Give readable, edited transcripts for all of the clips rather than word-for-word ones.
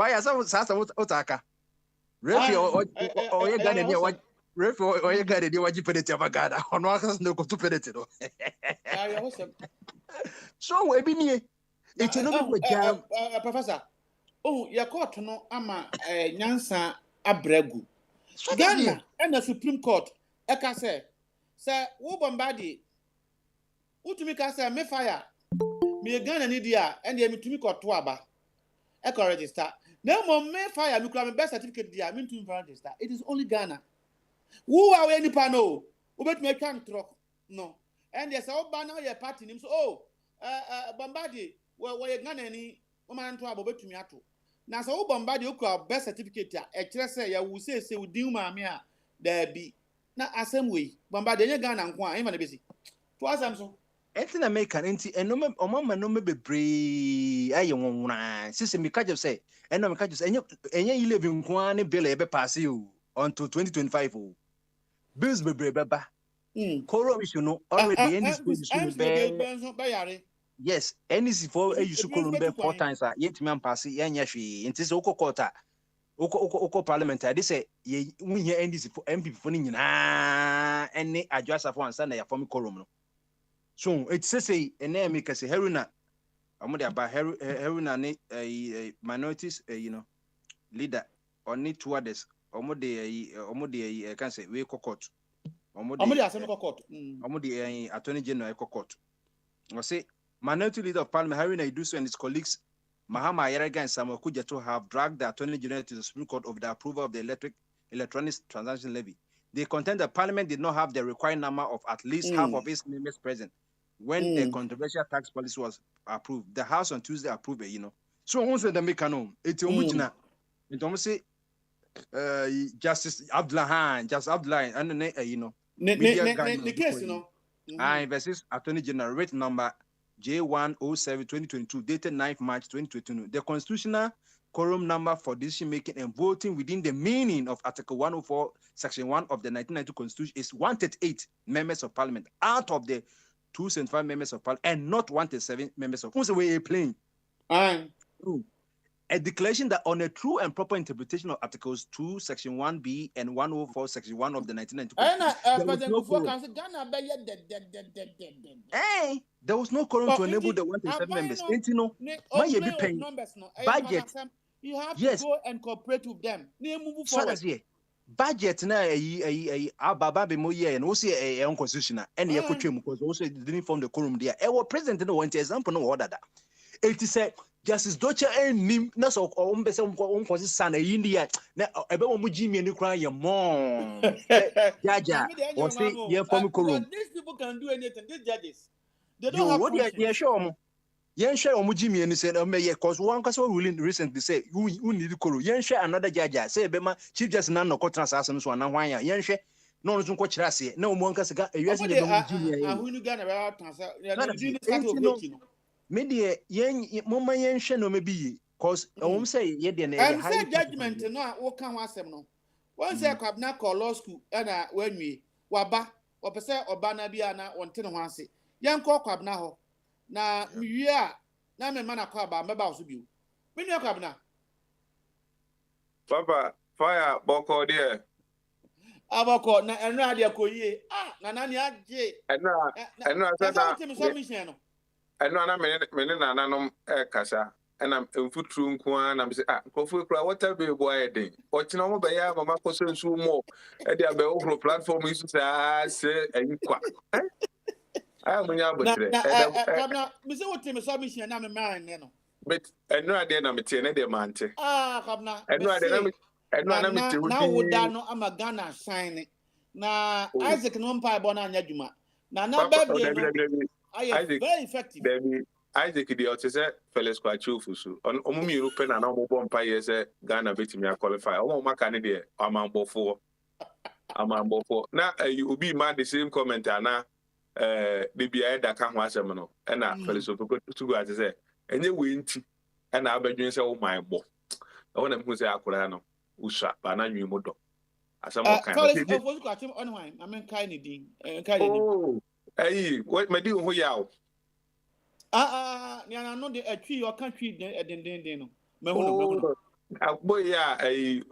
Fire some sasa utaka. Refi o ye Ghana ni wa refi o ye Ghana ni wa jipedete abagada. Ono aka no ko tupedete no. Yeah, what's up? So we bi nie. Eti no be jam. Professor. Oh, your court no ama nyansa abregu. So Ghana and the Supreme Court eka say wo bombadi utumi ka say me fire me Ghana ni dia and me tumi koto aba e ko register na mo me fire me kura me birth certificate dia me tumi register. It is only Ghana. Who are any pano ubetumi atwa ntrok no and yes o ba na your party nim so bombadi we Ghana ni o man to aba betumi ato na so wo bombadi o kura birth certificate a kire say ya wo say wo din maame a da bi na asem we bombadi enye Ghana nko a ima na besi to asem so Enti na make an enti enome omama no me bebre aye wonwuna sisi me ka je say eno me ka je say enye 11 nko an ne bill e be pass you until 2025 o bills bebre beba koro issue no already in this position be yes NEC for use koro be 4 times yetimi am pass yenya hwe enti se okokota oko parliament I say ye unye NEC for MP for nyina ene adwasa for ansa na ya form koro no. So it says a name because Heruna, among about Heruna minorities, leader or need two others, Omode, can say we court, Omode Attorney General court. I say minority leader of Parliament Heruna Iduso and his colleagues Mahama Yaraga and Samuel Kujato have dragged the Attorney General to the Supreme Court of the approval of the electronic transaction levy. They contend that Parliament did not have the required number of at least half of its members present when the controversial tax policy was approved. The House on Tuesday approved it, So once the mechanism, it's omujina. It almost say Justice Abdullah, and then media the case, versus Attorney General rate number J107/2022, dated 9th March 2022. The constitutional quorum number for decision making and voting within the meaning of Article 104, Section 1 of the 1992 Constitution is 138 members of Parliament out of the 275 members of Parliament and not 137 members of. Who's the way playing? A declaration that on a true and proper interpretation of Articles 2, Section 1B and 104, Section 1 of the 1992 Hey, there was no quorum to enable the 137 members. Budget. You have to go and cooperate with them. So that's here. Budget na ababa be mo year and also unconstitutional and you because also didn't form the quorum there. Our president no want example no order that. It is a Justice Docha and nim na so ombese onkosi sana India na ebe wo mujimi ni kran ye mo jaja o say ye form quorum. These people can do anything. These judges they don't have what they show mo yen share omujimi ni say me ye cause one cause ruling recently say who need quorum yen share another judge say be ma chief justice na no contract asem so na hwan ya yen hwe no no nko kira se na omo nka sika US ni be mujimi ya ahunu Ghana be transfer media yen mama yen hwe no me bi cause won say ye de na and say judgment no wo kan wasem no won say kwabna call law school na wanwie waba opese obana bia na wonte ne ho ase yen ko kwabna ho na miwie a na me mana kwaba meba so biu menu kwabna papa fire boko there aboko na enra ade akoyie na nani aje enra say no eno na me na nanom kasa ena mfutru nko na me say kofu kura water be boy den o kina mo be ya mama koso nsu mo e dia be ohro platform isu say enkwa munya botre kabna me say what me submission na me man ne no but eno ade na me tie ne de mante kabna eno ade na me tie na woda no ama Ghana shine na Isaac no mpa ebo na anya dwuma na birthday Isaac very effective. Baby, Isaac the other Felix Kwachu so on omumi Europe na no bomb pa yes Ghana betimi qualify. O maka ne de amambofo. Na you be mad the same comment na the bia da ka ho asem no. Na Felix Opoko to go as say enye we nti na abadwen say o man bo. I want to say akora no. Usha ba na nwi modo. Asem o kan. Felix Opoko Kwachu on wine. I mean kai ni din. Oh. Hey, what my deal who yaw? Niana no de atwi o kan twi den no. Mehu no. boy ya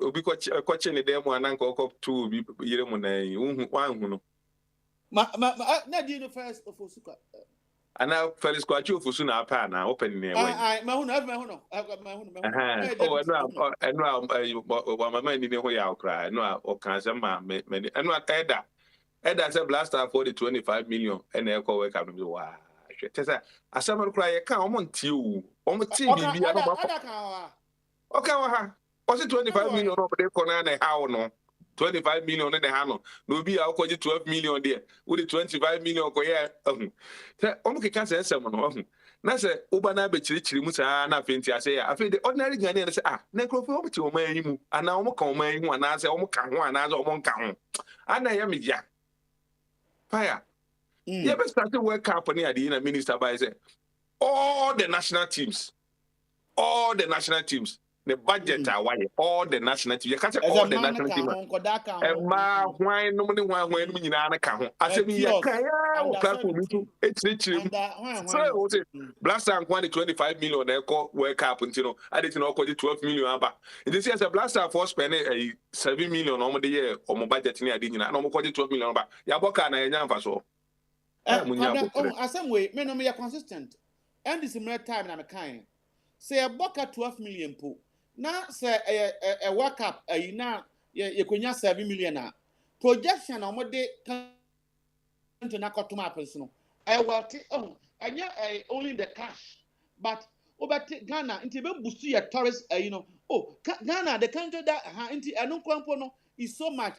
obi ko ne dem anan ko to bi yire mu na wan hu no na di no first of Osuka ana Felix Kwachi ofusu na apa na open ne wan ma hu no wa mama ni ne ho ya okra no o kan se ma me eno Eda say Blaster for the 25 million and e ko we ka no wa hwe tese asem kra ye ka omo ntie o omo ti bibi a no ba okay wa ha was it 25 million no be ko na how no 25 million na ha no no bi a ko 12 million there with 25 million ko ye say omo ke ka say sem no na say uba na be chirichiri mu sa na fenti ase ya afi the ordinary Ghanaian na say na krofo omo ti omo anyi mu ana omo ka omo anyi mu ana say omo ka ho ana say omo nka ho ana ya me ya fire. You ever started World Cup near the inner minister by say all the national teams, the budget are why all the national teams. You can't say all the national teams. And ma why no money when you na ka I say me ya ka ya ka ko mi tu etiri so o say Blaster and 25 million e ko World Cup ntino ade ti no ko 12 million aba it is say Blaster for spend 7 million on the year on budget ni ade nyina na mo ko 12 million aba ya boka na enya mfa so some way me no me consistent and this similar time na me kind say a boka 12 million po na say a World Cup na ye konya 7 million na projection na mo de to na kotuma person I will anya only the cash but over Ghana into be boost your tourist Ghana the country that into anu kwampo no is so much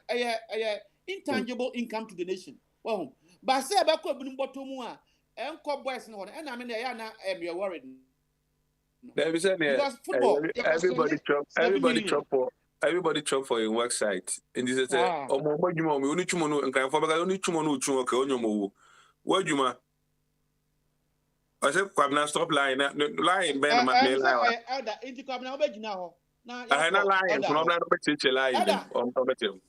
intangible income to the nation well but say about ko bi mboto mu a enko boys no and I mean ya na be worried because football everybody chop for your work site and this is omo gbaduma me oni chumo no nkan fo bega oni chumo no otu oka onyomo wo waduma I say kwabna stop line line ben ma me line elder inti kwabna obegina ho na na line no na do cheche line on to betem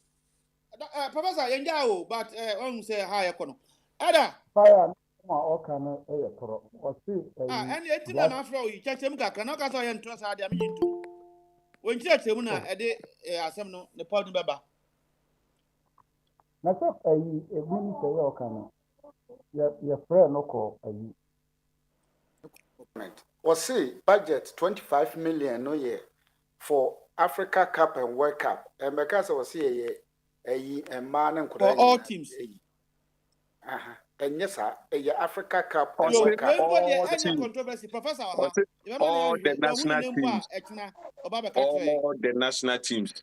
professor yenja o but on say ha ye kono elder fire ma oka no e toro o si and eti na ma fro yi cheche mu kakra na ka so ye ntro sa dia me yintu when cheche mu na e de asem no ne pod beba na so ayi eguni se ye oka no ye friend no ko ayi or say budget 25 million no year for Africa Cup and World Cup and because I say a man for all teams and yes sir Africa Cup and World Cup all controversy professor all the national teams all the national teams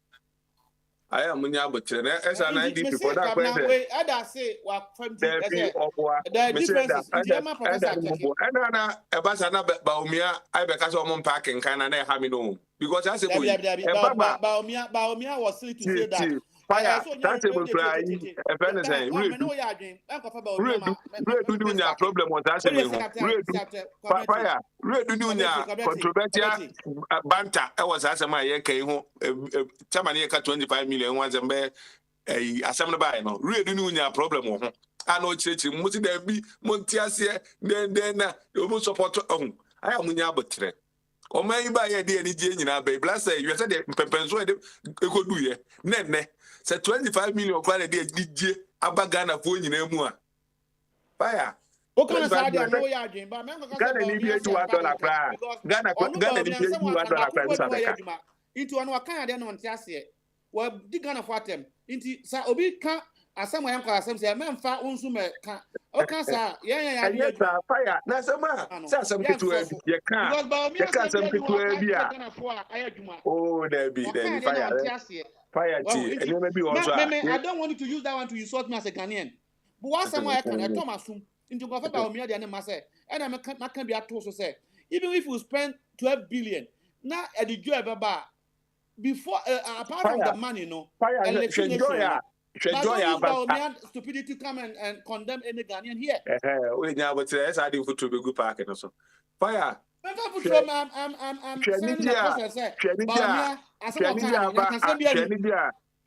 I am munya botre esa 90 people that question I say wa from the differences professor and ebasa na baomia I be ka so mo parking kan na ha me no because I say baomia was silly to say that fire that's able to try a friend saying redu dunya problem was that fire redu dunya controversial banter I was asema ye kan ho chamani ye ka 25 million was mbe asem no buy no redu dunya problem ho ana o chirechi muti da bi monti ase den na o support I am munya botre o man ba ye de ani je nyina ba Blaster you say the pepenso de ekodu ye nenne say 25 million kwa de DJ Abagana for nyina mu a fire o kan sa dia no ya adwen ba men ko Ghana ni bi $2 kra Ghana ni bi $2 kra sa beka into anu kan de no nte ase wa di Ghana for atem into sa obi kan asem wa yankwa asem say men fa unsu me kan o kan sa ya fire na sama sa asem ketu ye kan asem ketu bi a oh there be fire tea and maybe also I don't want you to use that one to insult me as a Ghanaian but what some I can Thomas into go for Baumia the ma say and I can be at so say even if you spend 12 billion now at the job about before apart from the money stupidity come and condemn any Ghanaian here we nya but say I do for to be good park and so fire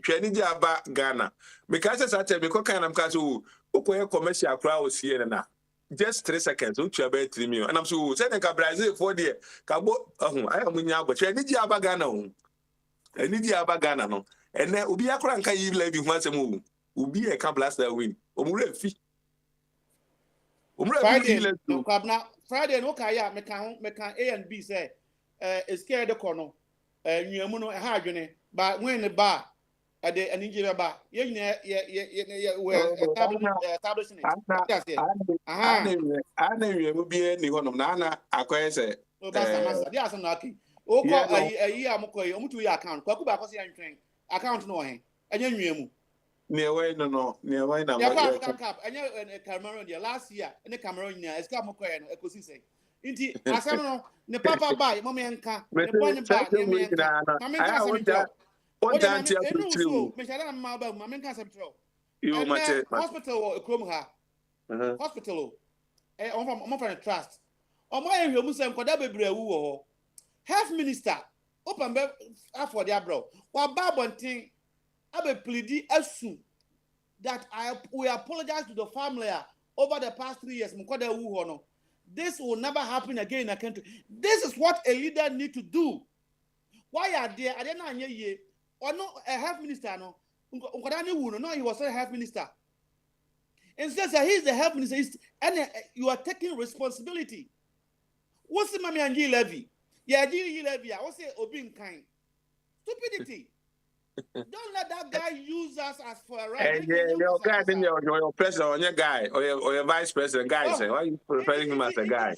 Twenty aba Ghana because I tell me ko kan am ka so ukoye commercial crowd was here na just 3 seconds o tua be 3 million and I'm so say na Brazil for there ka bo I am nya aba twenty aba Ghana Any dia aba Ghana no. And then Ubi akora nka yi levy ho asem o. Ubi e ka blaster win. Omure fi. Omure fi Friday, let's no go. kwabna. Friday no kaya meka A and B say is scared the corner. Nyamu no ha adwene. But when the bar at the Nigeria bar, we establishing it. That's it. Ana bi ni honom na akoye se Masa dia asem na aki. O ko yeah, no. ayi amokoye omutu ya account. Kwaku ba kosi antwen. Account no he. Anya nyamu. Near way no. Near way na. Yeah, African Cup. Anya Cameroon there last year. Any Cameroon there. Eska amokoye no ekosi say. Inti asem no ne papa buy mo me nka. Ne boy ne buy ne me nka. Ma me nka asem tro. What anti so me shada ma ba ma me nka asem tro. You mate hospital or ekrom ha. Hospital o from trust. O mo ehwe mu sem koda bebre awu wo ho. Health minister open be afọ dia bro. Wa ba bontin abe pleadi asu that we apologize to the family over the past 3 years. Mkoda awu ho no. This will never happen again in a country. This is what a leader need to do. Why are there? I don't know ye or no a health minister no. No, he was a health minister. Instead, he's the health minister, and you are taking responsibility. What's the Mami and Levy? Yeah, G Levy. What's the Obin kind? Stupidity. Don't let that guy use us as for a right. Your guy, then your president or your guy or your vice president guy say, why are you preparing him as a guy?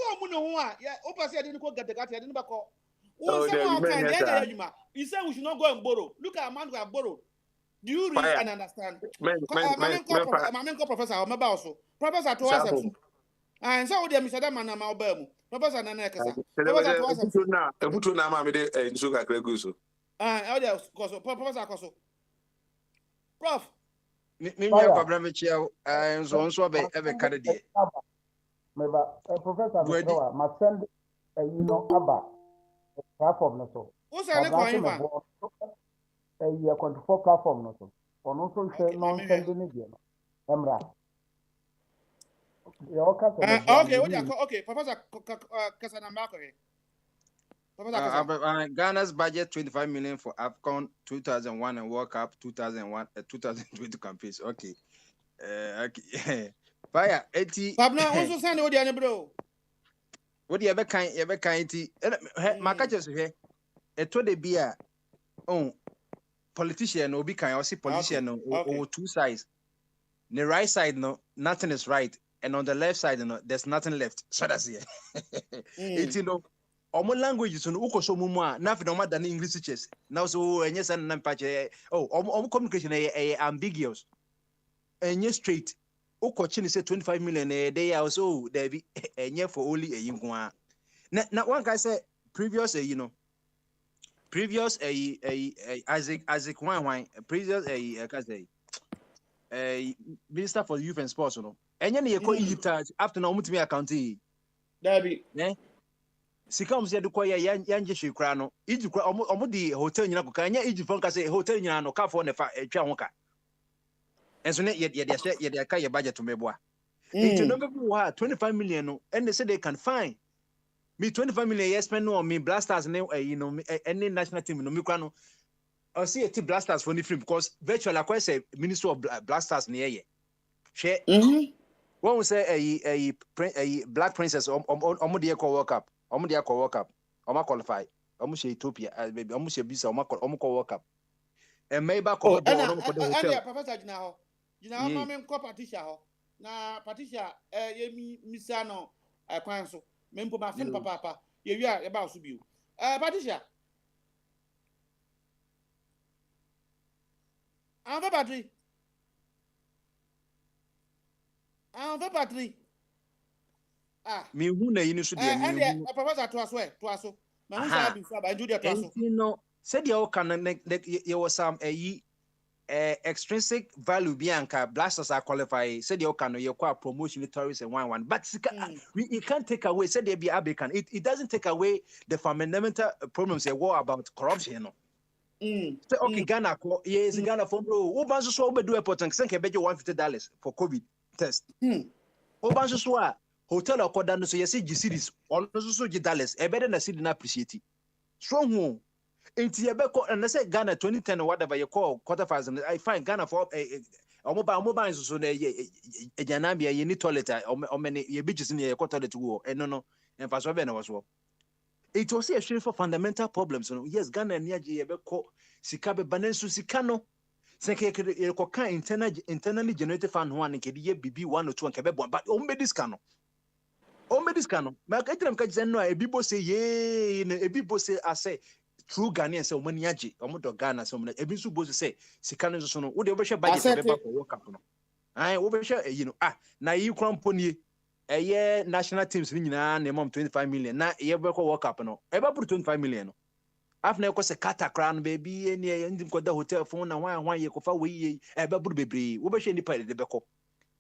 Yeah, Opa said I didn't go get the guy. I didn't back. He said we should not go and borrow. Look at amount we have borrowed. Do you read and understand? Professor, I'm about also. Professor to us. And so they Mr. Damana Malbemu. Professor Naneka. Professor to us. Now, a butu na ma me de nsuka kreguso. Professor Koso. Prof. Me problem with you. So be every candidate. Meba Professor Noah, my send you know about platform no so. What's an equine? A year 24 platform no so. On also say non-sending media. Emra. Okay, what you okay, Professor Kasanambako. Ghana's budget 25 million for AFCON 2001 and World Cup 2001 2020 campaigns. Okay. Okay. Fire 80. Pablo also send what you bro. What do you ever kind my catches here? A to the beer. Oh, politician or be kind or see politician or two sides. The right side, no, nothing is right. And on the left side, no, there's nothing left. So that's it. It's omo language so no uko so mumwa na fi no ma than English teachers. Now so enye san na mpache omo communication ambiguous. Enye straight. Uko chini say 25 million they also there be enye for only a yinkwa. Na one guy say previous previous Isaac Wan previous minister for youth and sports no. Enye ne yeko Egypt after na omutimi account Dabi. Sika mse de koye yanje hwekura no Egypt omo di hotel nyina ko kanya Egypt fon ka say hotel nyina no ka fo ne fa etwa ho ka enso ne ye de aka ye budget to meboa into no be 25 million no and they say they can find me 25 million yes spend no on me blasters ne any national team no me kwa no I see a team blasters for the film because virtually I say minister of blasters ne ye hwe when we say a black princess omo de call World Cup omo de call World Cup omo qualify omo she Ethiopia baby omo she bisa omo call World Cup and maybe call omo ko the hotel Professor Gina ma me ko Patricia ho na Patricia ye misa no kwan so me mpo ma fin papa ye wi a ye ba so biu Patricia Ava battery me hu na yi ni so de me hu Professor to aso ma hu sa bi so ba ju de to aso no said you can you was some extrinsic value bianca blasters are qualified said you can you quite promotion tourists and one but it can't take away said they be abekan it doesn't take away the fundamental problems they war about corruption no say okay Ghana yes Ghana from bro who ban so we do airport and say ke beje $150 for COVID test who ban so hotel akoda no so yes G series on so $1 e better na city na appreciate strong Into your back, and I said Ghana 2010 or whatever you call quarterfinals. I find Ghana for a mobile so a Janambia, you need toilet or many your bitches in your toilet war, and no, and for Savannah was well. It was a shame for fundamental problems. Yes, Ghana and Yaji Ebeko, Sikabe Banensu Sikano, Senke internally generated fan one and Kedia BB 1 or 2 and Quebec, but only this cano. Only this cano. Marketing Kajano, a Bibo say, yea, a Bibo say, I say, true Ghanaian, so many Yaji, or Moto Ghana, so many, a Bisu say, Sikano, so would they overshare by the work up? I overshare, now you crampony. A year national teams winning name 25 million. Now you ever work up no. Ever put 25 million. I've never got a kata crown baby and ye ending got the hotel phone and one year cofa we ever put baby. What was any part the beko?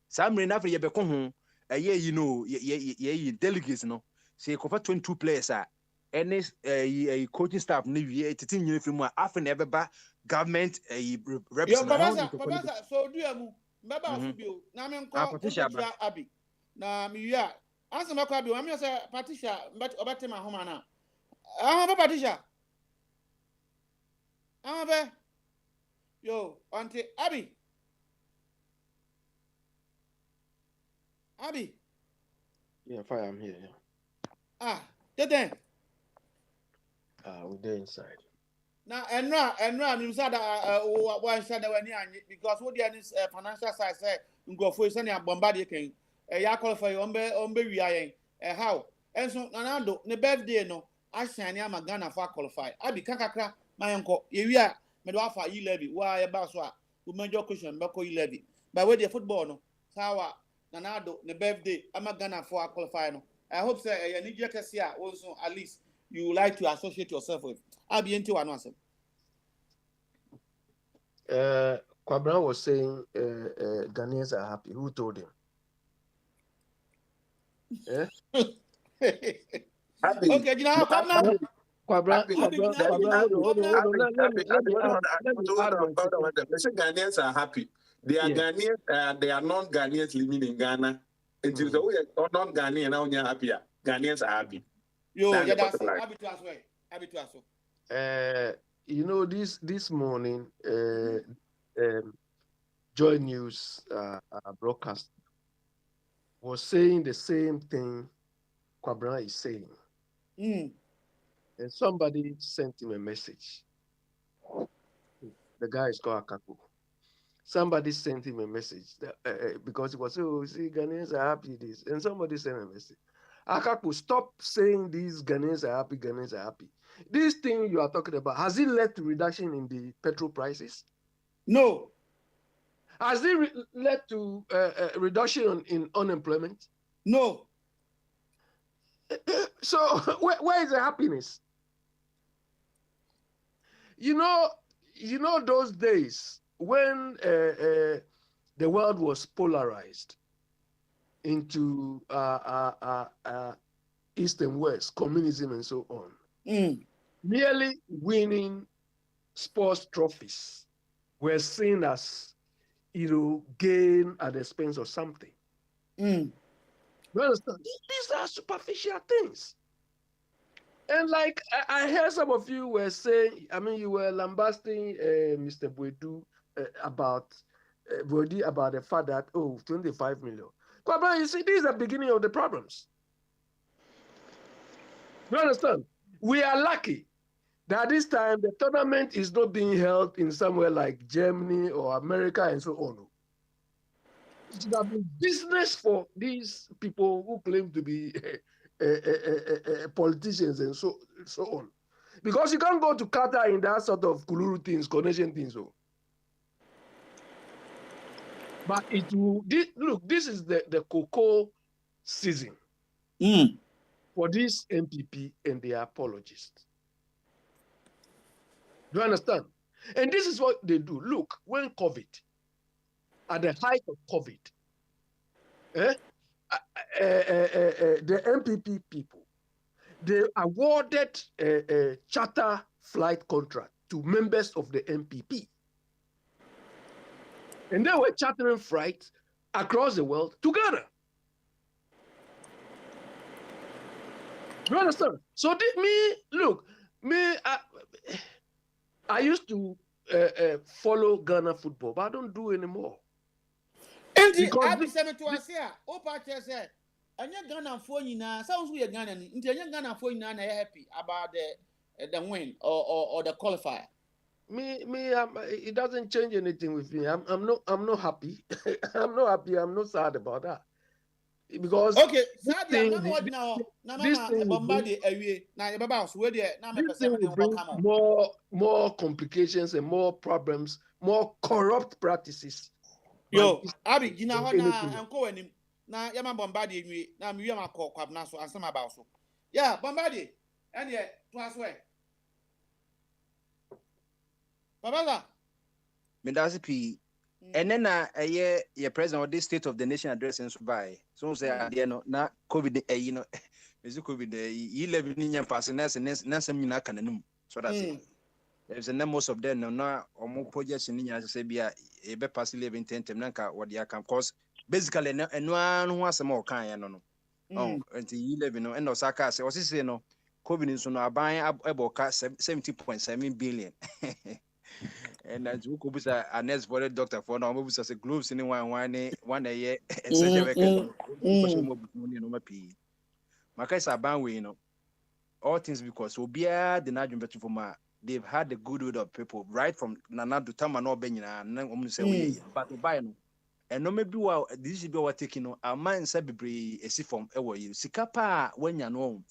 Some ran after ye beko home. A year ye delegates no. Say cofa 22 players are any a coaching staff new year 18 years from after never back government a representative. So do you remember now I'm called Abby. Na miya ansa makwa bi wa me say Patricia but obete ma homa na ba Patricia be yo auntie Abby Yeah, fine, I'm here. Yeah. Then We're there inside. Now enra nim say that one say that when because what the financial side say go for say na bomba de kan ya qualify on be wi ayen how enso nanado ne birthday no ahyan ya magana for qualify abi kakakra mayenko ye wi a me do afa E11 wa ye ba so a we major question be ko E11 but we the football no sawa nanado ne birthday amagana for qualify no I hope say any kese a also at least you would like to associate yourself with abi enti wa no asem Kwabra was saying Ghanaians are happy. Who told him? Okay, you know, Kwabra, Ghanaians are happy. They are Ghanaians, they are non-Ghanaians living in Ghana. Until the way non-Ghanaian now you're happy. Ghanaians are happy. Yo, that's happy to as well. You know, this morning, Joy News broadcast was saying the same thing Kwabra is saying. And somebody sent him a message. The guy is called Akaku. Somebody sent him a message that, because he was saying, oh, see, Ghanaians are happy this. And somebody sent a message. Akaku, stop saying these Ghanaians are happy, Ghanaians are happy. This thing you are talking about, has it led to reduction in the petrol prices? No. Has it led to reduction in unemployment? No. So where is the happiness? You know those days when the world was polarized into East and West, communism and so on. Merely winning sports trophies were seen as, gain at the expense of something. You understand? These are superficial things. And like I heard some of you were saying, you were lambasting Mr. Boadu about the fact that, 25 million. But you see, this is the beginning of the problems. You understand? We are lucky that this time the tournament is not being held in somewhere like Germany or America and so on. It should have been business for these people who claim to be politicians and so on. Because you can't go to Qatar in that sort of kuluru things, connection things. But it will, this is the cocoa season for this MPP and their apologists. Do you understand? And this is what they do. Look, when COVID, at the height of COVID, the MPP people, they awarded a charter flight contract to members of the MPP. And they were chartering flights across the world together. Do you understand? So look, Me, I used to follow Ghana football, but I don't do anymore. And I be 7 year. Opa say, anya Ghana for nyina. Sounds we Ghana ni. Nti anya Ghana for nyina na happy about the win or the qualifier. Me, it doesn't change anything with me. I'm not happy. I'm not happy. I'm not sad about that. Because okay, sad this thing will bring more complications and more problems, more corrupt practices. Yo, Abi, Gina Hona and Cohen. Now, Yaman Bombadi, now Miriam call Quabnaso and some about so. Yeah, Bombadi, and yet, twice way. Babala. Medasi and then a president of this State of the Nation address and by so say na COVID is COVID 11 year passing and some can so that's it. There's a most of them now or more projects in India say be a pass 11 10 nanka what they can cause basically and one who has some more kind no until 11 and Osaka say was say no COVID is no buying about 70.7 billion. And as we could be a next for the doctor for now, movies as a gloves in one year, essentially, Makaisa Banwe, all things because Obia the Najum Betufoma, they've had the goodwill of people right from Nana to Tamano Benina, and then say, but to buy no. And no, maybe while this should be what taking a man said be a from Ewa, Sikapa when you know.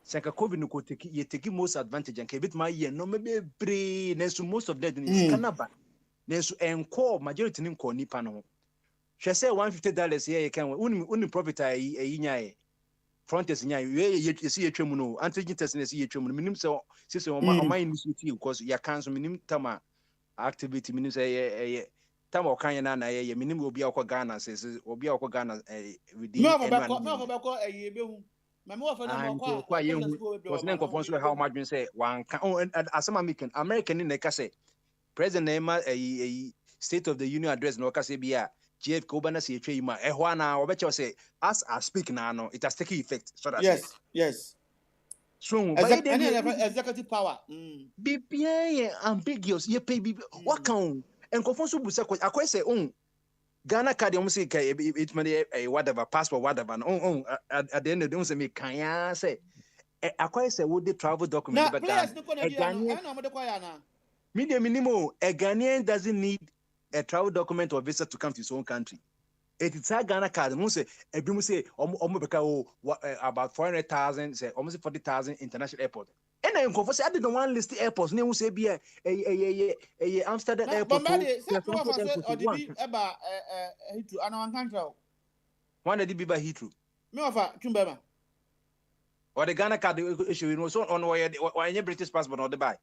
Sanka COVID no ko take most advantage and kebit my year no maybe bre nesu most of them is Canada nesu enko majority nim ko nipa no hwe say $150 here you can uni profit nyae frontiers nyae ye see ye twemu no antigen test na see ye twemu minim say o my initiative because ya cancel minim tama activity minim say tama o kan na ye minim obi akọ Ghana say obi akọ Ghana within no for behu was then confounded how much say one can as some American in the case President Emma a State of the Union address no case be a JF Kobana say ma ehwana obecho say as I speak now it has taken effect so that's yes so executive power BPA ambiguous ye pay what can and confound busa akwai say Ghana card you say it money whatever passport whatever at the end of the day say me can say acquire say would the travel document but minimum a Ghanaian doesn't need a travel document or visa to come to his own country. It is a Ghana card. Must say about 400,000 say almost 40,000 international airport. And I confess I didn't want list airports. Name say be a Amsterdam airport. One of the be by Heathrow. Me offer Chumbema. Or the Ghana card issue you know so on why British passport or the buy.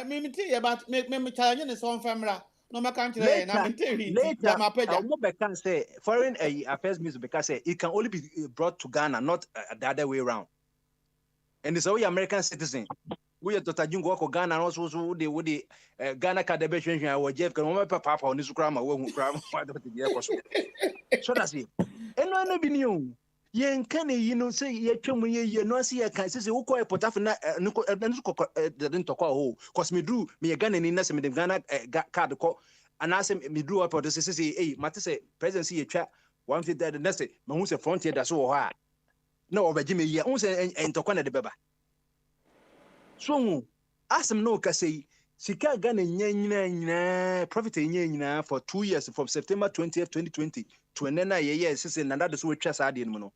Me about me challenge is on camera. No my country na me later I can say foreign affairs minister because say it can only be brought to Ghana not the other way around. And it's all American citizen. We are Dr. Jungo ko Ghana also so the Ghana card be hwenhwen a Jeff kan mo papa on this grandma we hu grandma so that's it. And no be new. Yen kan say ye twem ye no say ye kan say wo ko airport af na didn't talk oh cause me drew me Ghana ni na say me the Ghana card ko and I say me drew airport say hey mate say presidency ye twa 150 the next say me hu say frontier da so ho a na obaji me ye hu say entokwa na de beba so asem no ka say sika Ghana nyina profit nyina for 2 years from September 20th 2020 to enena ye say na that so we twa sa de no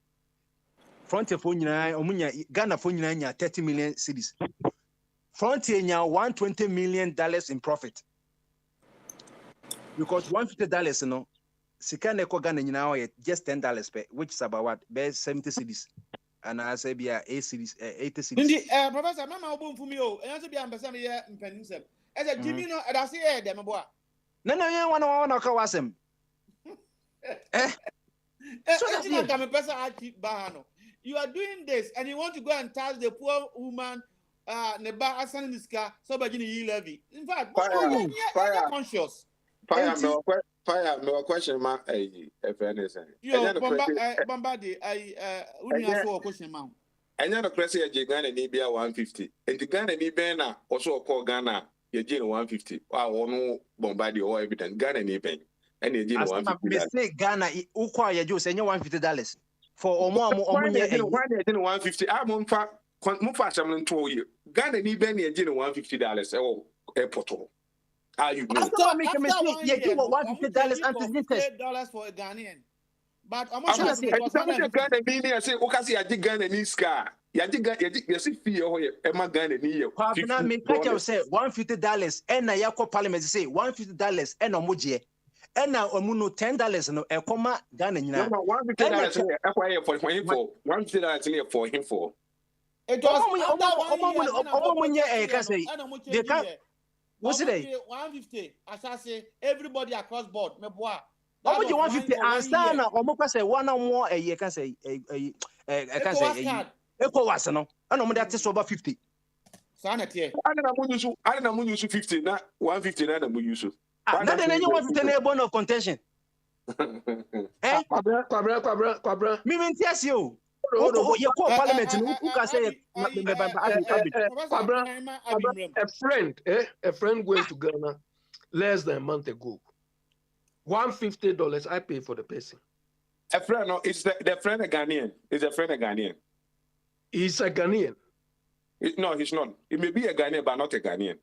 Frontier for omunya Ghana for nya 30 million cedis. Frontier nya $120 million in profit. Because $150 no sika na ko Ghana nyina just $10 per, which is about what? Be 70 cedis. And I say be 8 cedis 80 cedis. Ndi professor mama obo mfumi o. Enso be ambasa me ye mpanin sem. E say Jimmy no e da say e dem bo a. No ye wana ka wasem. So that's not the person I keep bahano. You are doing this and you want to go and touch the poor woman neba asan this car so by you levy. In fact, fire conscious. Fire no question ma if anything. Yo Bombadi I unia for question ma. Anya no krese ye Ghana ni bia 150. Enti Ghana ni ben na also call Ghana ye je 150. Wa wono Bombardier or evident Ghana ni ben. And ye je $150. Me say Ghana ukwa ye jo say $150 for omo nye Why they didn't 150? I'm on some to you. Ghana ni ben ye je $150 airport. Are you know? After me you do $150 $150 for a Ghanaian. But I'm I Ghana ni say okasi ya Ghana ni ska. Ya see fee o ye e ma Ghana ni ye. Kwabena me catch say $150 and na yakọ parliament say $150 and omoje. And now omuno $10 no e koma Ghana nyina. No, $150 for him for $150 for him for. It was they can't. What's it? 150. As I say, everybody across board. Me boy. How much 150? Answer na omo kwase one more a year can say a can say ECOWAS no. And omo that is over 50. Sanity. I don't know use 50 na 150 na mo use. Not then anyone to tell bone of contention. Eh? Kwabra. Me mean yes you. You call parliament who can say a friend went to Ghana less than a month ago. $150 I pay for the person. A friend, no, it's the friend a Ghanaian. Is a friend a Ghanaian? He's a Ghanaian. No, he's not. He may be a Ghanaian, but not a Ghanaian.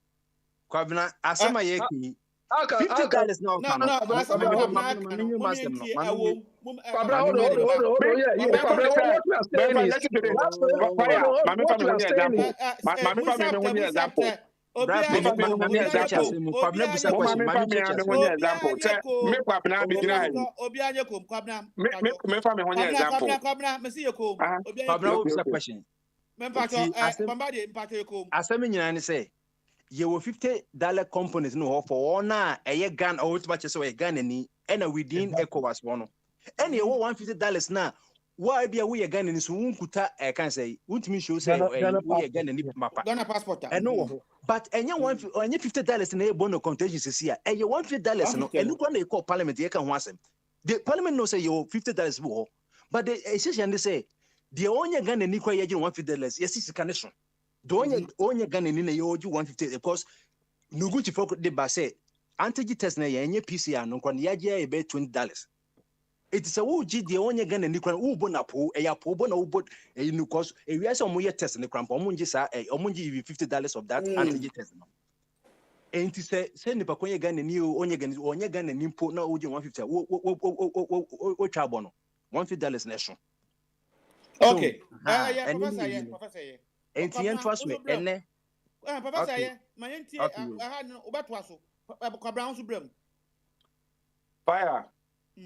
Kwabena asema yeki. $50 now. You will $50 companies no for one a gun or too much so a gun and within ECOWAS one. And you $150 now. Why be a we again in soon kuta I can say won't me show say we again in mapa. Ghana passport. I know. But any $50 in a bono contagious here. And you $150 no and look when they call parliament you can want them. The parliament no say you $50 more. But the essentially they say the only gun and equal $150. Yes, it's a connection. The only gun in the year 150 because no good to focus the base antigen test na yenye PCR no kwa yaje ebe $20. It is a woji the only gun in the ubo na po e ya po bo na ubo e no cause e wi ase omo test ne krampa omo ngi sa omo ngi $50 of that antigen test no. Enti say nipa konye gun ni onye gun ni po na oji 150 o twa bo no $150 na so. Okay. Professor. Enti trust me ene Papa say my enti no obato aso Kwabra so brem Fire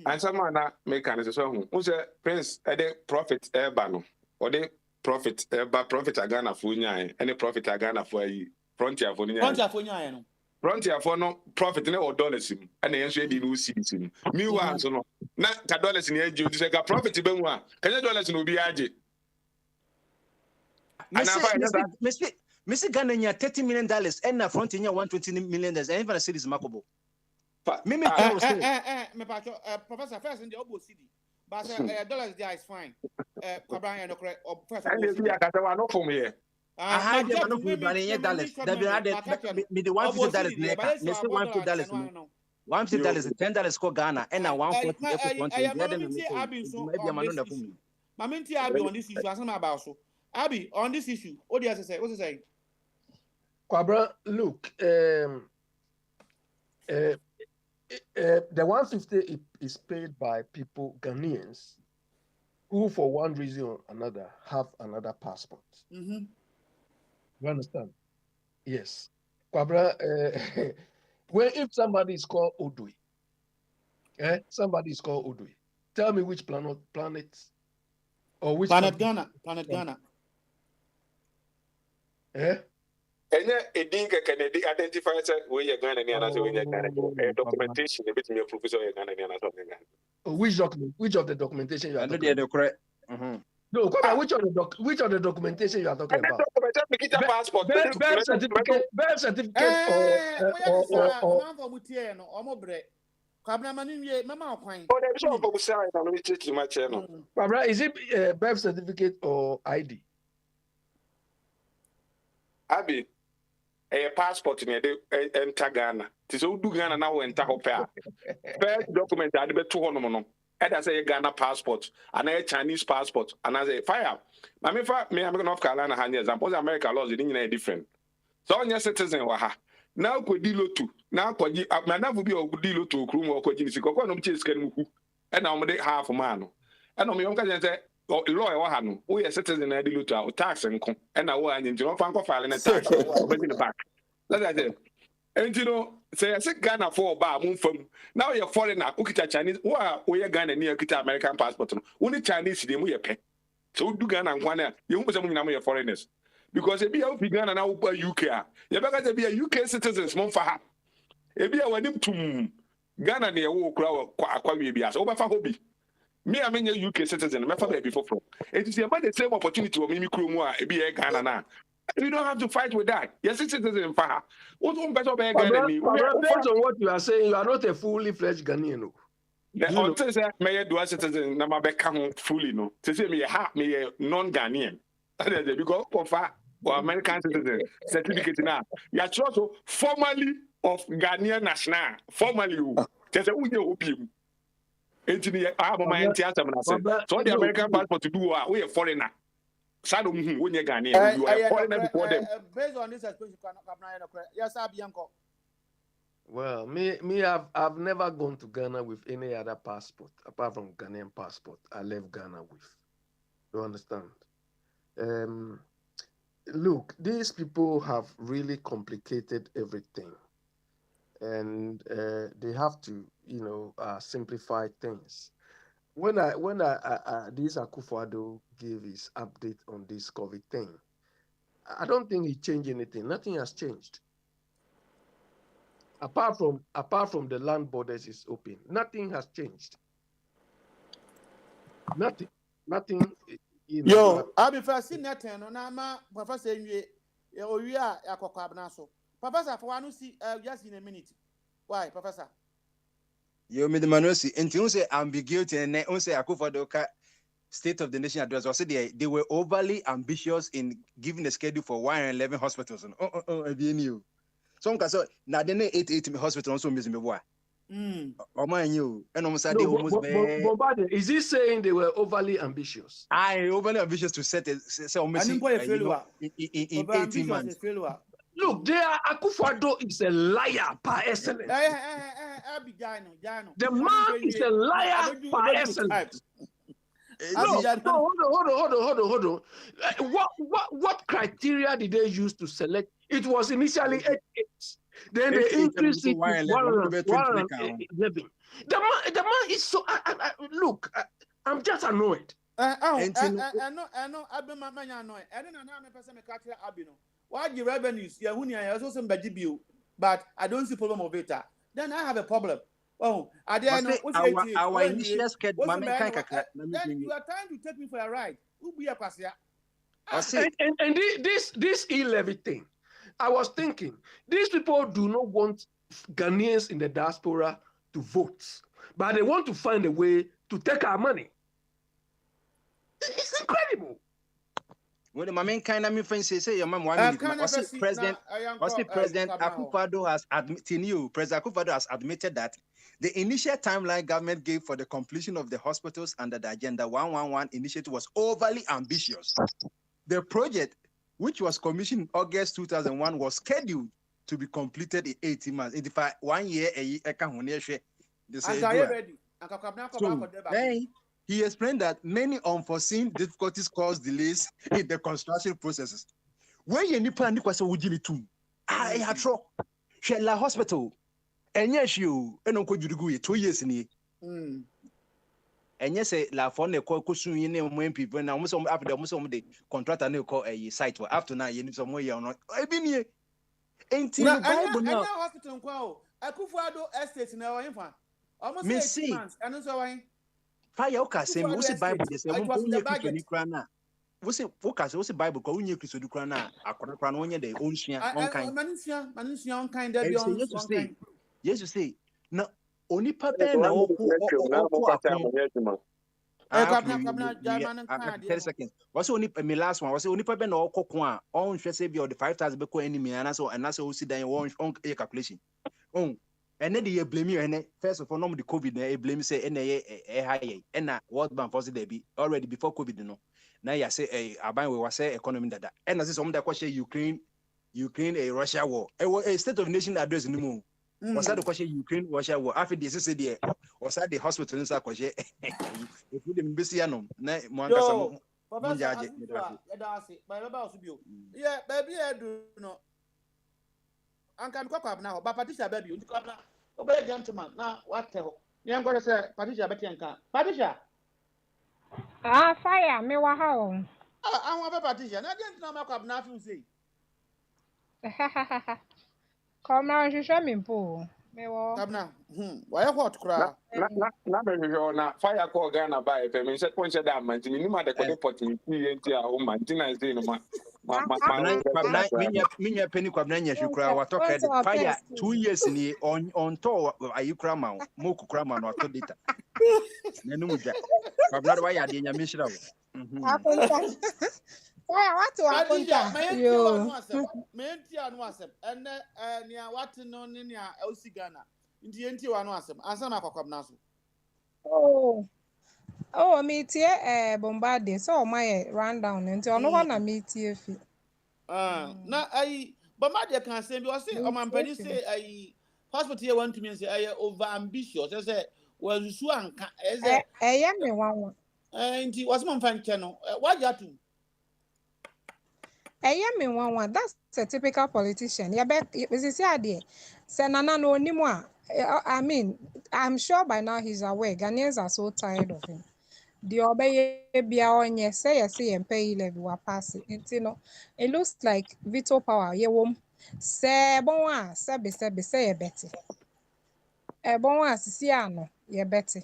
and someone na make an so who say prince e dey profit eba no or dey profit eba profit agana fo nyan any profit agana fo yi frontier fo nyan no frontier for no profit ne or dollars sim and yen so e di no cedis sim mi wa so no na ka dollars ne age o say ka profit be mu a ka dollars no bi age. Mr. Ghana $30 million and na front in $120 million and even a series markable. Me Professor first in the obo city but dollars there is fine. Kwabra no correct first and you see I no from here. I had no $150. Me the $150 me say $150 $150 $10 ko Ghana and now $140 Mamenti Abi on this issue asema about so Abi on this issue what do you say what's he saying? Kwabra, look, the 150 is paid by people, Ghanaians, who for one reason or another have another passport. Mm-hmm. You understand? Yes. Kwabra, if somebody is called Odui, tell me which planet or which Planet Ghana. Enya edinga Kennedy identify where you're Ghana ni anaso where you're Ghana. Documentation a bit me professor you're Ghana ni anaso Ghana. Which document? Which of the documentation you are talking about? Correct. No, which of the documentation you are talking about? Passport, birth certificate, is it birth certificate or ID? Abi, a passport in a enter Ghana. Tis all do Ghana now enter Hopper. First document I did 200. And I say Ghana passport, and a Chinese passport, and I say fire. I mean, me, I'm going to North Carolina, and suppose America laws are different. So on your citizen, waha. Now could deal to now could my never be a good deal to Krum or Kojin, no chase can and I'm half a man. And on my own cousin say, lawyer, Wahano, we are citizen, I deal to our tax and I want you know, Franco filing a tax in the back. That's I said. And you know, say I said Ghana for bar moon from now you're foreigner, Ukita Chinese, we are Ghana near Kita American passport. Only Chinese, they we pay. So do Ghana and one, you must have your foreigners. Because if you be Ghana now by UK, you better be a UK citizens, Monfaha. If you are one to Ghana near Walk, Aquabias, over for hobby. Me, I'm a UK citizen, my father before from. It is about the same opportunity for Mimi Krumwa, be a Ghana now. You don't have to fight with that. Yes, citizens in Faha. What one better be Ghana than me? Based on what you are saying, you are not a fully fledged Ghanaian. Until say, may I do a citizen, na become fully no. To say me a non-Ghanaian. Because of or American citizen certificate now. You are also formally of Ghanaian national. Formally, just a would you opium. Engineer, I have my theater. So the American passport to do we a foreigner. Sadom when you're Ghanaian, you are foreigner before them. Based on this experience, yes, Abianco. Well, me, I've never gone to Ghana with any other passport apart from Ghanaian passport. I left Ghana with. You understand? Look, these people have really complicated everything, and they have to, simplify things. When this Akufo-Addo gave his update on this COVID thing, I don't think he changed anything. Nothing has changed. Apart from the land borders is open, nothing has changed. Nothing. Yo, I'll be first in that turn on Nama, Professor we are Akokabnaso. Professor, for one who see just in a minute. Why, Professor? You made the manusi, and you say ambiguity and they say Akufo-Addo State of the Nation address. I said they were overly ambitious in giving a schedule for 111 hospitals. You. Some can say, now they need 88 hospitals. Also, Miss Meboa. Oh my, you and almost they almost. Is he saying they were overly ambitious? Overly ambitious to set almost in 18 months. Look, Akufo-Addo is a liar par excellence. The man is a liar par excellence. No, hold on. What criteria did they use to select? It was initially 88. Then they increased it to 111. The man is so. Look, I'm just annoyed. I know. I've been annoyed. I don't know how many person catch Abino. Why the revenues? Yeah, also some bill, but I don't see problem of it. Then I have a problem. Oh, I didn't know. Our initial schedule. Then you are trying to take me for a ride. Who be a passer? And this e-levy thing, I was thinking, these people do not want Ghanaians in the diaspora to vote, but they want to find a way to take our money. It's incredible. Well, the main kind of me friend say your mom President Akufo-Addo has admitted President Akufo-Addo has admitted that the initial timeline government gave for the completion of the hospitals under the Agenda 111 initiative was overly ambitious. The project, which was commissioned in August 2001, was scheduled to be completed in 18 months. In 1 year, he explained that many unforeseen difficulties caused delays in the construction processes. When you need plan, I had trouble. Shella Hospital, and yes, you and Uncle Judu 2 years in here. And yes, La Fonte call soon when people now almost after the contractor no call a site for after now you need some way or not. I've been here. Ain't in the Bible now. Hospital, Akufo-Addo estate now in fan. Almost 8 months. And also why. Fire okay say we say Bible dey say wonye Kristo ni kra na we say focus we say Bible ko wonye Kristo di kra na akona kra na wonye dey onsua onkan manusua onkan dey be onkan Jesus say na onipa ben na okwo 30 seconds. What's only my last one? Was only probably no cocoa on say be the 5,000 beko enemy and so sit down on a calculation. Oh, and then they blame you and first of all, no the COVID they blame say high and World Bank for the be already before COVID no. Now you say we was say economy that and as some that question Ukraine a Russia war. A state of nation address no more. Was that the question Ukraine Russia war? After this is the was that the hospital in Sakoje? If you didn't be see no, Professor, yeah, baby, I do know. And can cock up now, but Patricia, baby, you come now. Obey, gentleman. Now, what the hell? You're going to say, Patricia, Betty and Can. Patricia. Fire, me wa home. I want a Patricia. I didn't know my nothing say. Come now, you show me pool. Me wa. Come now. Why a hot crowd? Na fire call Ghana by a me said point that man, you know the potting home, Martina is doing Minya penny kwabnanya shukra watoka fire 2 years ni on tour ayukra ma moku krama no to data nenu muja kwabnado wa yade nya mishira what to akonta yo menti anu asem ene nia wate no ne nia elsi Ghana ndi enti wanu asem ansa na kwakwabna so me tie Bombardier so my rundown nti ono ho na me tie fi na ai Bombardier kan say bi o say o man pani say ai hospital here want to mean say ai over ambitious say wazusu anka say me wanwa nti was man fan che no why you to me wanwa that's a typical politician ya be say ade say nana no onimu a I mean, I'm sure by now he's aware. Ghanaians are so tired of him. The obey be on yes, say and pay level will pass it. You know, it looks like veto power. Ye wom say bon say ye betty. Bon sisiano ye betty.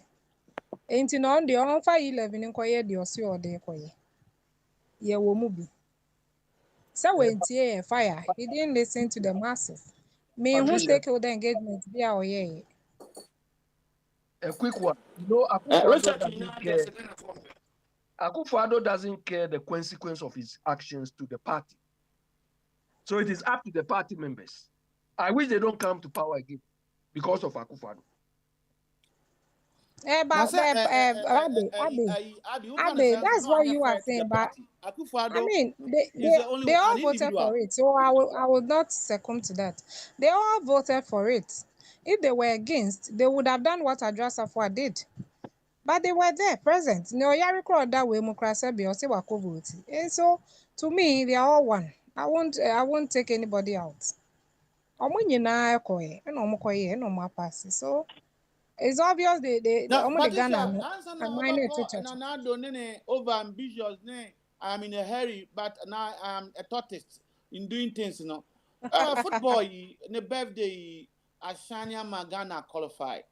Ain't no on the on 511 in koye the osi or de koye. Ye womubi. So when tie fire, he didn't listen to the masses. Me who stakeholder engagement be our yeah. A quick one. You know, Akufo-Addo doesn't care the consequence of his actions to the party. So it is up to the party members. I wish they don't come to power again because of Akufo-Addo. Abby, that's what you are saying. But I mean, they all voted for it, so I would not succumb to that. They all voted for it. If they were against, they would have done what Adrasafwa did. But they were there, present. No, you recall that way, and so to me, they are all one. I won't take anybody out. So it's obvious they almost Ghana over ambitious. I'm in a hurry, but now I'm a tortoise in doing things. You know, football. In the birthday, Ashania Magana qualified.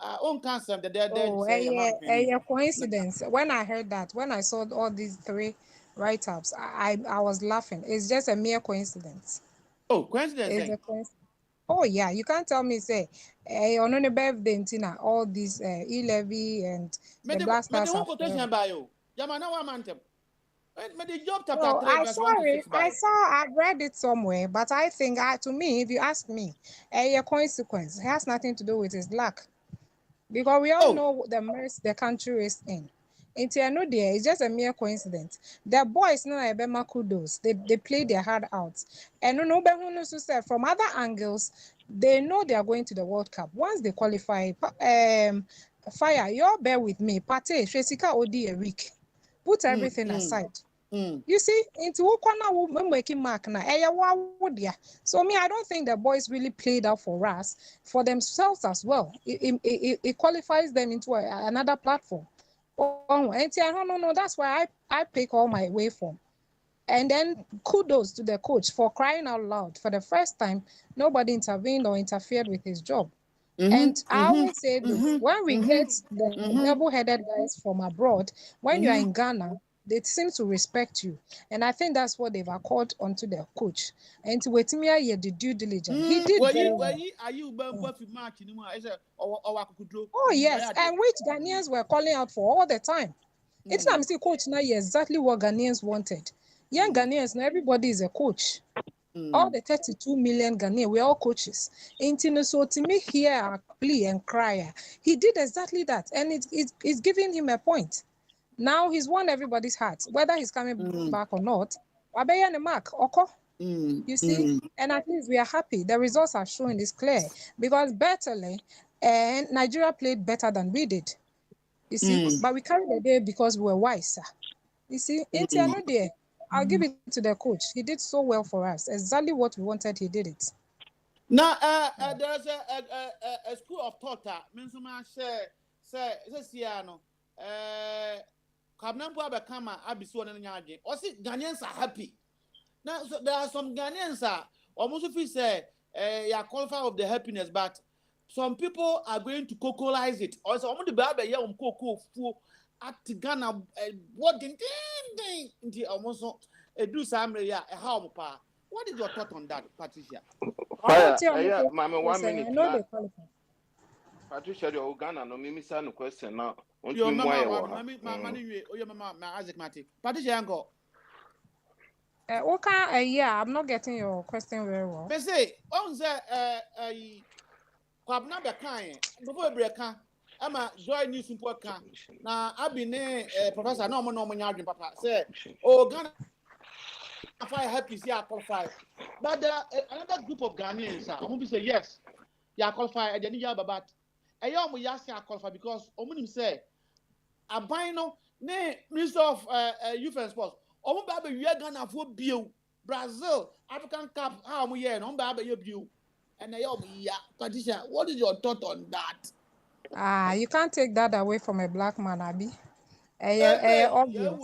On cancer, a coincidence. When I heard that, when I saw all these 3 write-ups, I was laughing. It's just a mere coincidence. Oh, coincidence. It's a coincidence. Oh yeah, you can't tell me say on the birthday all these e-levy and the Black Stars. I read it somewhere, but I think to me, if you ask me, a consequence. It has nothing to do with his luck. Because we all know the mess the country is in. It's just a mere coincidence. The boys know Ebema kudos. They play their heart out. And from other angles, they know they are going to the World Cup. Once they qualify, fire, you bear with me. Pate, Shesika Odi a week. Put everything aside. You see, into Okwana making mark na. So me, I don't think the boys really played out for us, for themselves as well. It qualifies them into another platform. No, that's why I pick all my way from. And then kudos to the coach for crying out loud. For the first time, nobody intervened or interfered with his job. And I always say this, when we get the double-headed guys from abroad, when you are in Ghana, they seem to respect you. And I think that's what they've accorded onto their coach. And to wait me here, the due diligence. He did Oh, yes. And which Ghanaians were calling out for all the time. It's not say coach now exactly what Ghanaians wanted. Young Ghanaians now everybody is a coach. All the 32 million Ghanaians, we're all coaches. So to me here, plea and cry. He did exactly that, and it's giving him a point. Now he's won everybody's hearts, whether he's coming back or not. Wabeya the mark, Oko. You see, and at least we are happy. The results are showing it's clear because Bertole and Nigeria played better than we did. You see, but we carried the day because we were wiser. You see, there. I'll give it to the coach. He did so well for us. Exactly what we wanted, he did it. Now, there's a school of thought. Minsuma say Siano. Kabnampo Abakama Abisu and Nyagi. Or see, Ghanaians are happy. Now, so there are some Ghanaians almost if we say you are qualified of the happiness, but some people are going to cocolize it. Also, I'm going to be able to cocoa for at Ghana. What did almost do some how pa? What is your thought on that, Patricia? Mama, 1 minute. Patricia, the Ghana no me no question now. Your mama, Isaac Mati. Patricia, uncle. Okay, yeah, I'm not getting your question very well. They say, on the Kwabna Bekan, before breaker, I'm a joy news in Porka. Now, I've been a professor, no more yard, Papa. Say, oh, Ghana, if I happy, see, I qualify. But there are another group of Ghanaians who say, yes, you are qualified, and then you have about a young Yasi are qualified because Omunim say, a bino, nay, Minister of Youth and Sports. Omo ba be Ghana for bio Brazil African Cup how we here no ba be bio and Patricia, what is your thought on that? You can't take that away from a black man, Abi. Obvious.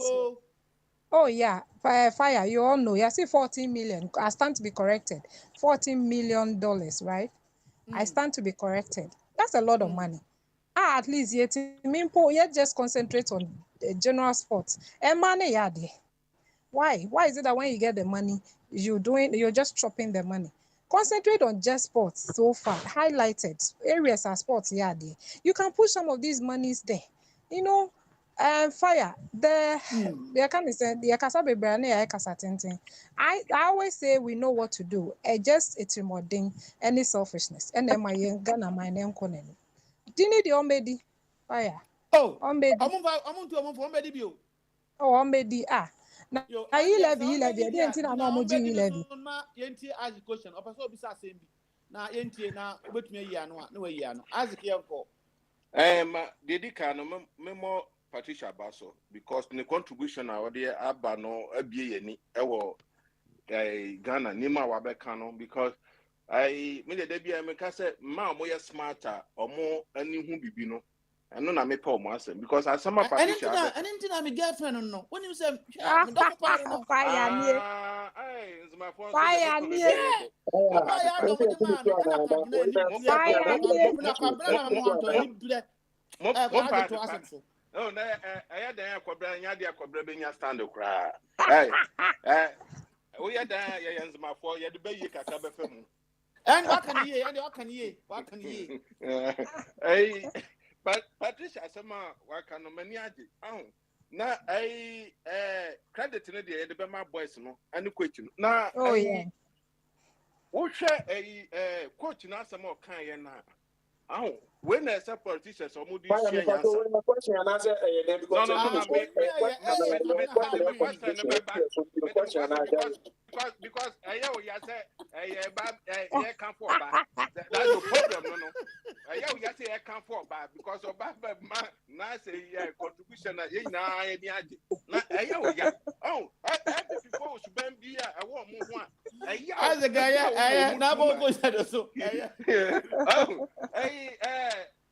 Oh yeah, fire. You all know. You see, 14 million. I stand to be corrected. $14 million, right? I stand to be corrected. That's a lot of money. At least yet, just concentrate on general sports. And money, yeah, there. Why? Why is it that when you get the money, you're just chopping the money? Concentrate on just sports so far. Highlighted areas are sports, yeah, there. You can put some of these monies there. You know, fire. I always say we know what to do. It's remodeling any selfishness. And then my Ghana, my name Conan. Do you need the Ombedi? Fire. Oh, Ombedi. I'm Ombedi. Now, you levy. I didn't know how much you levy. Yenti ask the question. Opa bisa same bi. Na yenti na obetumi yi ano na we yi ano. Ask the yanko. Dedika no memo Patricia Basso because the contribution our there aba no abie yani ewo Ghana nima wa beka no because me de bia me ka say ma mo ye smarter omo ani hu bibi no eno na me pa omo asem because asama Patricia anything na me girlfriend no when you say fire oh, no, I had a cobra, Yadia Cobra, Benya stand cry. We had my 4 year debate, Catabafum. And what can ye? Hey, but Patricia, some what can no maniaci? Oh, now I credit in the Bema boys, no, and the question. Now, oh, yeah. What share a coach now some more kind now? Oh, when I say politicians, or moody question and answer, because I know you say I can't for back. That's the problem, no. I know you say I can't for back because of Baba now say contribution in I know ya. Oh, I before should be I want more. As a guy, I never go to so. Oh,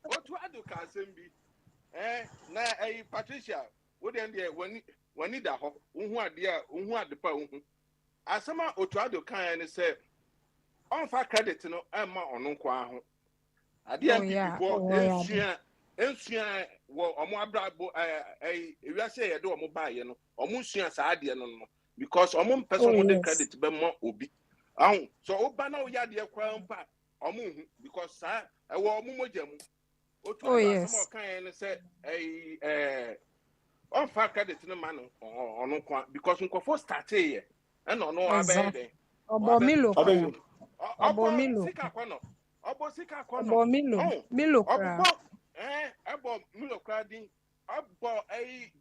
what to do can be? Na Patricia, what then there when need a ho, who are the pound. Asama Otuado can say on for credit no Emma on Unqua. I didn't before Ensia or more brabo a say a do mobile, you know, or Musia Sadia no because on person with credit be more obi. So Obano Yadia crown back or moon because I wore Mumojam. Oh, yes. Some kind of say on fa credit no man on kwa because nkofo start here and on no Exactly. abede Obo Milo kra. Obo obo Milo. sika kono obo sika kono Obo Milo. oh Milo kra. obo obo Milo kra din obo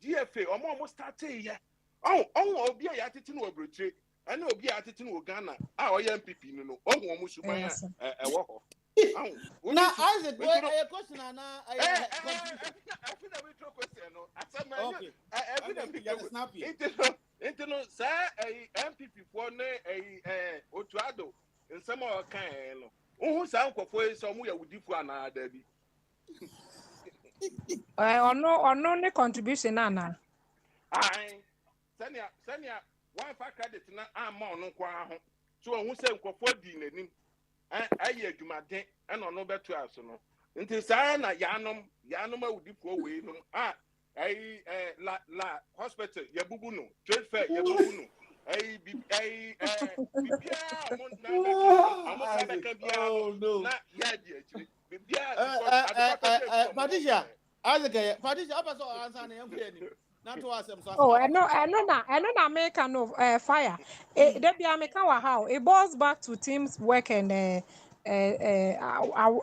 GFA omo start here oh obi a yatete no obrotre and obi a yatete no Ghana oye MPP no omo suban ewo ho Now, Isaac, a question and I feel that we talk question. Okay. I feel that snappy. Into sir, a MPP for a Otuado in some of kind. Who sound for some way would differ another. Or no contribution, Anna. Aye, Sanya, one fact credit na amount no kwa. So who said for dinner. Aye, you might think, and on no better as no. Until Sana Yanum would go away. La hospital, Yabubuno, trade fair, Yabubuno. Oh no, Patricia, Oh, I know American of fire. They be American how it boils back to teams work and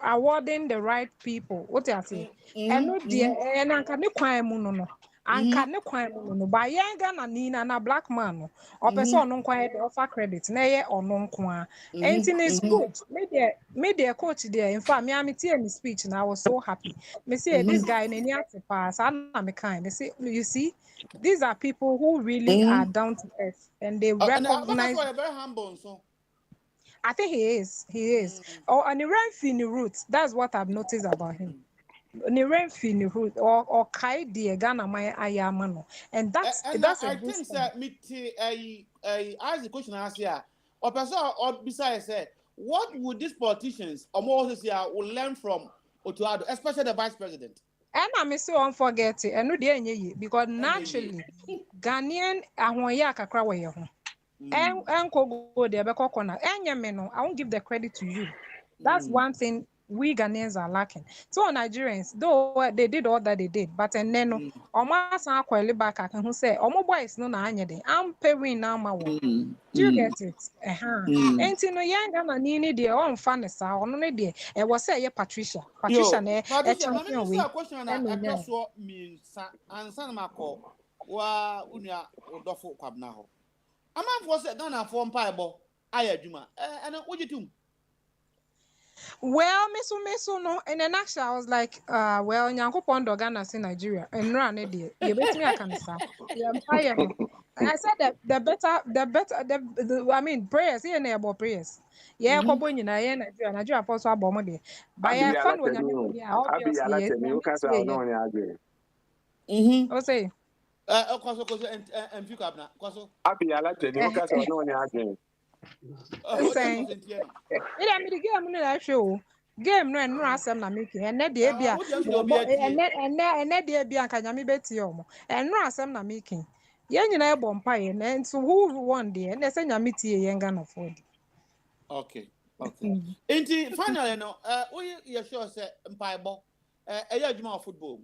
awarding the right people. What you say? And no dear, and I can no. Anka ne kwan mu no ba yenga na nina na black man no person no kwan de offer credit na ye ono nko anything is good media coach there in fact me am tie speech and I was so happy me say this guy na ni pass na me kind me say you see these are people who really are down to earth and they recognize and very humble so I think he is oh and he ran in the roots that's what I've noticed about him. Or kai the Ghana my ayamano, and that's I think that me ask the question ask here or person or besides say what would these politicians or more this year will learn from Otuado, especially the vice president. And I'm so unforget it and no dear because naturally Ghanaian ahoya kakra we ho and go there be kokona enyemeno I won't give the credit to you. That's one thing we Ghanaians are lacking. So Nigerians, though they did all that they did, but and then almost back I can say omo boys no na anya de am paying now ma wo. Do you get it? And no yanga na ni de on fan sa ono ne de e was say Patricia ne champion we. Question na across me ansa na makọ wa unia odofo kwabna ho. Amanfo say Ghana for mpaebo ayadwuma. And what you do? Well, Meso no. In a nutshell, I was like, well, Nyankopon do Ghana in Nigeria, and run it. You bet me I can say. And I said that the better, I mean, prayers. Here near about prayers. Yeah, kobo ni na here Nigeria for so abo mo de. But yeah, fun when you obviously. O say. Kwaso and few kabna. Kwaso. Abi ala teni o ka so no ni agin. Saying, the game no show. Game no and no asem na make and na dey bia and na dey bia anka nyame beti omo and no asem na making. Yen nyina e bompa na so who won there and say nyame tie yen Ghana for. Okay. Enti finally no we sure say mpaibo eya adwuma of football.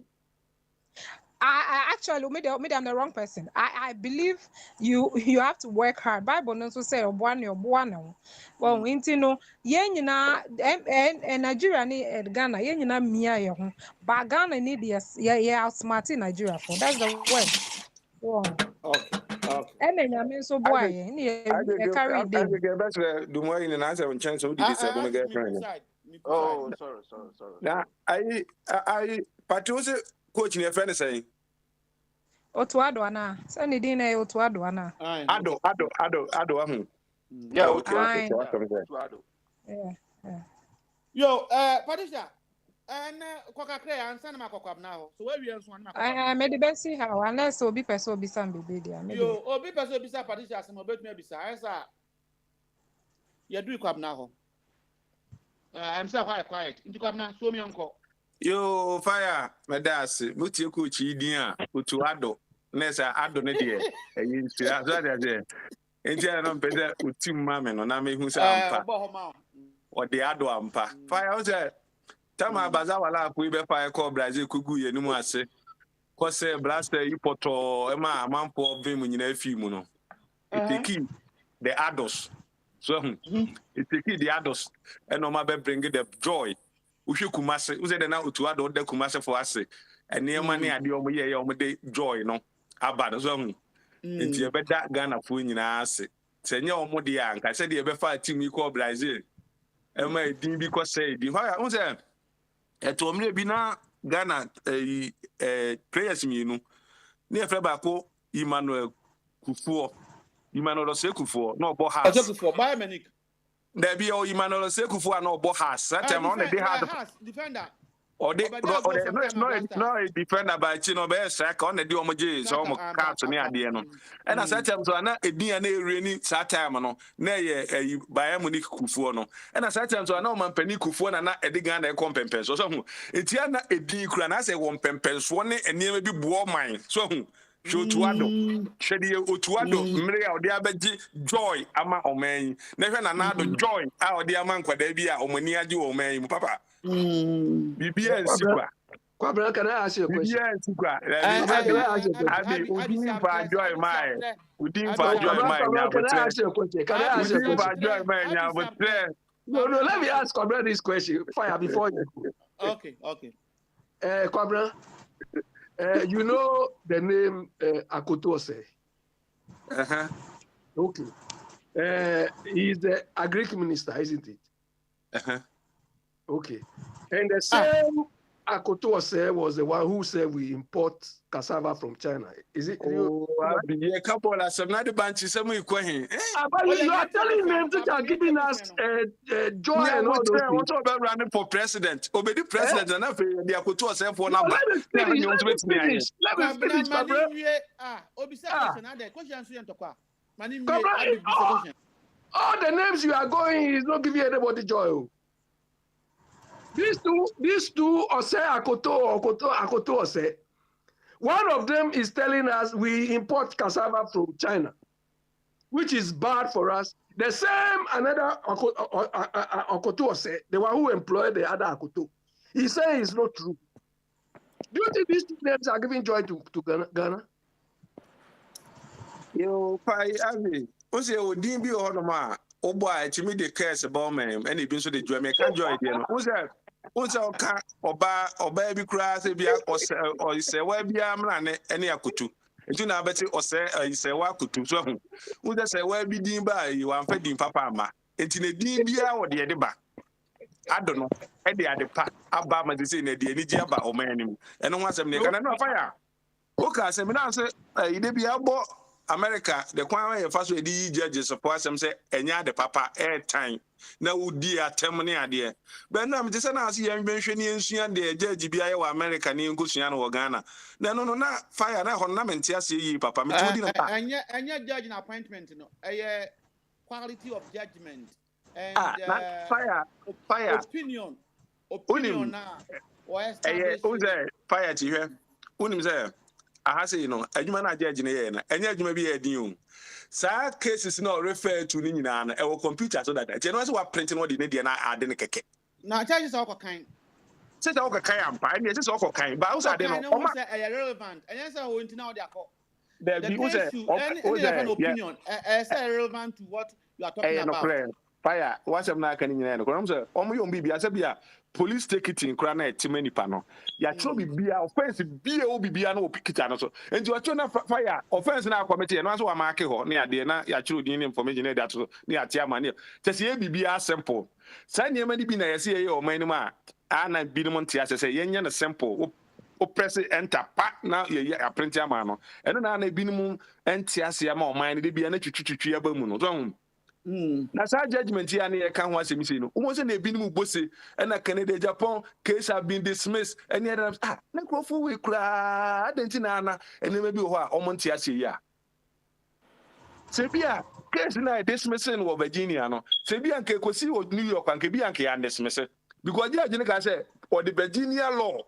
I actually maybe I'm the wrong person. I believe you have to work hard. Bible also say obuano. Well, intino yen nyina and Nigeria ni Ghana yen nyina mia ye ho. But Ghana need yes outsmart Nigeria for. That's the word. Okay. And then I mean so boy carry them. Do more in an answer and chance of this. Oh, sorry. Now I Patricia coach in your friend saying Otuado ana. Send it in Otuado ana. Ado. Yeah, Otuado. Yeah. Yo, Patricia. And Kokakre answer my kokab now. So where we are one. I made the best see how unless obi person be some baby there. Yo, obi person be some Patricia some bet me be some. Answer. You do kwab now. I'm so quiet. Into kwab now. Show me uncle. Yo, fire, Madasi, Muti Kuchi Dia, Utuado, Nessa Ado Nedia, and you see as well as there. And General Peda, Utim Mamma, or Name who's or the Ado Ampa. Fire was there. Tama Bazawala, we be fire call Brazil Kugu, and Numase. Kose blaster ipoto ema manfo vim nyina film no. It the adults. So it the adults and no be bring the joy. Uhwe Kumase, who said na otu ado de Kumase for us. And near money ade omo ye omo de joy no. Abada so hu. Enti e be da Ghana fo nyina ase. Se nya omo de anka se de e be fa team equal Brazil. Ema edin bi ko say di. Who say eto omre bi na Ghana players mienu. Ne efre ba ko Emmanuel Kufuor. Emmanuel Kufuor no bo has. Kufuor Bayern Munich. There be o Emmanuel Kufuor no bo has. That time on the day had defender. Or they no defender by Chino be strike on the do omoje so omo cats ni ade no. And as that time so na edin na ereni that time no na ye Bayern Munich Kufuor no. And as that time so na man pani Kufuor na edigan na kompempen so hu. Etia na edin kura na say won pempen so ne enema bi bo man so hu. Shotuado shedi otuado mre a odi abeji joy ama oman na hwe na nado joy a odi ama nkwada bi a omani age oman mu papa bibia nsikwa Kwabra, can I ask you a question? Bibia nsikwa abi udin fa joy mai udin fa joy mai nya Can I ask you a question? Can I ask you a udin fa question? joy mai nya botre No, let me ask Kwabra this question. Fire before you. Okay. Kwabra, you know the name Akoto Osei? Okay. He's the agric minister, isn't it? Okay. And the same Akoto Osei was the one who said we import cassava from China. Is it? A couple of some other bunches. Some you are telling them that are giving us joy and all those things. What about running for president? Obey the president and the Akoto Osei for number. Let me finish. All the names you are going is not giving anybody joy. These two Osei Akoto Osei. One of them is telling us we import cassava from China, which is bad for us. The same another Akoto Osei, the one who employed the other Akoto, he said it's not true. Do you think these two names are giving joy to Ghana? Yo, Pai Avi, what's your DB or Honoma? Oh boy, to me the curse about me, and it been so the joy. I can't joy again. What's that? What's our car or baby crass or say, where be am any akutu? And you know, better or say, say, what could do so? Who does say, where be deemed by you? I'm feeding Papa Ma. It's in a DB or the Ediba. I don't know. Eddie at the pack, Abama is in the Nijiaba or man. And once I'm near fire. Okay, I said, it be about America, the Kwame first way the judges support some say, and ya the papa airtime. Now, dear, termini idea. But now, I'm just announcing you mentioning the judge be America, New Gusian or Ghana. No, fire, na ornament, yes, papa. And yet, judging appointment, a quality of judgment and fire. Opinion now. Fire to you. Unim say. I say, adwuma na judge na ye na enya adwuma bi ye din o sa cases na refer to ni nyina na e wo computer so that je no say wa print no de ne de na ade ne keke na charges are kan say that o kan ampa and say o kan ba o say ade no o ma relevant and say o ntina o de akọ the be o say opinion say relevant to what you are talking about. Fire what's up na kan nyina no ko say o mo yom bibia say bia police take it in krana etima nipa no ya tro bibia offense bia o bibia na o pikita no so enti o tro na fire offense na committee no so wa mark ho na ade na ya tro din information na that so na atia mane tese ye bibia simple sa niema ni bi na yese ye o man ma ana bi no ntia sese ye nya na simple o press enter pa na ye print ama no eno na bi no ntia se ama o man ni bia na twitwitwi aba mu no so na sa judgment here na ka ho asemi sei no wo se na ebi mu bose na Canada Japan case have been dismissed and other na crofo we kra adenti na na enema bi ho a omonte ase yi a se bia case na dismissing wo Virginia no se bia nke kosi wo New York nke bia nke ya dismiss because judge ne ka say or the Virginia law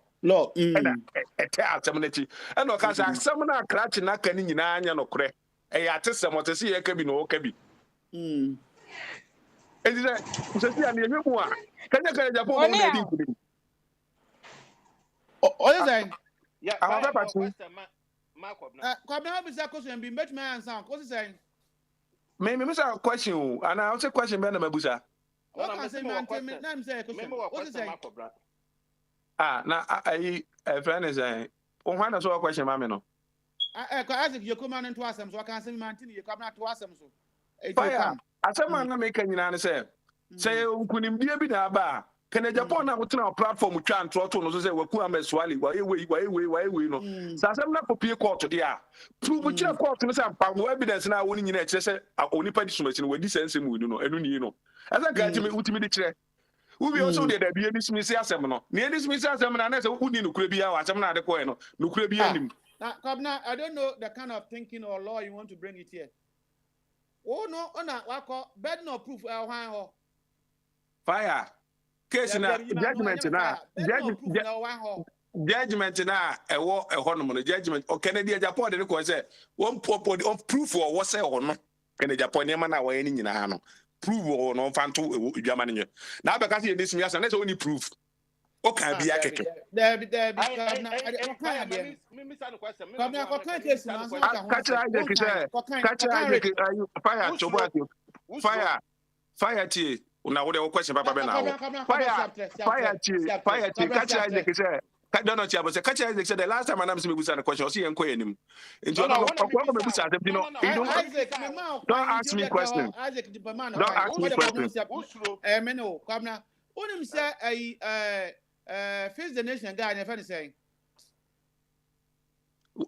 and atemneti and o ka say asem na krachi na kan nyina anya no kre e ya tesem o tese ye ka bi no o ka bi and say and you Kenya Japan oh yes Yeah, I'm a question mark of now. Kwabena bisa question bi bet me answer. Ko say me miss a question and I say question be na mabusa. what can say man tell me na me say question. What is say? Na friend is on hwana so question ma me no. Ko Isaac you come on to asem so can say man tin you come na to asem so. Fire. Asema na make nyina ne say nkunimdie bi na aba Kene Japan na wotena platform twa antroto no so say waku ameswali wa ewe no sasem na popie court dia prove kire court no say ampa evidence na woni nyina kire say onipa di sumasi no wadi sense mu no enu ni no asa ga timi utimi di kire ubi also de da bia dismiss asem no ne dismiss asem na say uni no kure bia wa asem na ade ko no no kure bia nim now Kabna I don't know the kind of thinking or law you want to bring it here. Oh no ona wako bed no proof hwan ho fire case na judgment na judgment na ewo ehonom no judgment o Kennedy Japan de ko say one proof or what say ono Kennedy Japan e ma na wa ni nyina ha no proof or no fanto edwama ne na be ka say this me asa na say only proof o kan bia keke there fire tie una wo de question papa be na fire tie catch Isaac say don't know chia but catch Isaac say the last time anam say me busa the question o see enko enim nti ono ko me busa dem no don't ask me question don't ask me question me no come na onim say face the nation guy na fan say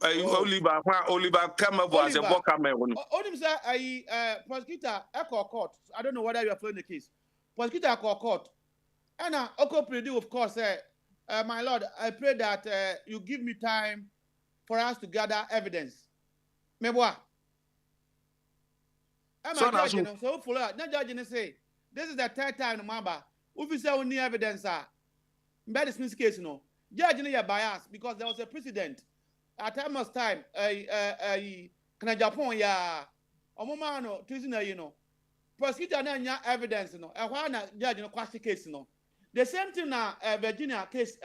Oliver Kamavo as a boka me onim say prosecutor echo court I don't know whether you are following the case prosecutor court and Oko predict of course my lord I pray that you give me time for us to gather evidence meboa so follow na judge say this is the third time no mamba if say we need evidence bad dismiss case no judge no bias because there was a precedent at time of time kana Japan ya omoma no treason you know prosecutor na nya evidence no ehwa na judge no kwashi case no the same thing na Virginia case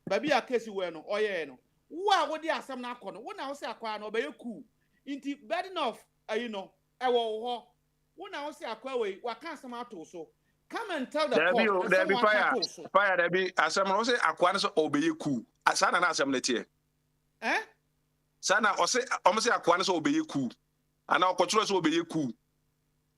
babia case we no oye no wo a wo di asem na akọ no wo na wo se akwa na obeye ku inti burden of you know ewo ho wo na wo se akwa we wa kan asem ato so come and tell the court there be fire there be asem no say akwa no so obeye ku asana na asem na tie sana o say akwa no so obeye ku ana okochuro so obeye ku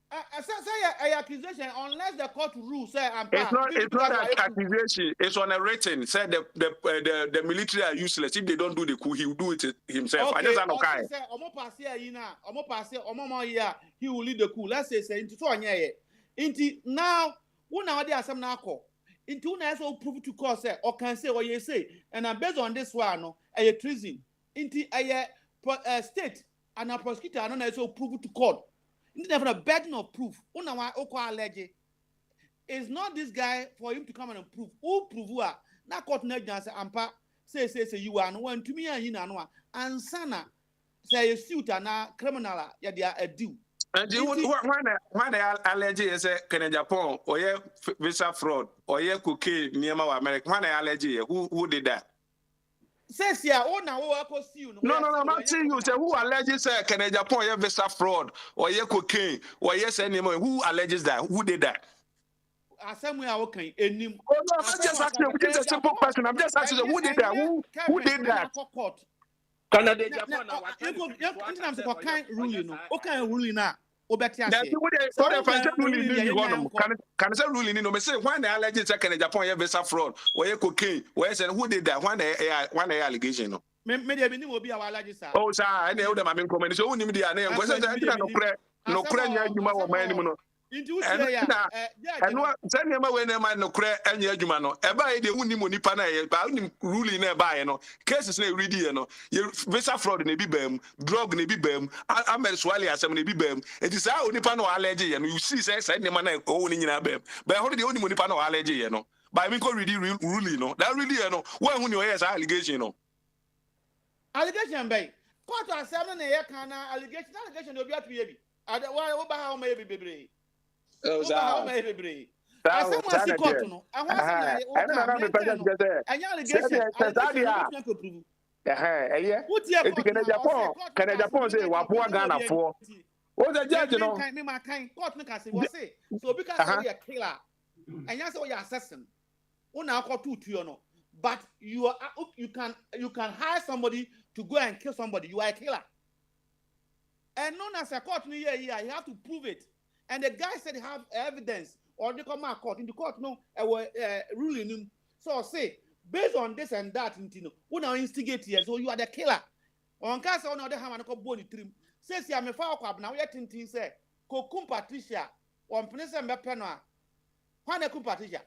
say accusation unless the court rules say it's not an accusation it's on a written said the military are useless if they don't do the coup he will do it himself okay. I just no kai he will lead the coup let's say into so anya into now una dey asem na akọ into una so prove to court say or can say or you say and based on this one no a treason into a state and a prosecutor and na so prove to court into a burden of proof una wa okwa allege is not this guy for him to come and prove who prove who na court na say ampa say you are no one to me and you na ansana say a suit na criminal ya dia adu and when they allege is Kennedy Japan or visa fraud or cocaine near America when they allege who did that says here oh na wo akọ see you no I'm not saying you say who alleges Kennedy Japan visa fraud or cocaine or who alleges that who did that somewhere I can enim oh no I'm just asking you a simple question I'm just asking who did that who did that Canada Japan na what international for kind ruling no o kan ruling na obeti ase so the first ruling can say ruling no me say when the alleges Kennedy Japan visa fraud or cocaine or who did that when the allegation no me dey be ni obi a allege sir oh sir I know them am comment so who nim dia na go say no kure nya adwuma wo man nim no into say ya and what say nema we na man no kure anya adwuma no e ba e de wuni mo nipa na e ba wuni ruling na e ba e no cases na ready e no visa fraud na bi bam drug na bi bam amerswali asem na bi bam it is how nipa no allege ye no you see say nema na o ni nyina bam ba ho de wuni mo nipa no allege ye no ba me ko ready ruling no that really ye no when who ni o yes allegation no allegation bay court asem na ye kan na allegation no bi atu ye bi ada wa ba ha o ma ye bi bebre Asamoah si court no. And once na I don't know the person get anya allegation. Japan say Wapua Ghana for. Oh, the judge, you know. Me my kind court no can say what say. So because you are killer, and you say you are assassin. Una call two to you know. But you can hire somebody to go and kill somebody. You are a killer. And known as a court, you have to prove it. And the guy said he have evidence, or they come out court. In the court, no, ruling him. So say, based on this and that, you know, we now instigate here. So you are the killer. On case on other hand, I bone trim. Says you are me foul club now. Yet tintin say, Kokum Patricia, on Prince and Bepenoa. Why the Patricia?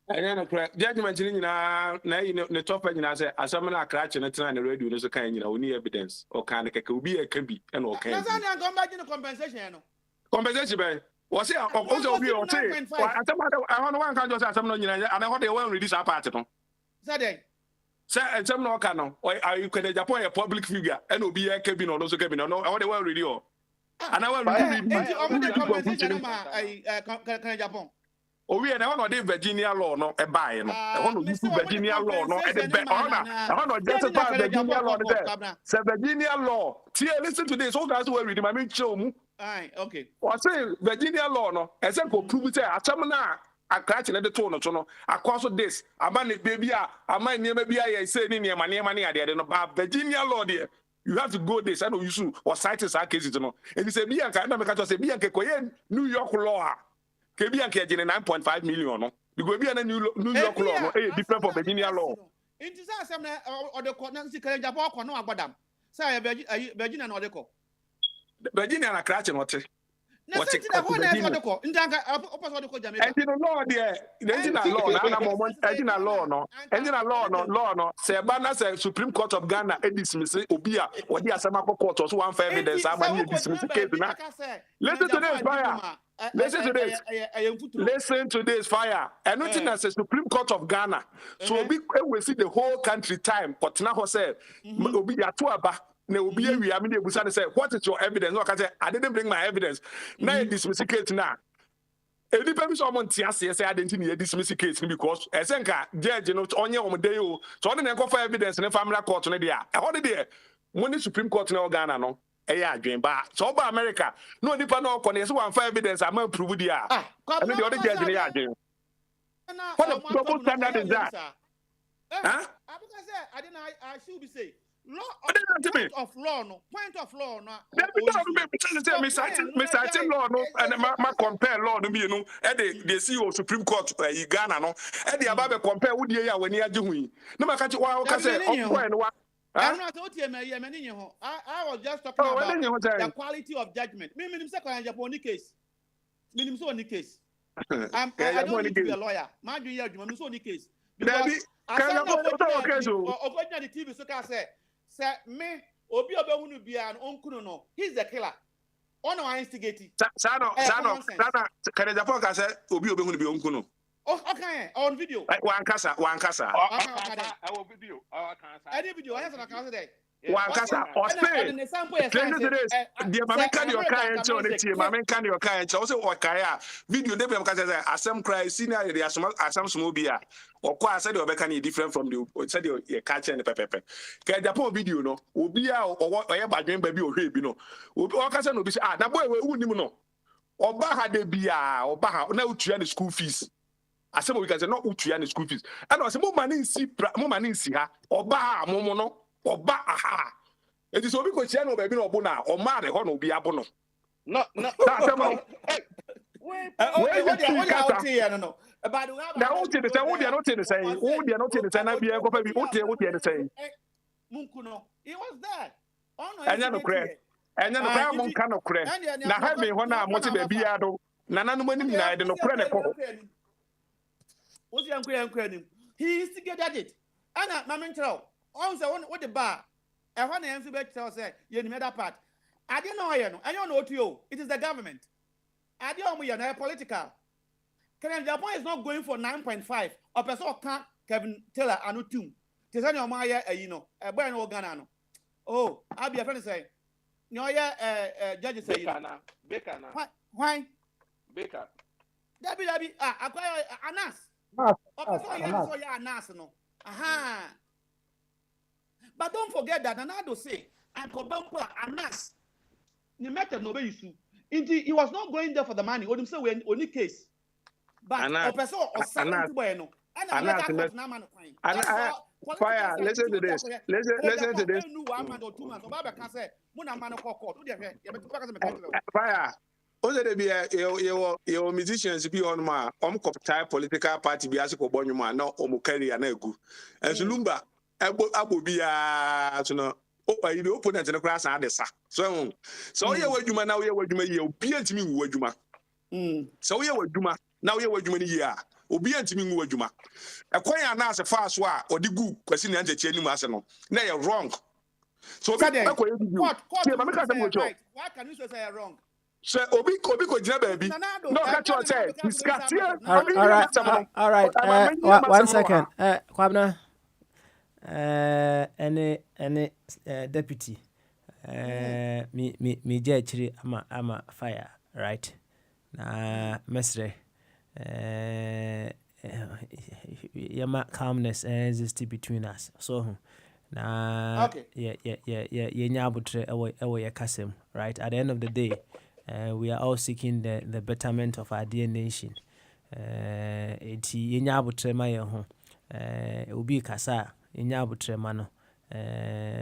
I know correct. Judgment na the top and I say as someone a cratch and a time the radio no so kind you know we need evidence or can be a can be and okay. That's why I come back in the compensation no. Compensation by was it also be or say I don't one can just say some no and I want they will release our party no. Say and some no can no or you can Japan a public figure and will be a cabin or also cabin no I want they will ready or and I will really compensation can Japan. Oh, we are now the Virginia law, no, a buy, no. I want to Virginia law, no, and the I want to justify Virginia law. Say Virginia law. See, listen to this. All guys were reading my main show. Aye, okay. Or say Virginia law, no, as I go prove it. I tell me now, I catch another tone of no. I cross this. I man it, baby. I might never be. I say, near money, I didn't know. Virginia law, dear. You have to go this. I know you should or cite this cases, you know. And you say, Bianca, I never say, Bianca, New York law. Kebianca 9.5 million no because be New York law no different from Virginia law into say or the court na see Japan ko no agbadam say Virginia no de ko Virginia na crash no te what the whole na de ko ndanga opposite de ko Jamaica and you know there the Virginia law na moment Virginia law no say bana say Supreme Court of Ghana dismiss obi a odi asema court so one fair evidence am dismiss case na listen to this fire. Listen to this. Listen to this, fire. And nothing as a Supreme Court of Ghana. So we see the whole country time. But now say, obi yatuaba. Ne obi we am dey busa say, what is your evidence? No, I say I didn't bring my evidence. Now you dismiss case now. Any person someone tia say I didn't need dismiss case because esenka judge no onye omde o. So on na for evidence in family court no there. E hold there. Money Supreme Court na Ghana no. Adrian, but so about America, no depend on one five evidence. I'm not prove the I mean, the other judge in the Adrian. What a double standard is that? Huh? I didn't, I should be saying, point of law, no. Me citing law, no, and my compare law, no, you know, and the CEO Supreme Court, Ghana, no, and the above compare with you when you are doing. No matter what I say, I was just talking about the quality of judgment. Me second Japanese case. Me so case. I don't need to be a lawyer. My junior, me so case. Because I said the TV so can say me obi obehunu bia onkunu no. He's the killer. On our instigating. Sano. Can Japan can say obi obehunu bia onkunu. Oh, okay. On video. One kasa. Our video. Any video. I have to count today. One kasa. Or say. The American your client on the team. American your client. Also, or kaya video. They be because asem cry senior. The asem small beer. Or kwa said you be different from the said you catch and the pepe. Can Japan video no? Ubia or what? Or bad dream baby or baby no. Or kasa no be say that boy we who no. Oba had the beer. Oba na utua the school fees. I said we can say not utua the school fees. And I say more money in see ha. Oba momo no. Oba aha. It is obi ko chia no baby no bona. O ma de ho no bi abo no. No. Wait, what out here no. About now what they say, what they are not saying. Who they are not saying na bi e go be what they are saying. Munku no. He was there. Anya no credit. Anya no credit mon kan no credit. Na ha me ho na mo te baby ado. Na nanu anim na de no credit ko. What's your uncle? He instigated it. Anna, Mamma Trow. Also, what the bar? And when the answer say, you made that part. I didn't know you. I don't know to you. It is the government. I don't know you're political. Japan is not going for 9.5. Or person can't Kevin Taylor and two. Tisani Maya, you know, a boy no Ghana. Oh, I'll be a friend say. No, yeah, judges say, Baker. Why? Baker. Dabi akwai Anas. Anas. Anas no. Aha. But don't forget that Nanado say and Kobampa Anas. Ni method no be issue. He was not going there for the money. What him say when only case. But Anas, or person or something boy no. Fire, listen to this. Listen to this. Fire. Also, there be your musicians be on my type political party be as a cobonuma, no omukari and egu. And Zulumba, Abu be a oh, you open at the class and the sack. So you were Juma now, you were Juma, you be to me, were Juma. So you were Juma, now you were Juma. Obi antimi nwu adwuma ekoya na ase fast wa odi gu kwasi na ncheche ni maseno na you wrong so obi ekoya di what why can you say you're wrong so obi ko jina baby no catch your say discuss all right 1 second Kwabna any deputy me je chiri ama fire right na mesre yama calmness exists between us so na yeah kasem right at the end of the day we are all seeking the betterment of our dear nation eti yenya abutre ma ye ho obi kasa yenya abutre ma no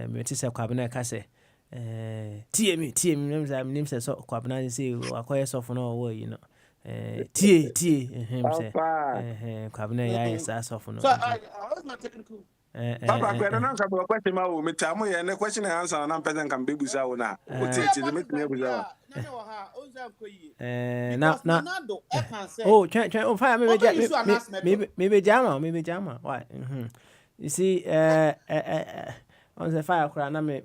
me ti se kwabena kase tie me nim se so kwabena say akoye sofo no wo you know tie him say kwabena ya is sofo no so I was not technical Papa, I don't know about question. My me tamu ya ne question and answer na person can be busa una. O tie me me busa. Oh, oh, fire maybe jama. Why? You see, on the fire cry na me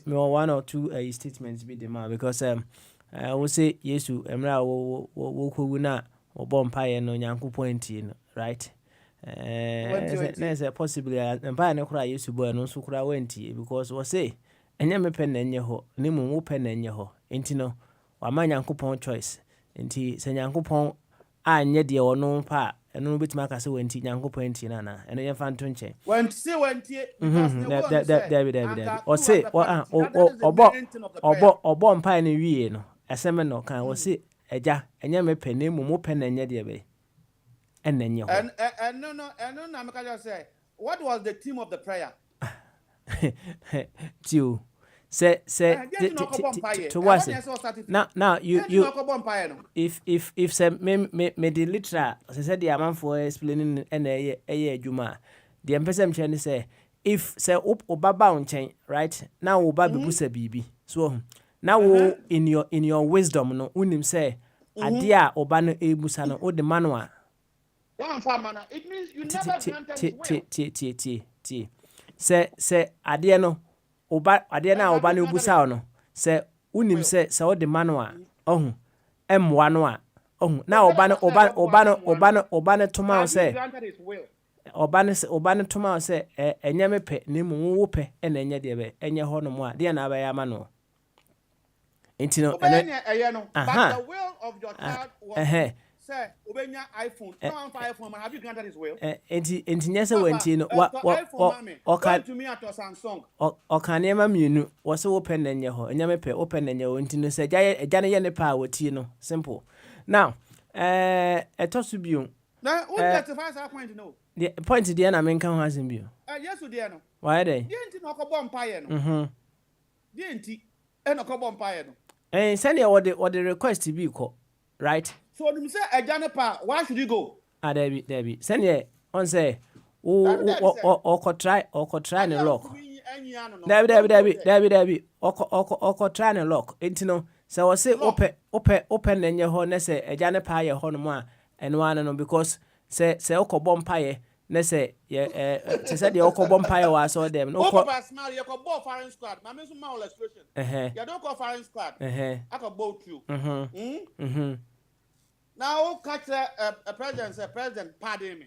one or two statements be the man because I will say yesu emra wo ko na obo mpaye no Nyankopon ntie no right. There's possibly empire no kura yesu boy no so kura wenti because we say enye me pen na enye ho ne mu wo pen na enye ho enti no wa ma Nyankopon choice enti se Nyankopon anye de wono pa eno betima ka se wenti Nyankopon enti na na eno ye fa nto nche wenti David o say obo mpaye no wie no aseme no kan wo say eja enye me pen na mu pen na enye de be and no, I'm just say, what was the theme of the prayer? To say to what? Now you if say me the literal said the amount for explaining and juma the emphasis am say if say obaba unchen right now oba bebusa bibi so now in your wisdom no unim say adia oba no ebusa no o the manual. It means you never granted his will. Say ade no ade na oba no busa no say unim say o de manual ohun m1 no a ohun na oba no toma say oba no toma say enye mepe na mu wo pe na enye de be enye ho no mo a de na aba ya ma no intino but the will of your child was Obenya iPhone. iPhone, have you granted his will? Nyese wenti no what to me at Samsung. Okanema mienu wose open na nye ho enya mepe open na nye ho nti no se eja ne ye ne pa woti no simple now etosu biu na who justify that point no the point there na menka ho asem biu yes there no why dey nti no ko bomb paye no dey nti e no ko bomb paye no send what the request be ko right. So when you say a janipa, why should you go? Debbie. Send ye on say or try and lock. Debbie. Or try and lock. Intino. So I say open and your horn say a janipa your horn and one because say oko bompire. Ne say said the oko bompire was all them. No smile, you call ball firing squad. My miss my illustration. You don't call firing squad. I can both you. Now, catch a president, pardon me.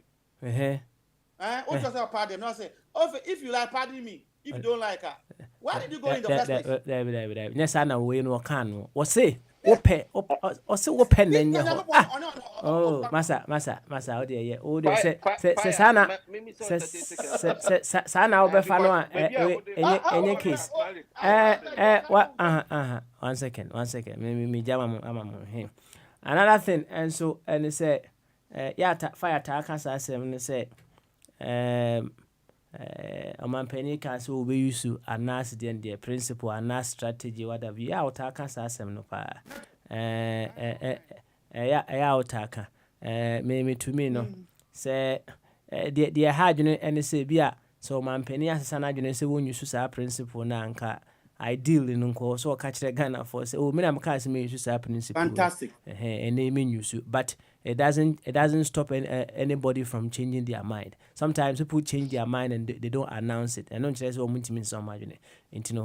What does I pardon? No, say, if you like, pardon me. If you don't like her, why did you go in the first place? Yes, I know we no can. What say? Ope also open then oh masa o de o de se sana obefa no enye case what 1 second me jama am him another thing and say yeah fire attack as asem ne say Omampeni can so we use to announce the principle and strategy whatever you out asem no pa outaka me to me no say the hard you and say bia so Omampeni asesa na adwene say won use sa principle na anka ideal no nko so catch the Ghana for say me na me can say me use sa principle fantastic and they mean use but it doesn't stop anybody from changing their mind. Sometimes people change their mind and they don't announce it. I don't say so much means so much.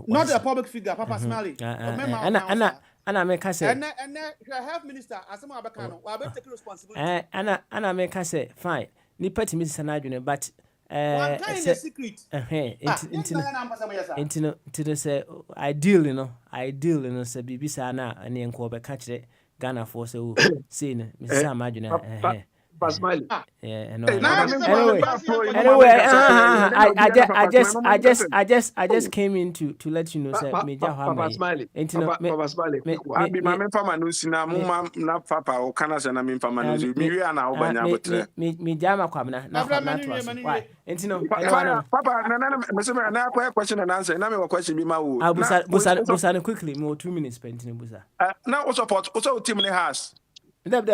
Not a public figure, Papa Smiley. Anna make us say and health minister as some Abakano, I will take responsibility. Anna make us say fine. Nipa to Miss Sanadune, but one kind of secret. Into say ideal, say Bibisa and then Kobe catch it. Ghana for so seen Mr. Imagine Pasmali. Anyway, I just came in to let you know sir Major Pasmali. Abi mama fama no sina mama na papa o kana se na me fama no mi wi ana obanya botre me jama kwamna na why entino papa na me se na akwa question and answer na me question bi ma wo busa quickly me 2 minutes spent in busa na o support o so team ne has dab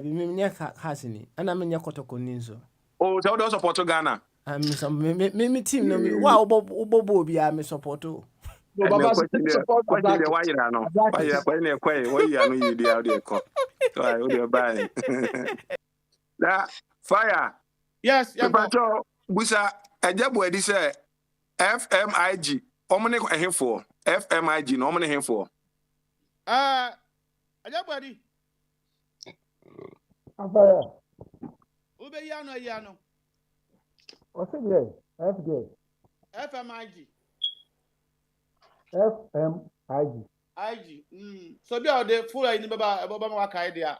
me nya has ni ana me nya kotoko ninso o so do support Ghana me team no me wa obobo bia me support o Baba support the why you know why ne kwai why you know you dey out there ko so I would buy that fire yes but busa ejabo edi say FMIG omne ehefo FMIG no omne ehefo ejabo edi Afaya. Ube yano. What's it? FJ. FMIG. IG. So be out there full in baba waka idea.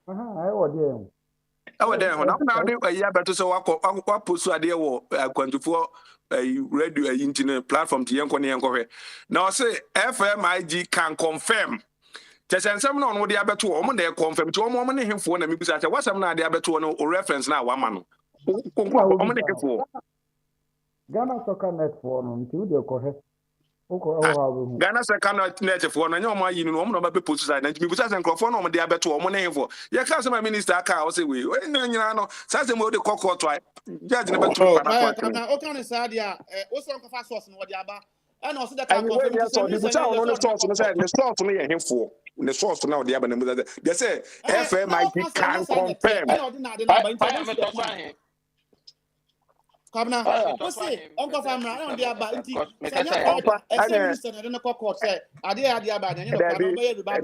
I was there. Now they year better so what post idea wo kwantufo radio internet platform to yanko. Now say FMIG can confirm. Some no the abeto o mo dey confirm to o mo ne hemfo na mebisa cha wasam na the abeto no o reference na wa ma no o mo dey hemfo Ghana Soccer Net for no nti we dey correct Ghana Soccer Net for no nyoma yi no o mo no ba post side na mebisa say nkrofo no o mo dey abeto o mo ne hemfo ye ka say my minister aka o say we nyina no say mo dey kokko to judge ne beto para kwa na o kan say dia o so nkofa source no o dey aba and also that can confirm the source no ye hemfo the source now the aba na muza they say FMIG can confirm Kabna o say onko famra na the aba nti say na the court say ade aba na no kwa no be you ba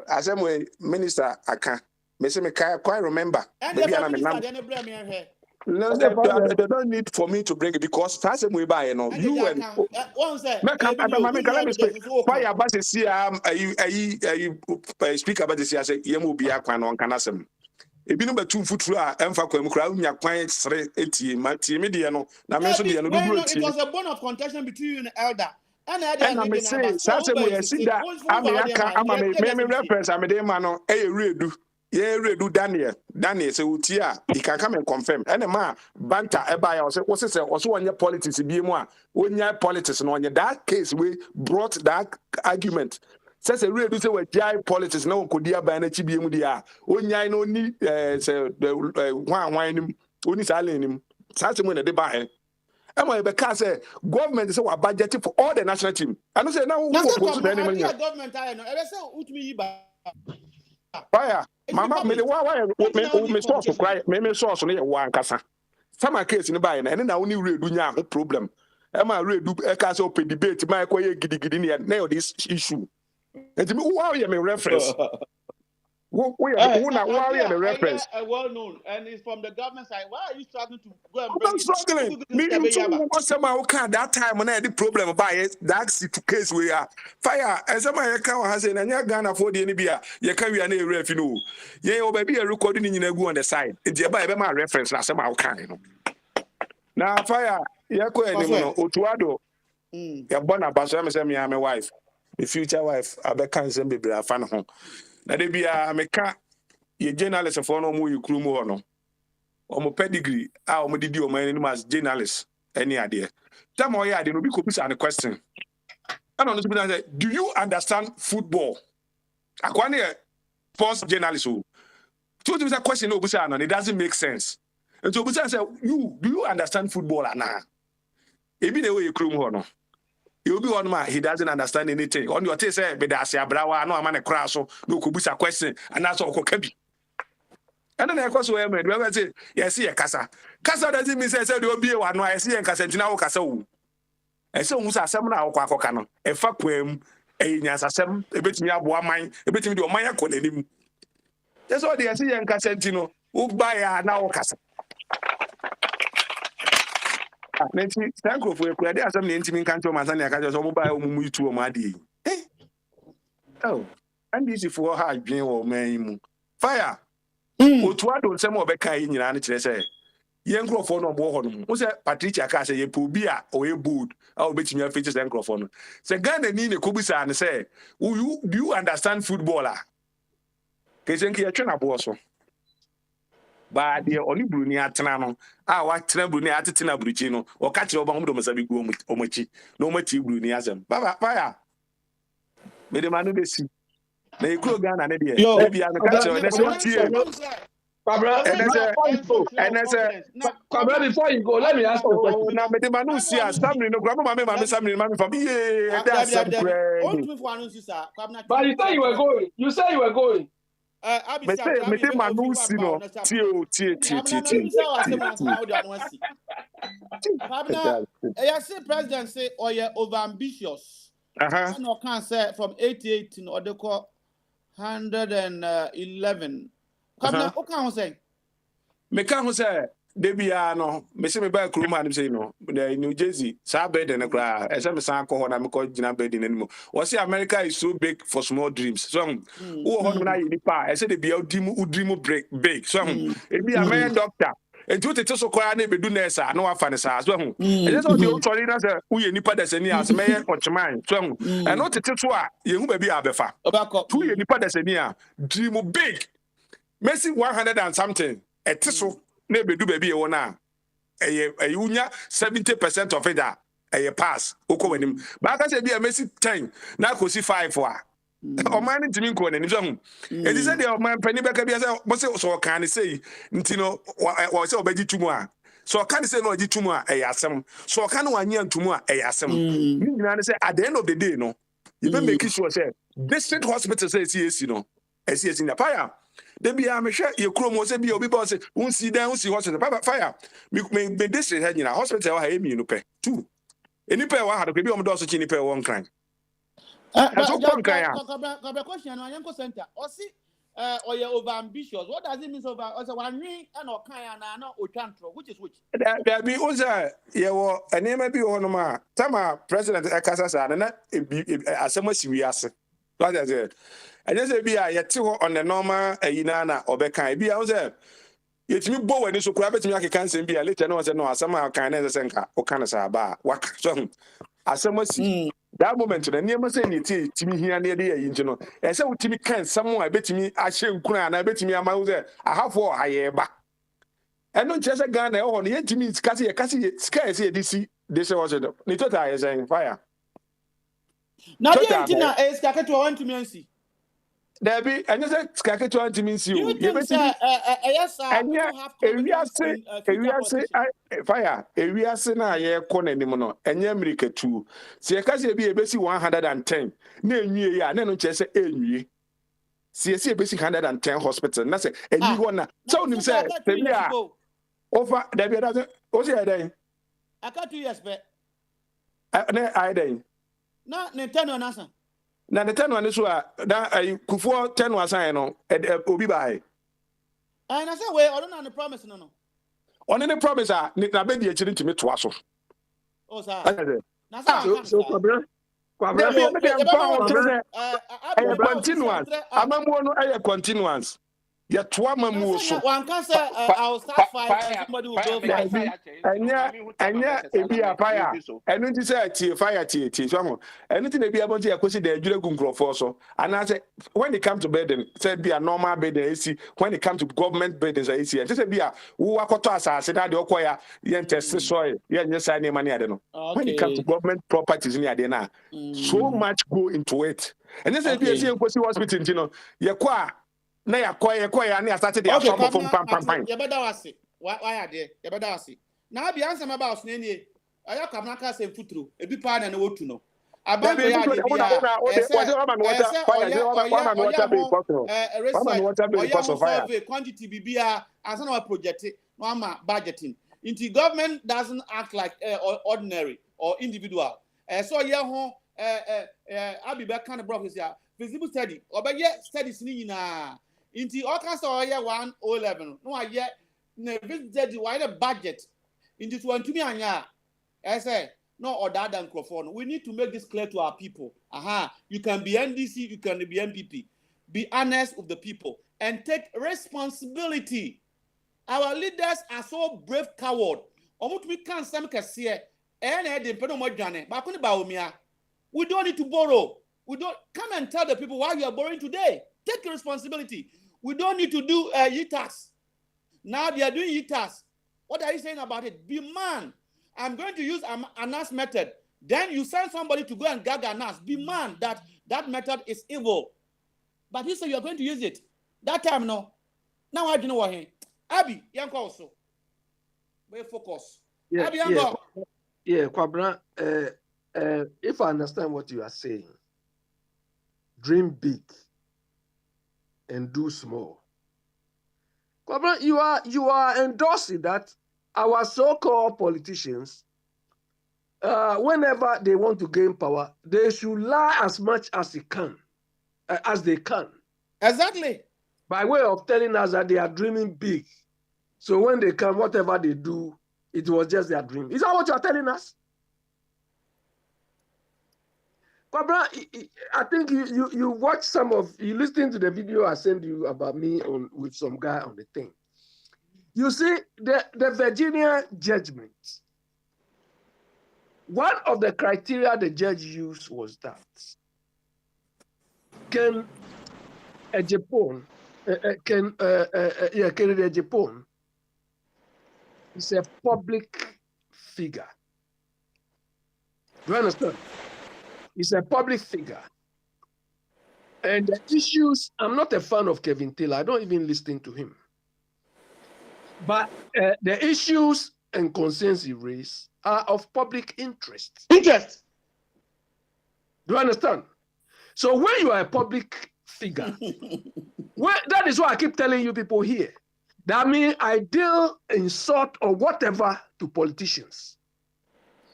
asem minister aka me say me quite remember maybe na me nam no, they don't need for me to bring it because that's way by you know you and let me speak. Why about to see speak about this? I say yemu be akwan on kanasem. Ebi no betu futuru a emfa kwam kura unya kwan sere etie ma tie me de no na me so de no do it was a bone of contention between you and the elder. And I say that's we see that me reference am de ma no e redu. Yeah, redo Daniel say utia he can come and confirm. And ma banter eba ya say what's say also on your politics bi mu a onya politics no on that case we brought that argument. Says a redo say we jai politics na okodi aba na chi bi mu dia onya no ni say wan nim oni sale nim say mu na de ba he. Am I be can say government say we budget for all the national team. I know say now who propose the government I know. E say utumi yi ba. Fire. Mama, me source to cry, me source no ye wan kasa. Some case ni buy na na only redu nya ho problem. E ma redu e ka say open debate ma ko ye gidigidi na this issue. Enti me who are me reference. Who are the reference? Well known, and it's from the government side. Why are you struggling to go and I'm bring not struggling. Me too. What's that time when I had the problem about it? That's the case we are. Fire. As a man, can has an and Ghana for the NBA. You can be an ref, you know. Yeah, baby, a recording in a go on the side. It's about my reference. Now, somehow can. Now, fire. Yeah, go ahead. Otuado. You're born a pastor. I'm my wife, the future wife. I bet can't send baby a fan home. Now, they be a mechanic. Ye journalist for no more you crew more no. Omo pedigree, omo didi omo any as journalist. Any idea? Time or yeah, they will be copies and a question. I don't know say, do you understand football? Akwane sports journalist who. So it is a question no and it doesn't make sense. And so Busa say, do you understand football or nah? It be the way you crew more no. You'll be one man, he doesn't understand anything. On your taste, but that's a brawa, no man a crash, no kubusa question, and that's all could. And then I was where I say, yes, see a casa. Casa doesn't mean say there will be one. I see and Casentina Casso. And so Musa Samana or Quacano, a fuck poem, a Yasasem, a bit me up one mind, a bit me do Maya calling him. That's all they see and Casentino, who buy a now casa. Thank you for your credit. As I'm the intimate country, Manzania, I just mobile move to a madi. Oh, and this is for her being or man. Fire. Otuado some of Becca in your answer say, young Crawford no more. Was that Patricia Casa, ye pubia or a boot? I'll bet you features and Crawford. Say, Ghana need a Kubisa and say, do you understand footballer? Kazenki a trainer bosso. But the only Bruni at Tanano, I want Bruni at Tina Brucino, or catch your bomb to Masabi Omochi, no much Bruniasm. Baba, fire. May the man be see. May you Ghana, maybe I'm a catcher, and that's what you. Before you go, let me ask you a question. Now, the man who sees something, no grandma, mamma, something, mamma, from here. But you say you were going. You say you were going. President say, oh, yeah, over ambitious. No can say from 88 to or they call 111. What can I say? Me can say. Debiano, Miss me by Kruma, say no, the New Jersey, Sabed and a cry, as I'm a sanko, and I'm called Gina Bedin anymore. Was America is so big for small dreams. Some who on I said, be out dream break big. Some it be a man doctor. And do it so quiet, be do nessa, no offense as well. And that's all the old Torinas who nipa that's any as mayor or mine. So, and not to tell you may be a befa. About 2 nipa that's any dream big. Messi 100 and something. A tissue. Maybe do baby one now. A unya 70% of it a pass. Oko when him. But I say be a messy 10. Now go see 5 for. Or man to me go and him. It is the man penny back be as so can say Ntino or so beji tumwa. So I can't say no tumwa a yasam. So I can't one year tumwa a yasam. You say at the end of the day, no. You don't make it sure say district hospital says yes, you know. As yes in the fire. They be a sure you chromo say be obi boss won see down see hospital fire me district head in a hospital ha emi no pe 2 eni pe wa ha do be o do so chi ni pe won kran so kon kan ya question no yanko center o si or you over ambitious. What does it mean over also one ring and or kan na otwantro which is which there be oza ye wo ene ma bi ho no ma tama president ekasa sa na asema siwi ase what is it. I just say, be a yet on the normal inana or bekan. Be out there. Yet me bow and so crab me can't be a little no, no, somehow kind of senka or can say bar. What song? As some see that moment to the near saying it to me here near the engine. And so to me can someone I bet me I shall cry and I bet me a mouse there. I have 4 higher back. And not just a gun on the 8 minutes, Cassie, scarce here, this was it. Nitota is saying fire. Now, the antenna is cacket to 1 to me. There be, and you said, Skaka 20 means you. Yes, and fire, a real sinner, yeah, corner anymore, and America too. See, a case be a basic 110. Name ye, and then just say, eh, see, a basic 110 hospital. That's it. And you wanna tell him, say, over there be another. What's your day? I got 2 years back. I day. No, Nintendo, Nasa. na the 10 one is where that Kufuor 10 was I know obi by. And I say, well, I don't know the promise, no. On any promise, I need to be the children to me to us. Oh, sir. So, Kwabena, continuance. I'm continuance. Yet, one more so. One can say, I'll start fire. Somebody will go fire. And yeah, it be a fire. And when you say fire, anything they be able to acquire the Julian for so. And I say, when it comes to bedding, said be a normal bed, AC. When it comes to government beddings, AC. And just be a who are caught us, I said, I don't acquire, yen test soil, yen yes, I name money, I don't know. When it comes to government properties in Yadena, so much go into it. And this is a hospital, you know, you're na ya koye ani asate dey afọ from pam. You better wasi. Why are there? You better wasi. Now be answer about sneni. Aya kamaka se futuro. Ebi pa na wo tu no. Aban ko ya dey bia. Quantity bibia answer na project no ama budgeting. Into government doesn't act like ordinary or individual. So ye ho abi be kind of brothers ya. Feasible study. Obeye studies ni nyina. Inti all kinds of year 111 no aye na visit why the budget into 20 me anya I say no order than microphone. We need to make this clear to our people. You can be NDC, you can be MPP. Be honest with the people and take responsibility. Our leaders are so brave coward. We can't some kase we don't need to borrow. We don't come and tell the people why you are borrowing today. Take responsibility. We don't need to do e-tax. Now they are doing e-tax. What are you saying about it? Be man. I'm going to use Anas method. Then you send somebody to go and gag Anas. Be man that method is evil. But he said you are going to use it. That time, no. Now I don't know what he. Abi, Yanko also. Very focus. Yeah, Abi, Yanko. Yeah, Kwabena, if I understand what you are saying, dream big and do small. Kwabena, you are endorsing that our so-called politicians, whenever they want to gain power, they should lie as much as they can. Exactly. By way of telling us that they are dreaming big. So when they come, whatever they do, it was just their dream. Is that what you are telling us? Kwabena, I think you watch you listen to the video I sent you about me with some guy on the thing. You see, the Virginia judgment, one of the criteria the judge used was that can Japan is a public figure. Do you understand? He's a public figure. And the issues, I'm not a fan of Kevin Taylor. I don't even listen to him. But the issues and concerns he raised are of public interest. Interest. Do you understand? So when you are a public figure, that is why I keep telling you people here. That means I deal insult or whatever to politicians.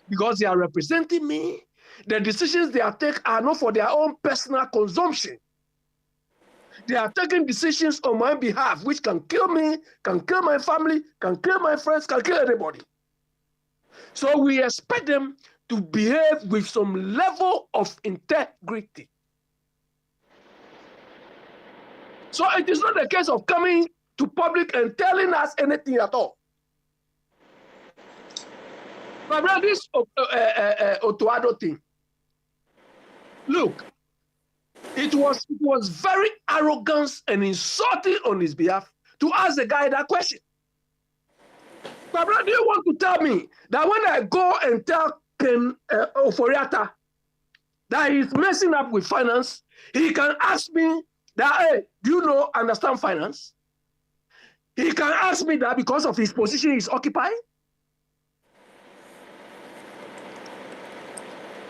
Because they are representing me. The decisions they are taking are not for their own personal consumption. They are taking decisions on my behalf, which can kill me, can kill my family, can kill my friends, can kill everybody. So we expect them to behave with some level of integrity. So it is not the case of coming to public and telling us anything at all. But this Otuado thing, look, it was very arrogant and insulting on his behalf to ask the guy that question. But do you want to tell me that when I go and tell Ken Ofori-Atta that he's messing up with finance, he can ask me that, hey, do you understand finance? He can ask me that because of his position he's occupying?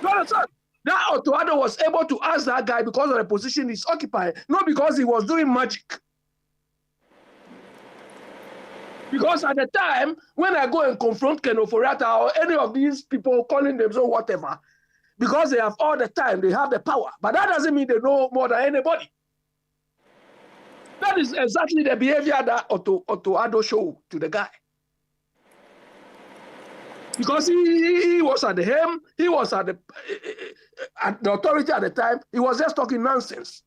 You understand? That Otuado was able to ask that guy because of the position he's occupying, not because he was doing magic. Because at the time, when I go and confront Ken Ofori-Atta or any of these people calling themselves whatever, because they have all the time, they have the power. But that doesn't mean they know more than anybody. That is exactly the behavior that Otto Addo showed to the guy. Because he was at the helm, he was at the authority at the time, he was just talking nonsense.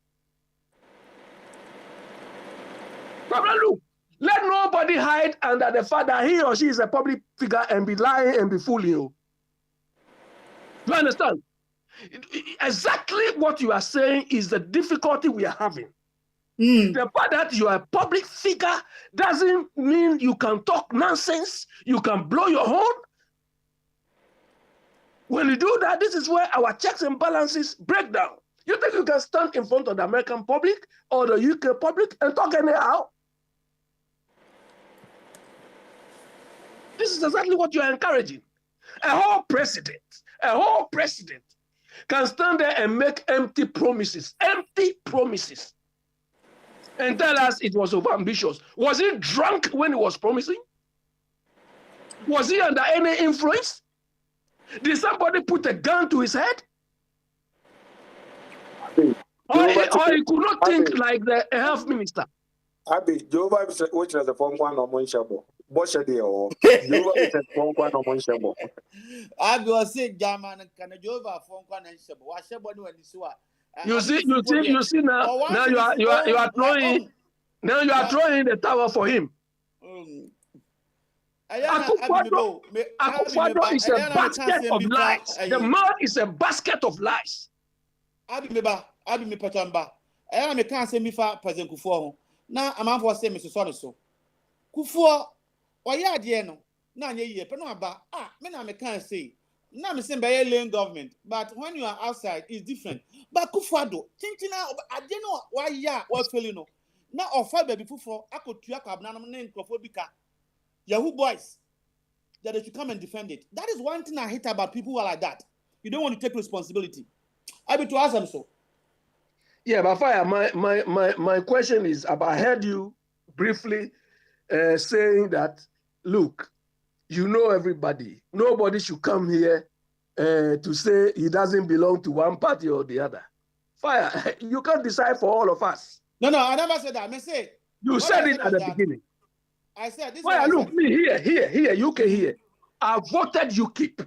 But look, let nobody hide under the fact that he or she is a public figure and be lying and be fooling you. Do you understand? Exactly what you are saying is the difficulty we are having. The fact that you are a public figure doesn't mean you can talk nonsense, you can blow your horn. When you do that, this is where our checks and balances break down. You think you can stand in front of the American public or the UK public and talk anyhow? This is exactly what you are encouraging. A whole president can stand there and make empty promises, and tell us it was overambitious. Was he drunk when he was promising? Was he under any influence? Did somebody put a gun to his head? Or he could not think like the health minister. Abi, Jehovah which is the form one of Monshabo. Bosha de or Jehovah is a form one of Monshabo. Abi was saying German and can Jehovah form one and Shabo. Washabo when you saw. You see now you are throwing the tower for him. Akufo-Addo is a basket of lies. The man is a basket of lies. Abi me patamba. I me can't say me fa President Kufuor. Na amanfo say me so. Kufuor oya ade no. Na anye ye pe no aba. Me na me can't say. Na me say be lane government, but when you are outside it's different. But Kufuor tintina ade no wa ya wa feel no. Na ofa baby Kufuor akotua kabna no ne nkofo bika. Yahoo boys, that they should come and defend it. That is one thing I hate about people who are like that. You don't want to take responsibility. I be to ask them so. Yeah, but Fire, my question is about, I heard you briefly saying that, look, you know everybody. Nobody should come here to say he doesn't belong to one party or the other. Fire, you can't decide for all of us. No, I never said that. I say you said it at the beginning. I said this. Fire, look, me here, you can hear. I voted UKIP.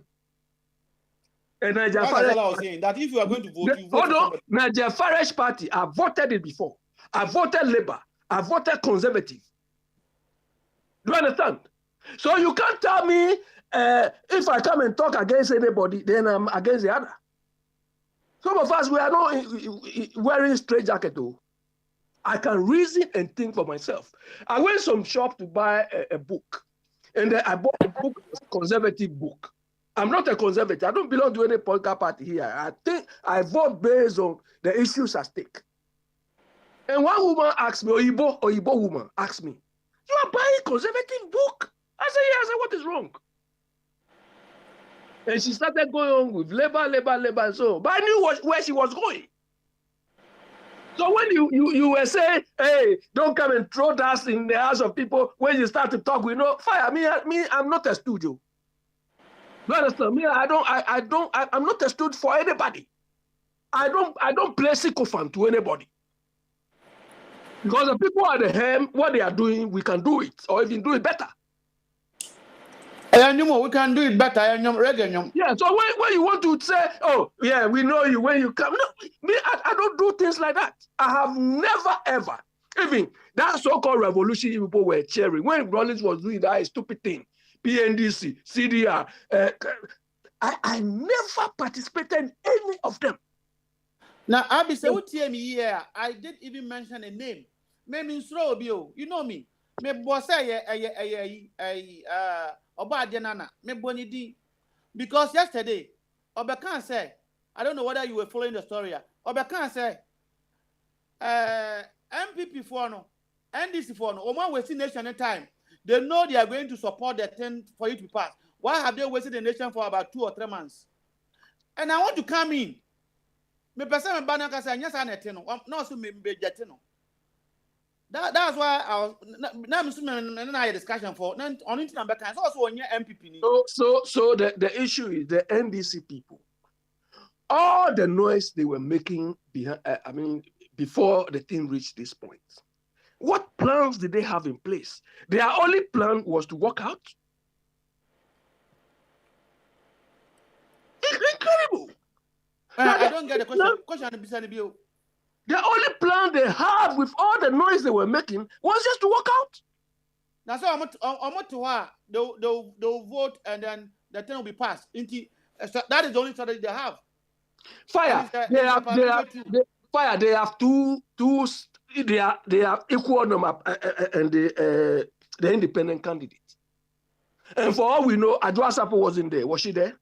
And Niger Farage, I was saying that if you are going to vote, you vote. Niger Farage Party, I voted it before. I voted Labour. I voted Conservative. Do you understand? So you can't tell me if I come and talk against anybody, then I'm against the other. Some of us, we are not wearing straight jacket though. I can reason and think for myself. I went some shop to buy a book, and then I bought a book, a conservative book. I'm not a conservative. I don't belong to any political party here. I think I vote based on the issues at stake. And one woman asked me, Oyibo woman asked me, "You are buying a conservative book?" I said, "Yeah." I said, "What is wrong?" And she started going on with labor. So, but I knew where she was going. So when you were saying, "Hey, don't come and throw dust in the house of people," when you start to talk, we know Fire. Me, I'm not a studio. You understand? Me, I'm not a studio for anybody. I don't play sycophant to anybody. Because the people at the helm, what they are doing, we can do it, or even do it better. We can do it better. Yeah, so when you want to say, "Oh, yeah, we know you when you come," no, me, I don't do things like that. I have never, ever, even that so-called revolution people were cheering. When Rollins was doing that stupid thing, PNDC, CDR, I never participated in any of them. Now, Abi say, "What me here?" I didn't even mention a name. Maybe Srobio, you know me. Me boss because yesterday, Obekan said, I don't know whether you were following the story. Obekan said, MPP for no, NDC for no, Oman wasting nation at time. They know they are going to support the thing for you to pass. Why have they wasted the nation for about 2 or 3 months? And I want to come in. Me person me banana say yes I net no. No so me be jet no. That's why I was now I'm discussion for on internet back also on your MPP. So the issue is the NDC people all the noise they were making before the thing reached this point, what plans did they have in place? Their only plan was to walk out. It's incredible. I don't get the question. The only plan they have with all the noise they were making was just to walk out. Now, so they'll vote and then the thing will be passed. That is the only strategy they have. Fire. They have two. They have equal number and the independent candidate. And for all we know, Adwoa Sarpong wasn't there. Was she there?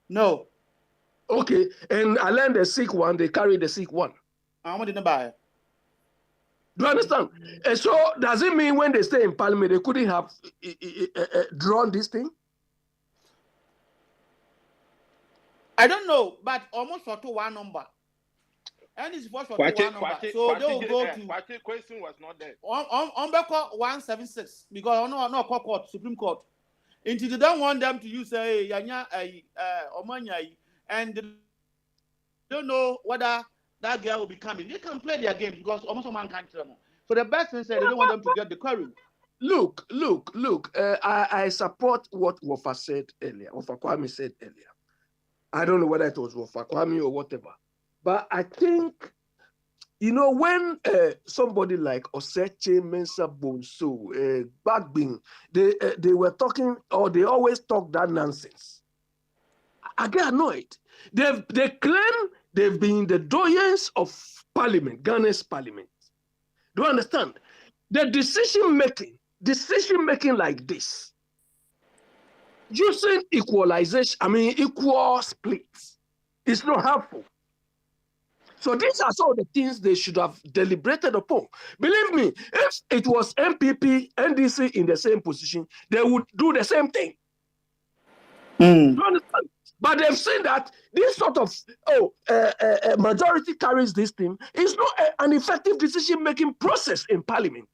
No. Okay. And I learned the Sikh one. They carried the Sikh one. I didn't buy it. Do you understand? And so does it mean when they stay in parliament they couldn't have drawn this thing? I don't know, but almost for one number. And it's for one number. So they will go to. The question was not there. On 176 because no court, Supreme Court. Until they don't want them to use Omanya and they don't know whether that girl will be coming. They can play their game because almost man can't tell them. So the best thing said they don't want them to get the query. Look. I support what Wofa said earlier. Wofa Kwame said earlier. I don't know whether it was Wofa Kwame or whatever. But I think, when somebody like Oseche Mensah Bonsu, Bagbin, they were talking, or they always talk that nonsense. I get annoyed. They claim they've been the doyens of parliament, Ghana's parliament. Do you understand? The decision making like this, using equal splits, is not helpful. So these are some of the things they should have deliberated upon. Believe me, if it was MPP, NDC in the same position, they would do the same thing. Do you understand? But they've seen that this sort of majority carries this thing is not an effective decision-making process in parliament.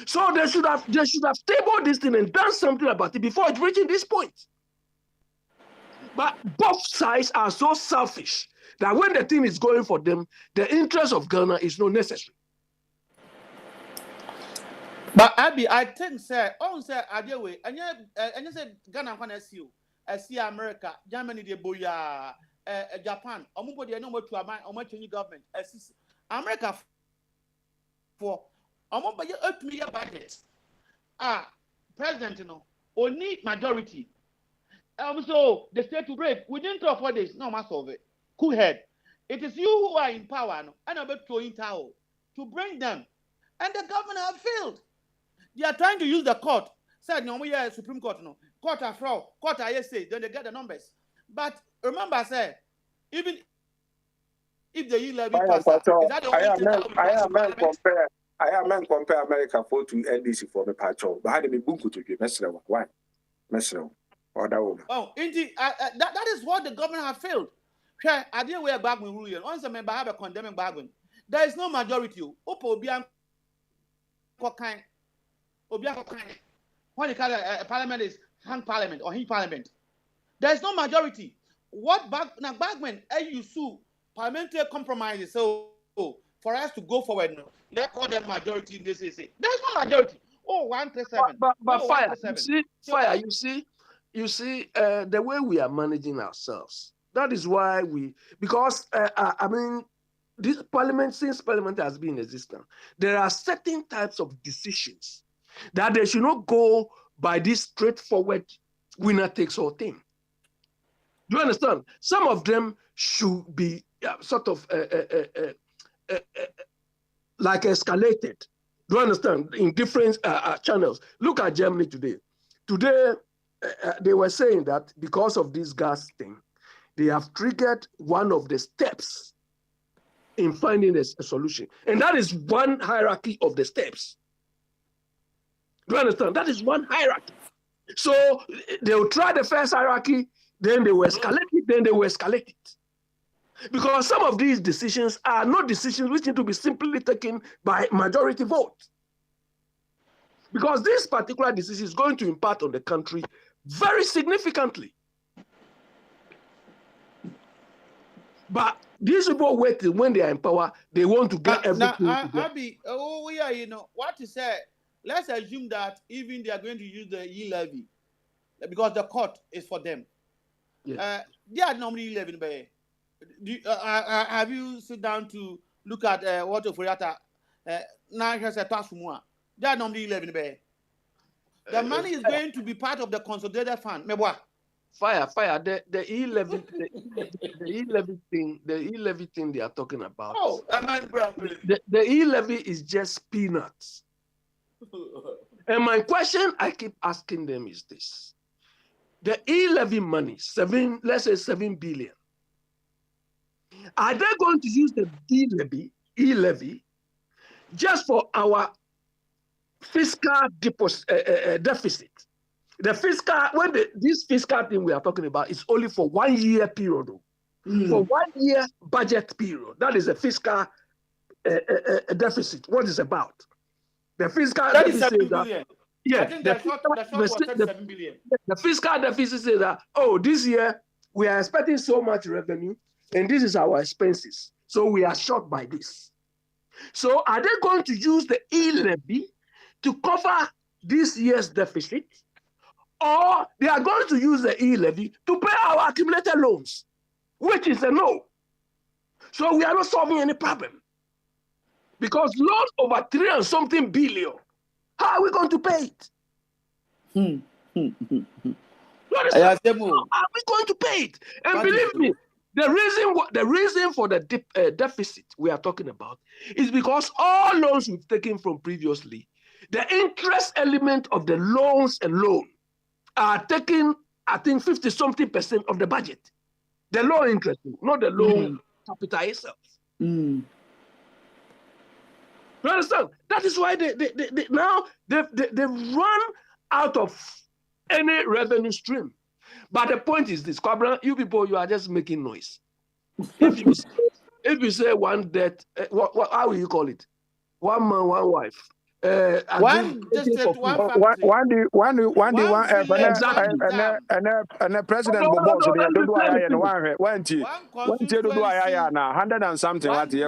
So they should have tabled this thing and done something about it before it reaching this point. But both sides are so selfish that when the thing is going for them, the interest of Ghana is not necessary. But Abby, I think, sir, Adewe, and you said Ghana can see you. I see America, Germany, the Boya, Japan, Omubodi, no more to a much new government. America for Omubodi, up to me a budget. President, only majority. So the state to break within 3 or 4 days. No, matter of it. Cool head. It is you who are in power and about to towel to bring them. And the government have failed. They are trying to use the court. Said no, we are Supreme Court, court are fraud, court are say, then they get the numbers. But remember, sir, even if the E-levy passes, is that the only thing I am compare America for to NDC for the patrol. But how do we book to you? Why? Oh, indeed, that is what the government have failed. I didn't wear bargain rule. Once a member have a condemning bargain, there is no majority. What they call a parliament is hang parliament or he parliament. There is no majority. What Bagman you sue parliamentary compromises. So for us to go forward, let's call them majority in this. There is no majority. 137. But Fire, you see, the way we are managing ourselves. That is why this parliament, since parliament has been in existence, there are certain types of decisions that they should not go by this straightforward winner takes all thing. Do you understand? Some of them should be sort of like escalated. Do you understand? In different channels. Look at Germany today. Today, they were saying that because of this gas thing, they have triggered one of the steps in finding a solution. And that is one hierarchy of the steps. Do you understand? That is one hierarchy. So they will try the first hierarchy, then they will escalate it, Because some of these decisions are not decisions which need to be simply taken by majority vote. Because this particular decision is going to impact on the country very significantly. But these people waiting when they are in power, they want to get everything. Abi, what to say? Let's assume that even they are going to use the e-levy because the court is for them. Yes. They are normally e-levy. Have you sit down to look at what Oforiata now has a task more? They are normally e-levy. The money is going to be part of the consolidated fund. Fire. The e-levy thing they are talking about. Oh, the e-levy is just peanuts. And my question I keep asking them is this: the e-levy money, let's say 7 billion. Are they going to use the e-levy just for our fiscal deficit? The fiscal, this fiscal thing we are talking about is only for 1 year period. For 1 year budget period. That is a fiscal deficit. What is about? The fiscal deficit is that, I think the short was 37 billion. The fiscal deficit says that, this year we are expecting so much revenue and this is our expenses. So we are short by this. So are they going to use the e-levy to cover this year's deficit? Or they are going to use the e-levy to pay our accumulated loans, which is a no. So we are not solving any problem. Because loans over 3 and something billion, how are we going to pay it? How are we going to pay it? And believe me, the reason for the deficit we are talking about is because all loans we've taken from previously, the interest element of the loans alone are taking, I think, 50-something% of the budget. The loan interest, not the loan capital itself. You understand? That is why they run out of any revenue stream. But the point is this, Kwabena, you people, you are just making noise. If you say one death, how will you call it? One man, one wife. One president Bobo so they do one tea 100 and something what you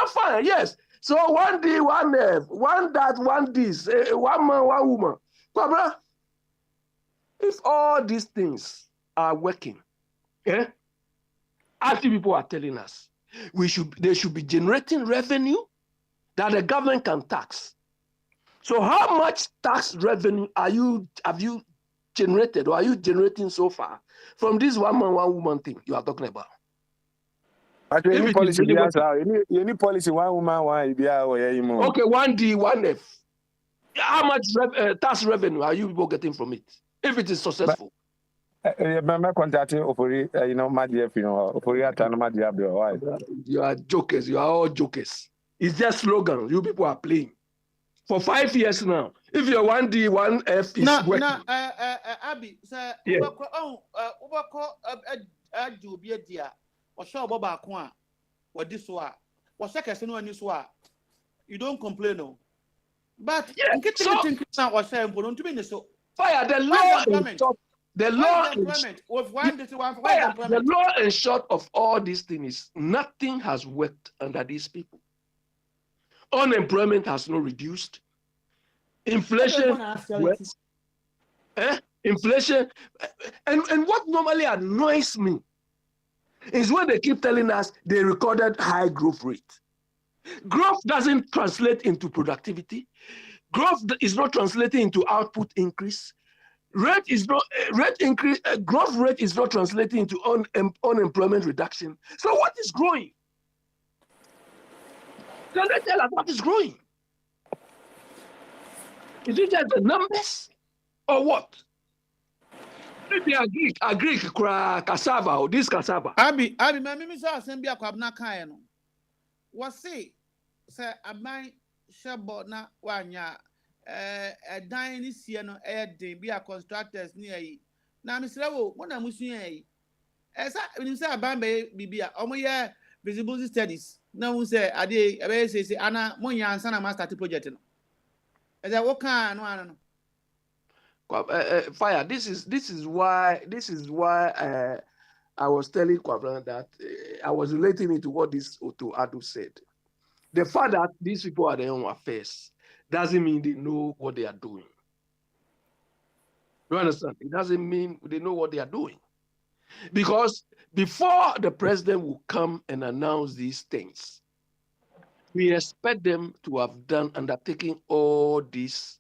fine. Yes. So one day, one that, one this, one man, one woman. Kwabena, if all these things are working, actually people are telling us they should be generating revenue that the government can tax. So how much tax revenue have you generated or are you generating so far from this one man, one woman thing you are talking about? Any policy, one woman, one idea. Okay, 1D, 1F. How much tax revenue are you people getting from it if it is successful? You are jokers. You are all jokers. It's just slogan. You people are playing for 5 years now. If your 1D, 1F is working. Abi, sir, you don't complain, no. But fire the law and short of all these things, nothing has worked under these people. Unemployment has not reduced. Inflation works. Inflation. And what normally annoys me is when they keep telling us they recorded high growth rate. Growth doesn't translate into productivity. Growth is not translating into output increase. Growth rate is not translating into unemployment reduction. So what is growing? Can they tell us what is growing? Is it just the numbers or what? Maybe a Greek cassava or this cassava. Abi, me say assembly akwabna kan no. What say aban shebo na wanya dan ni sie no den bi a constructors ni ayi. Na me sere wo mo na musu ayi. Esa me say aban be bibia omo ye visibility studies. Na we say ade e say ana mo nya ansa na master project no. Esa wo kan no ano no. Fire. This is why I was telling Kwabran that I was relating it to what this Otto Addo said. The fact that these people are their own affairs doesn't mean they know what they are doing. You understand? It doesn't mean they know what they are doing. Because before the president will come and announce these things, we expect them to have undertaken all these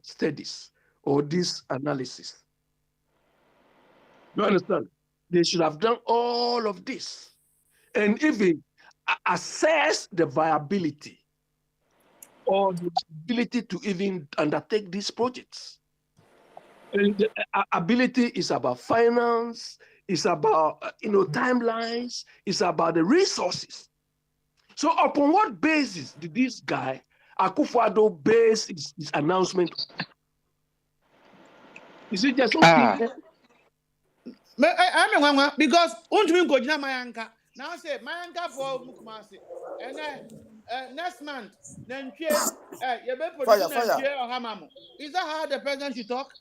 studies or this analysis. You understand? They should have done all of this and even assess the viability or the ability to even undertake these projects. And the ability is about finance, it's about timelines, it's about the resources. So upon what basis did this guy, Akufo-Addo, base his announcement? Is it just okay? Because Mayanka. Now say Mayanka for Mukumasi. And next month, then fire. Is that how the president should talk?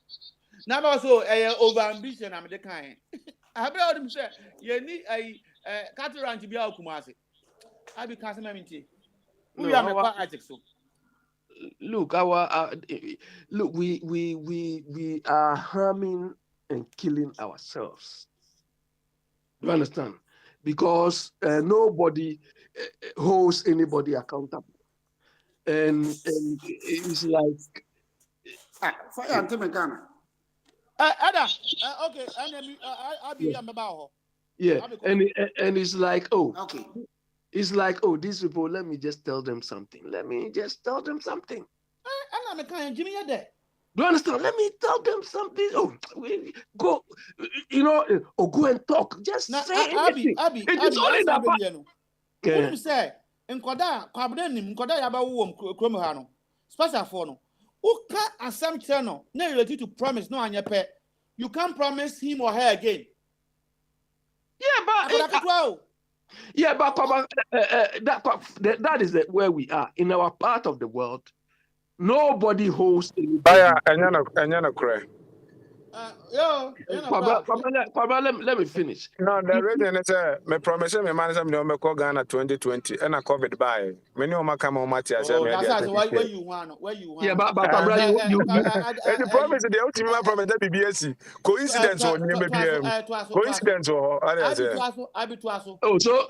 Now also over ambition. I'm the kind. I heard him say you need a cattle ranch to be out Kumasi. I be casting minty. We are look, we are harming and killing ourselves. You understand? Because nobody holds anybody accountable, and it's like fire anti-Megana. Ada, okay, I'll be about. Yeah, and it's like, oh, okay. It's like, oh, these people, let me just tell them something. Let me just tell them something. I'm a kind of Jimmy there. Do you understand? Let me tell them something. Oh, go, or go and talk. Just now, say anything. It's only that part. Okay. Say, Nkoda, Kwabden, Nkoda yaba wo Kromhano. Special for no. Uka assumption no related to promise no anya pe. You can't promise him or her again. Yeah, but that is where we are. In our part of the world, nobody holds anybody. Let me finish. No, the reason is me promise me man say me call Ghana 2020 and a COVID by. Many of my come on Matthias. That's why where you want. Yeah, but you the promise the ultimate promise that BBS coincidence or coincidence or oh, so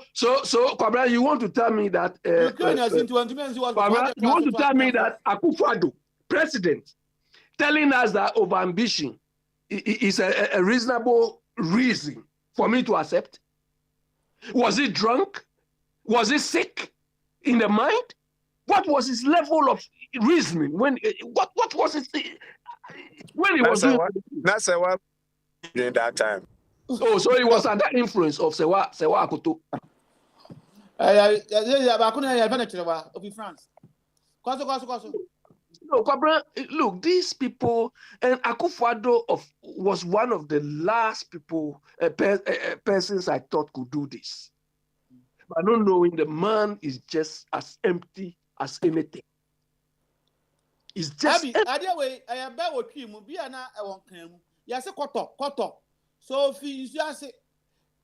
Kwabra, you want to tell me that Kwabra, you want to tell me that Akufo-Addo, president, telling us that over ambition is a reasonable reason for me to accept? Was he drunk? Was he sick in the mind? What was his level of reasoning when? What was it when he was doing? That's what during that time. Oh, so he was under influence of Sewa Akoto. No, Kwabra, look, these people, and Akufo-Addo was one of the last people, persons I thought could do this. But not knowing the man is just as empty as anything. It's just so if you say,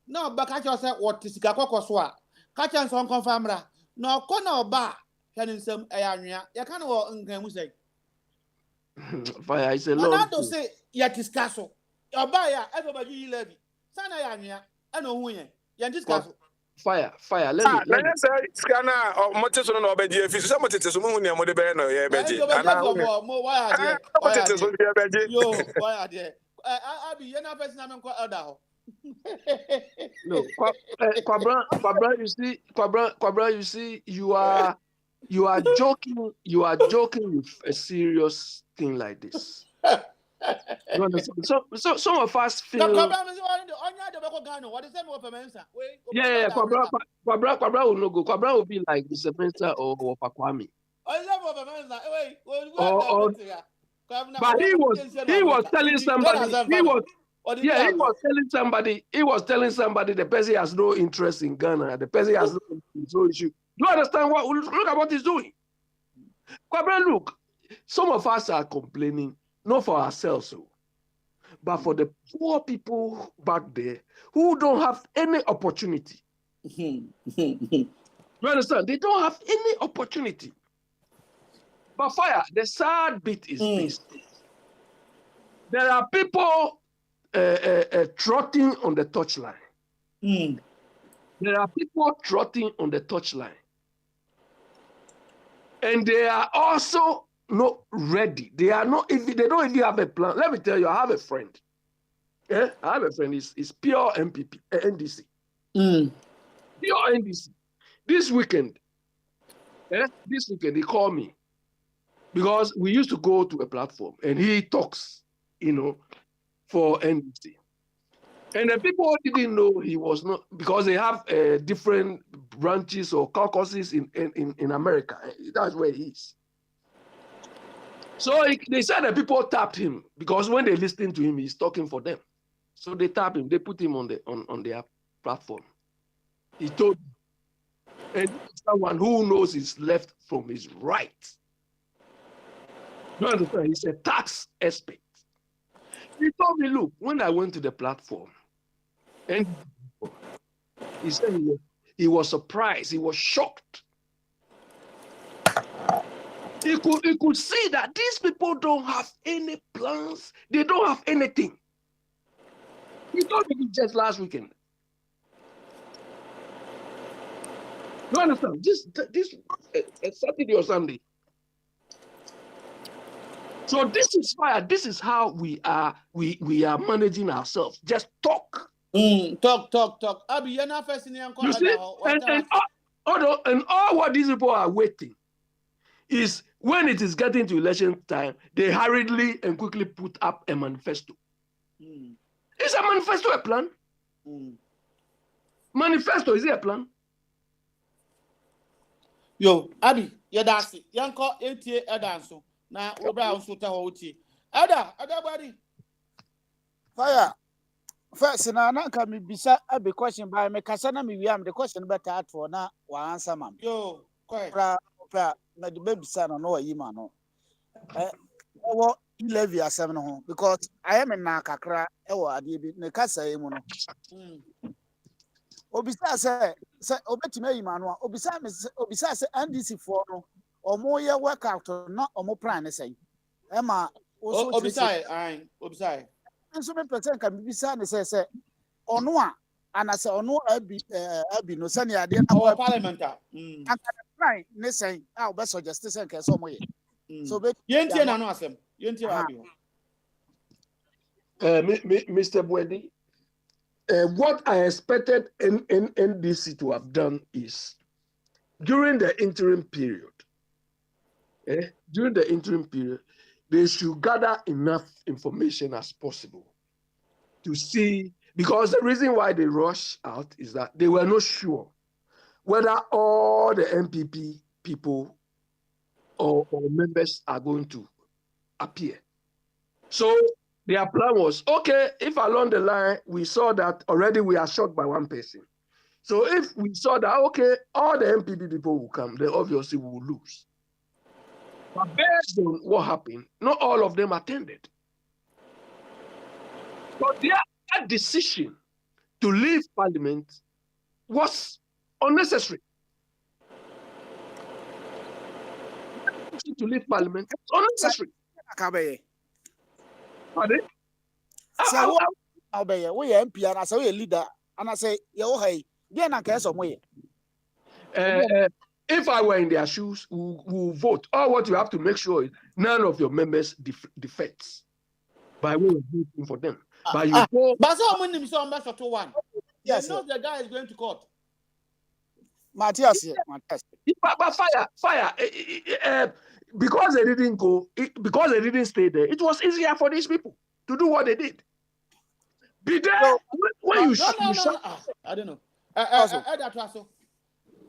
no, but catch yourself what is Kakoswa, catch and some confirmera, no corner bar. Can some area? You can't walk and say. Fire is a lot. Not to say, yet discuss. Your buyer, everybody levy. Sana Yania, I know who you discuss. Fire. Let me say, Scanner or Montesson or Beji, if it's somebody to someone near Modebeno, yeah, Beji. I'll be another person I'm called Adao. No, Kwabra, you see, you are joking with a serious thing like this. You understand? So some of us feel. Yeah, Kwabra will not go. Kwabra will be like the Semester or Pakwami. But he was telling somebody. He was telling somebody the person has no interest in Ghana. The person has no issue. Do you understand look at what he's doing? Kwabra, look, some of us are complaining, not for ourselves, but for the poor people back there who don't have any opportunity. You understand? They don't have any opportunity. But fire, the sad bit is this. There are people trotting on the touchline. There are people trotting on the touchline. And they are also not ready. They are not, if they don't even have a plan. Let me tell you, I have a friend. Yeah, I have a friend. It's pure MPP, NDC. Pure NDC. This weekend, he called me because we used to go to a platform and he talks, for NDC. And the people didn't know he was not, because they have different branches or caucuses in America. That's where he is. So they said that people tapped him because when they listened to him, he's talking for them. So they tapped him. They put him on their platform. He told them, and someone who knows his left from his right. You understand? He's a tax expert. He told me, look, when I went to the platform, and he said he was surprised, he was shocked. He could see that these people don't have any plans, they don't have anything. He told me just last weekend. You understand? This Saturday or Sunday. So this is fire. This is how we are managing ourselves. Just talk. Talk. Abi, you're not first in you see? And all what these people are waiting is when it is getting to election time, they hurriedly and quickly put up a manifesto. Is a manifesto a plan? Manifesto, is it a plan? Yo, Abi, you're dancing. Yanko, ATA, danso. Na obra unsuta hoti. Ada body. Fire. First, na ka me bisa a question by me kasa na me wiam the question better at for na wa answer mam. Yo, correct. Pra na the baby son no yi ma no. Ewo levy asem no ho because I am na kakra ewo ade bi ne kasa yi mu no. Obisa se obetime yi ma no obisa se NDC for no omo ye workout na omo plan ne say ema obisa nso me person ka bibisa ne say ono a anase ono abi no sane ade na parliament aka plan ne say a obe suggest say nke so omo ye so be yentie na no asem yentie abi Mr. Bwedi, what I expected NDC to have done is during the interim period, they should gather enough information as possible to see, because the reason why they rush out is that they were not sure whether all the MPP people or members are going to appear. So their plan was, okay, if along the line we saw that already we are shocked by one person. So if we saw that, okay, all the MPP people will come, then obviously we will lose. But based on what happened, not all of them attended. But their decision to leave Parliament was unnecessary. To leave Parliament was unnecessary. Pardon? So we MP and I say leader and I say if I were in their shoes, we will vote. All what you have to make sure is none of your members defects by way of voting for them. But you go. But so one. Yes, know the guy is going to court. Matthias. But fire. Because they didn't go, because they didn't stay there, it was easier for these people to do what they did. Be there when you I don't know.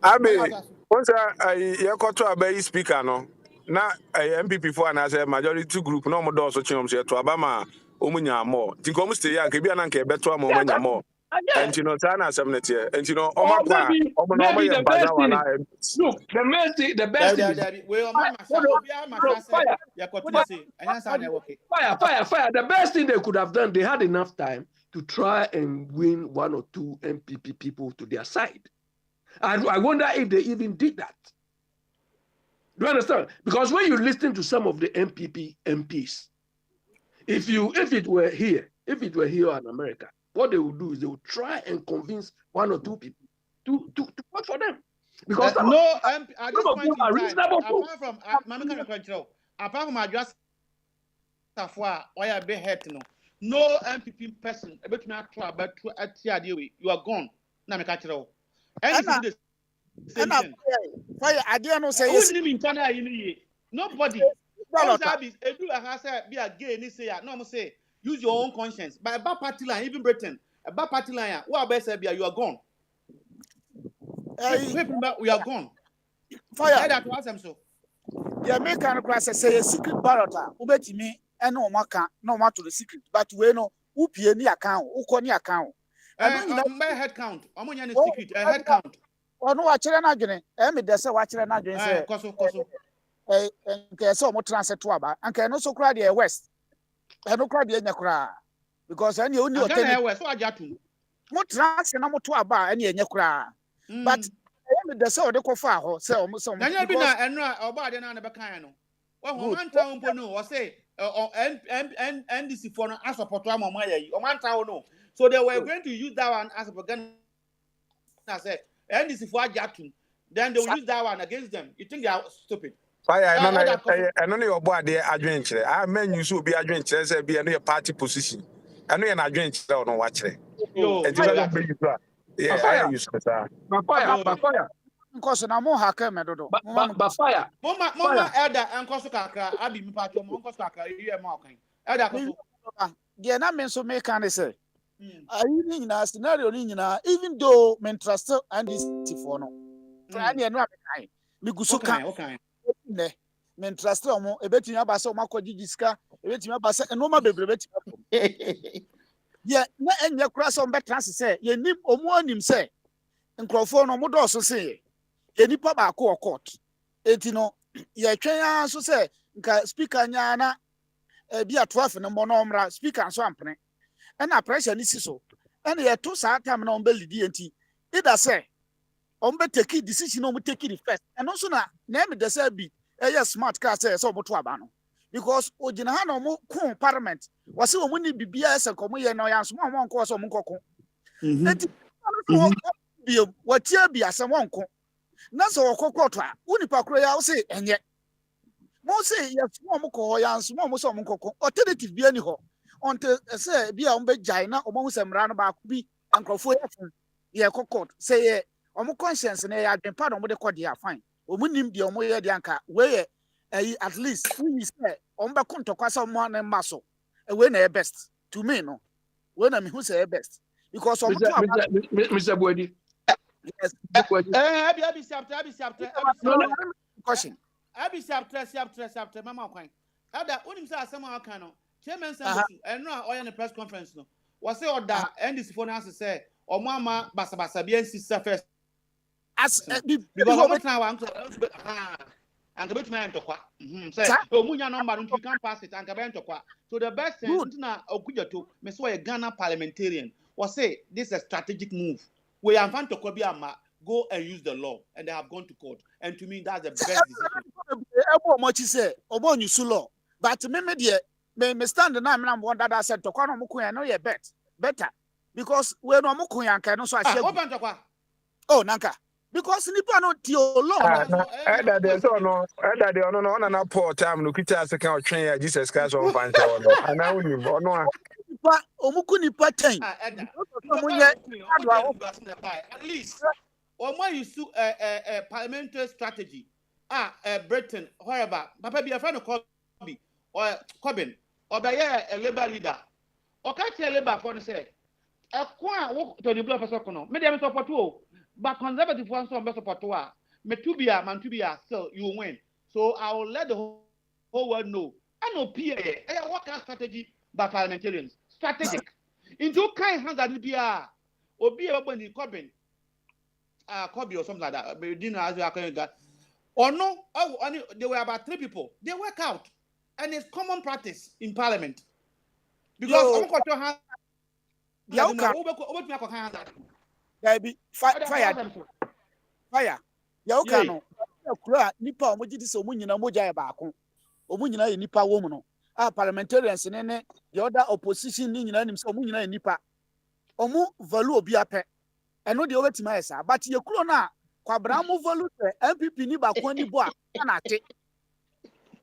Abi, once you got to a speaker, no, na MPP for an majority group, no more doors or chums to Abama, Umunya more. Think almost a year, can be an anchor better moment more. And you know, Sana Samnetia, and you know, maybe the best thing. Look, the best thing is fire. The best thing they could have done, they had enough time to try and win 1 or 2 MPP people to their side. And I wonder if they even did that. Do you understand? Because when you listen to some of the MPP MPs, if it were here in America, what they would do is they would try and convince 1 or 2 people to vote for them. Because at this point in time, apart from address why be hurt no MPP person about me but you are gone na me catch you fire idea no say yes nobody edu ha say be again ni say no say use your own conscience by about party line even Britain about party line what about say you are gone we are gone fire that was them so yeah make an class say a secret ballot ubetimi ene o maka no matter the secret but we no upie ni account uko ni account head count omonya ni secret head count ono wa kire na adwene me de se wa kire na adwene se koso nke se o mo transfer to aba anka no so kra de west no kra de nya kra because any oni o tell west so ajatu mo transfer na mo to aba ene nya kra but me de se o de ko fa ho se o mo so na nya bi na eno oba de na be kan no wo manta mpo no wo say NDC for no support am mo ayi o manta no so they were going to use that one as a propaganda say NDC for ajatu then they will use that one against them. You think they are stupid? Fire, I know your body adventure. I mean, you should be adventure, say, be a party position. I know you're not adventure on watch it. Yeah, fire. Fire. Because na mo haka medodo. But fire. Mama elder and koso kakra abi mi pato mo koso kakra you ma okan. Elder koso. Dia na men so make can say. Ayi ni na scenario ni nyina even though men trust and this for no. Try na no akai. Mi guso kan. Ne men trust omo ebetimi abasa omo akogigi sika ebetimi abasa enoma bebre betimi. Yeah, na enye kura so mbe trans say ye nim omo anim say nkrofo no mo do so say ye nipa ba ko court. Enti no ye twen so say nka speaker nya na bi atoafe no mo no mra speaker so ampene. Na pressure ni si so. Na ye to sa time na ombe lidi enti. Ida say ombe take decision no mo take it first. And also na me de say bi smart car say so mo to aba no. Because ojina ha no mo kun parliament. Wase wo mo ni bibia ese komo ye no ya so mo nko so mo nkoko. Enti bi watia bi asem wonko. Na so okoko to a unipa kro ya wo say enye. Mo say ye mo ko ya so mo so mo nkoko. Alternative bi ani ho. Until say bi a ombe jai na omo husemra no ba ko bi ankrofo ye kokot say ye omo conscience na ya adwempa no mo de kode ya fine omo nim de omo ye de anka we at least we say omo be kontokwa so mo na maso we na best to me no we na me who say best because omo to Mr. Boadi yes abi chapter question abi chapter mama kwan ada unim say asem aka no chairman say eno a oya na press conference no was say order NDC for now say omo ama basabasa bi NC first as because omo try wa and bet me ntokwa say omunya number you can pass it and be ntokwa so the best thing na okujato me so a Ghana parliamentarian was say this is a strategic move we am fan tokwa bi ama go and use the law and they have gone to court and to me that's the best decision ebo mo chi say obo nyusu law but me de me stand na me na mo dada said tokwa no mo kun ya no ye better because we no mo kun ya kan no so ahia open tokwa oh nanka because nipa no ti o law that there so no that there no na poor time no kita se kan otwen ya Jesus Christ on fan show no ana woni ono a nipa omuku nipa 10 at least omo use parliamentary strategy Britain wherever papa be a friend of Corbyn or by a labor leader or catch a labor for say a qua to the blood for socono medium support but conservative ones on best support metubia mantubia still you win so I will let the whole world know NOP what kind of strategy by parliamentarians strategic into kind hands that be Obi everybody Corbin. Kobe or something like that. But you know, as you are calling that. Or no, there were about 3 people. They work out. And it's common practice in parliament. Because I'm going to have fire. Yaukano. Kura nipa omujidi so munyina moja ya baako. Omunyina ye nipa wo mu no. Parliamentarians ne the other opposition ni nyina nim so munyina ye nipa. Omu value obi apɛ. Eno de obetima esa, but ye kuro na kwabra mu value MPP ni baako ni bo a na ate.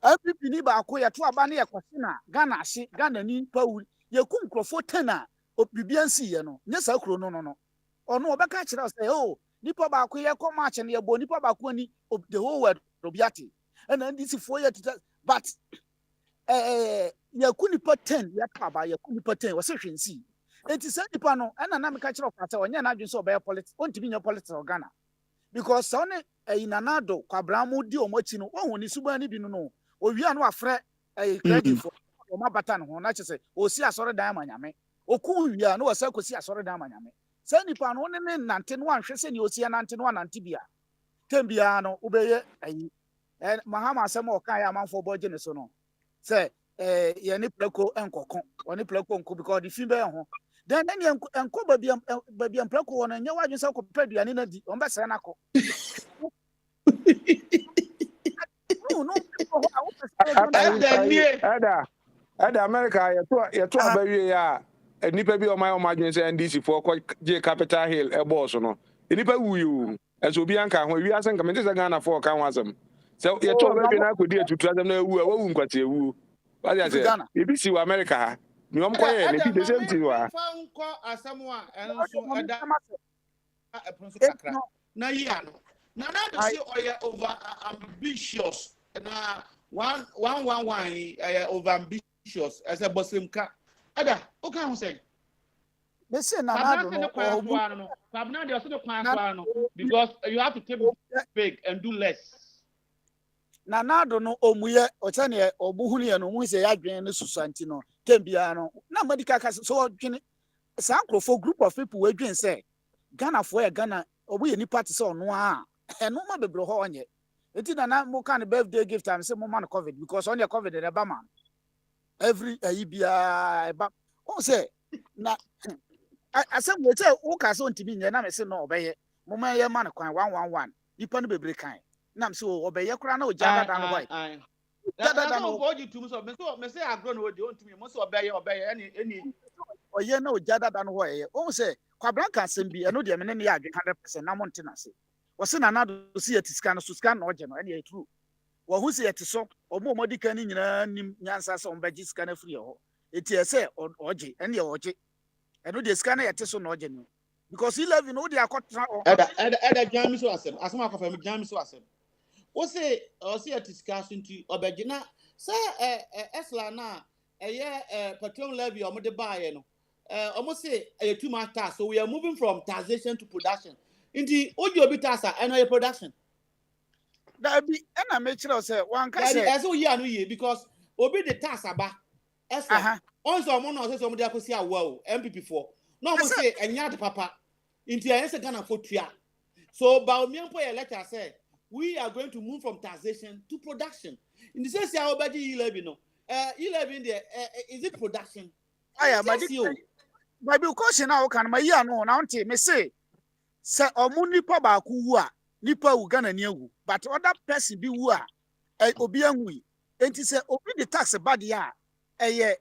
MPP ni baako ye to aba na ye kwase na Ghana ahye, Ghana ni pawu. Ye ku nkrofo 10 a obibiansi ye no. Nye sa kuro no. Ono obeka kire say oh nipa baako ye ko match na ye bo nipa baako ni the whole world obiati. And then this 4 years but ye ku nipa 10 ye to aba ye ku nipa 10 was hwensi. Enti say nipa no na na meka kire kwata onye na adwen so obey politics ontimi nya politics o Ghana because so ne inanado kwabra mu di omachi no won ni suba ni bi no owia no afre credit for o mabata no na che say o si asore dan manyame oku wia no wasa kosi asore dan manyame say nipa no ne nante no anhwe se ni o si nante no anante bia tembia no ubeye mahama asem o kan ya manfo boje ne so no say ye ni pleko enkokon oni pleko nko because the fin be ho then enko baby pleko wona nya wadwen se ko peduane na di on be sere na ko no Ada America ye to abawie ya nipa bi o ma dwen se NDC for ko je Capital Hill e boss no nipa wuyu eso obi anka ho wi asen ka me se Ghana for kan wasem se ye to abawie na akodi etutu asem na ewu awu nkwate ewu what you say ibi si America ha ni om ko ye ne bi the same thing wa nko asamu a enso eda pronso kakra na ya no na do say oya over ambitious na 111 over ambitious as a boslimka ada o kan ho say they say na do no Pabna dey also the kwan no because you have to take big and do less na do no omuye ochane obuhunu ye no mu se yadwen ne susanti no tembia no na medical case so odwene sankrofo group of people we dwen say Ghana for ye Ghana obuye ni party so no a eno ma bebro ho onye enti na mo kan birthday gift am say mo man covid because on the covid the ba man every bia ba on say na asem we say wo ka so ntimi nye na me say no obeye mo man ye man kwan 111 ipa no bebre kan nam so obeye kura na ojada dan boy dada no oji tum so me say agro no oji ontumi mo so obeye any oye na ojada dan ho ye o say kwabran ka asem bi eno de me ne ya adwe 100% na mo ntena se wo se na na do si etiska no so ska na oje no ene true wo hu se etiso omo modika ni nyina nim nyansa se ombaji ska na free ho eti ese oje ene oje eno de ska na yete so na oje no because 11 no de akotra eda jami so asem asema akofa mi jami so asem wo se o se etiska so nti obaji na say esla na petrol levy omo de buy no almost say too much tax, so we are moving from taxation to production. Indeed, oji obi tax and production. That be and I make sure say one can say as we are no year because obi the tax aba. Also, someone else somebody I could see a wow MPP4. No one say and yard papa into a Ghana for tria. So by me and letter say we are going to move from taxation to production. In the sense our budget 11 no 11 there is it production? Aya my because now can my year no now me say omu nipa ba ku wu a nipa wu Ghana ni awu but other person bi wu a obi anwu enti say obi the tax bad ya eye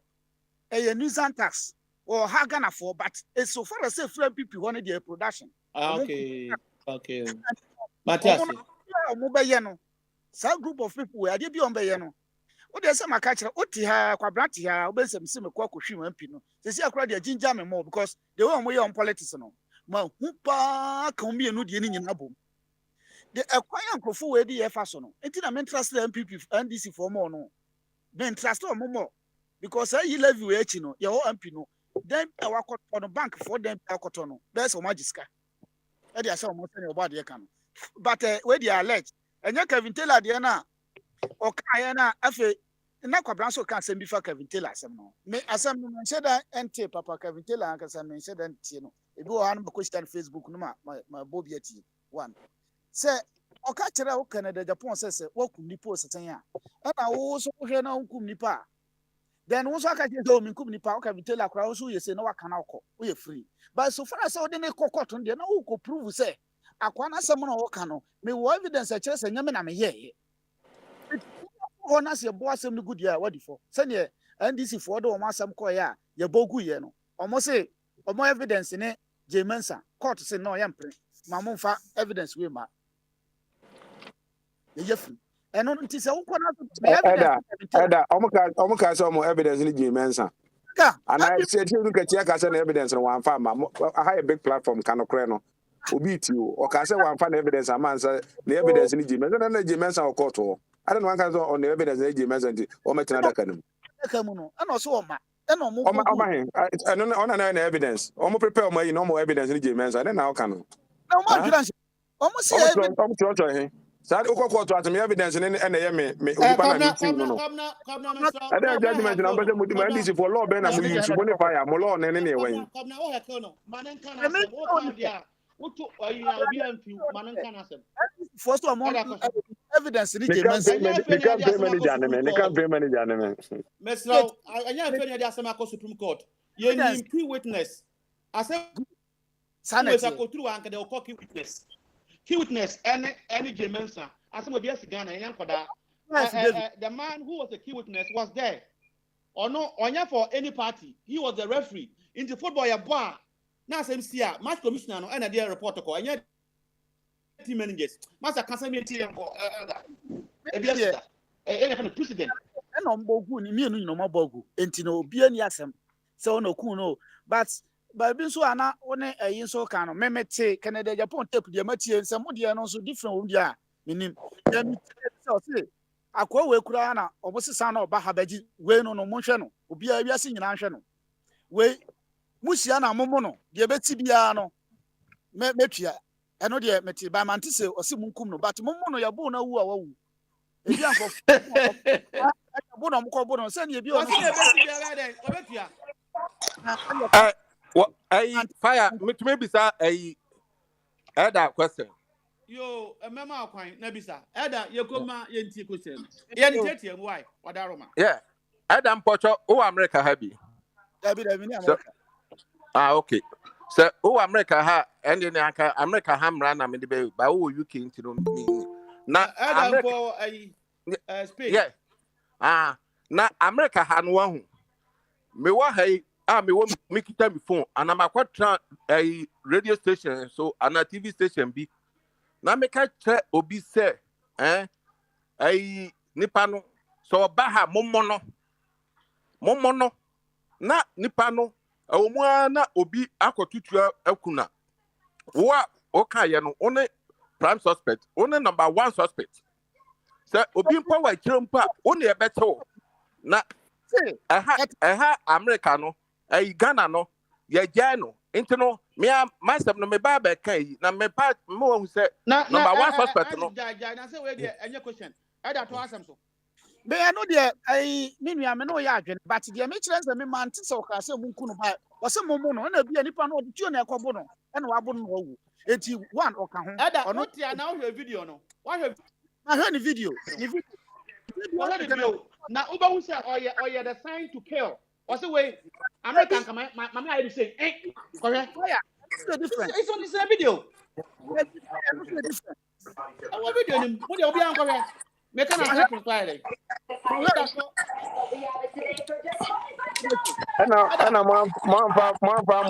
nuisance tax or ha Ghana for but so far as say free people one their production okay but yes omu be ye no some group of people we ade bi on be ye no o de say maka kire oti ha kwabrati ha obensem se mekwa kohwi mpi no se se akura de ginger me more because the way we on politics no ma hu pa kan bi enu de ni nyina bom de ekwan yankofo we di yefa so no enti na me interest MPP NDC for more no me interest o more because I levy we echi no ye o MP no then e wakọ on bank for them akoto no be so magiska e dey say o mo say o ba de kan but we dey allege enye Kevin Taylor de na o kan na afi na kwabran so ka asem bi fa Kevin Taylor asem no me asem no nse da ente papa Kevin Taylor anka asem no nse da ntie no ebi wo han ko question Facebook no ma Bobby ati one se oka kire wo Canada Japan se wakum nipa oseten a na wo so hwe na wakum nipa then wo so aka kire so minkum nipa Kevin Taylor kra wo so yese na waka na okọ wo ye free but so far as wo de ne kokọto de na wo ko prove se akwa na asem no wo ka no me wo evidence a kire se nyame na me ye honest your boss am good year what for send NDC for do o asem ko ya ye bogu ye no omo say omo evidence ne Jemensa court say no ya mpre ma mo fa evidence we ma ye free eno nti se wo na Eda omo ka say omo evidence ne Jemensa ka ana se ti ka ti aka say na evidence no wan fa ma ha a big platform kan no kre no obi ti o ka say wan fa na evidence amansa na evidence ne Jemensa na Jemensa o court o I don't want to on the evidence that you mentioned or met another canon. And also, and on an evidence. Almost prepare my normal evidence in James and then now canon. No more almost say Sad Oko to me evidence and me judgment number for law Ben and we use bonfire Molon and anyway. First one evidence ni James they can't pay many Meslo anya fenya dia asema ko Supreme Court ye ni key witness ase sanity ko through anka de ko key witness any James asema bia sigana yan koda the man who was the key witness was there or no onya for any party he was the referee in the football ya bar na asem sia match commissioner no na dia report ko anya team managers masa kasa me team ko ebia kind of president and on bogu ni mienu no mabogu enti no obi ani asem se ono ku no but bi so ana one ayin so kan no memete Canada Japan tape de matie se mo de no so different wo dia minim dem se akwa we kura na obosisa na oba habaji we no no monhwe no obi a wiase nyina hwe no we musia na momo no de beti bia no metua eno de meti ba mante se osi munkum no but momo no yabo na wu a wawu ebi anko abo no mko bo no se ne ebi o osi beti bia ga obetua fire maybe sir Eda question yo mema akwan na bisa Eda yekoma yenti question yenti why wadaroma yeah Eda mpocho o America habi David ni America okay so o America ha ende ne aka America ha mra na me de be ba o UK ntino mi na America Spain yeah na America ha no wahu me wa hai me wo me kita mi phone ana makwatra radio station so ana TV station bi na me ka che obi se nipa no so ba ha mommo no na nipa no omu na obi akotutua akuna wo o ka ye no one prime suspect one number 1 suspect se obi mpa wa kirempa one e beto na America no Ghana no ye jano into no me myself no me ba be kai na me pa mo hu say number 1 suspect no na say we dey any question Eda to asem so be no dey me nua me no ya adwen but dey me kire say me man ti so ka say munku no ba wo say momo no na bia nipa no odituo na ekobo no na wabo no wawu enti one oka ho Eda no tia na wo video no wa hwe na hwe ni video na uba hu say oye the sign to kill or say wait American come mama I say correct it's different it's on the same video our video ni mo dey obi an correct me can happen Friday ana mo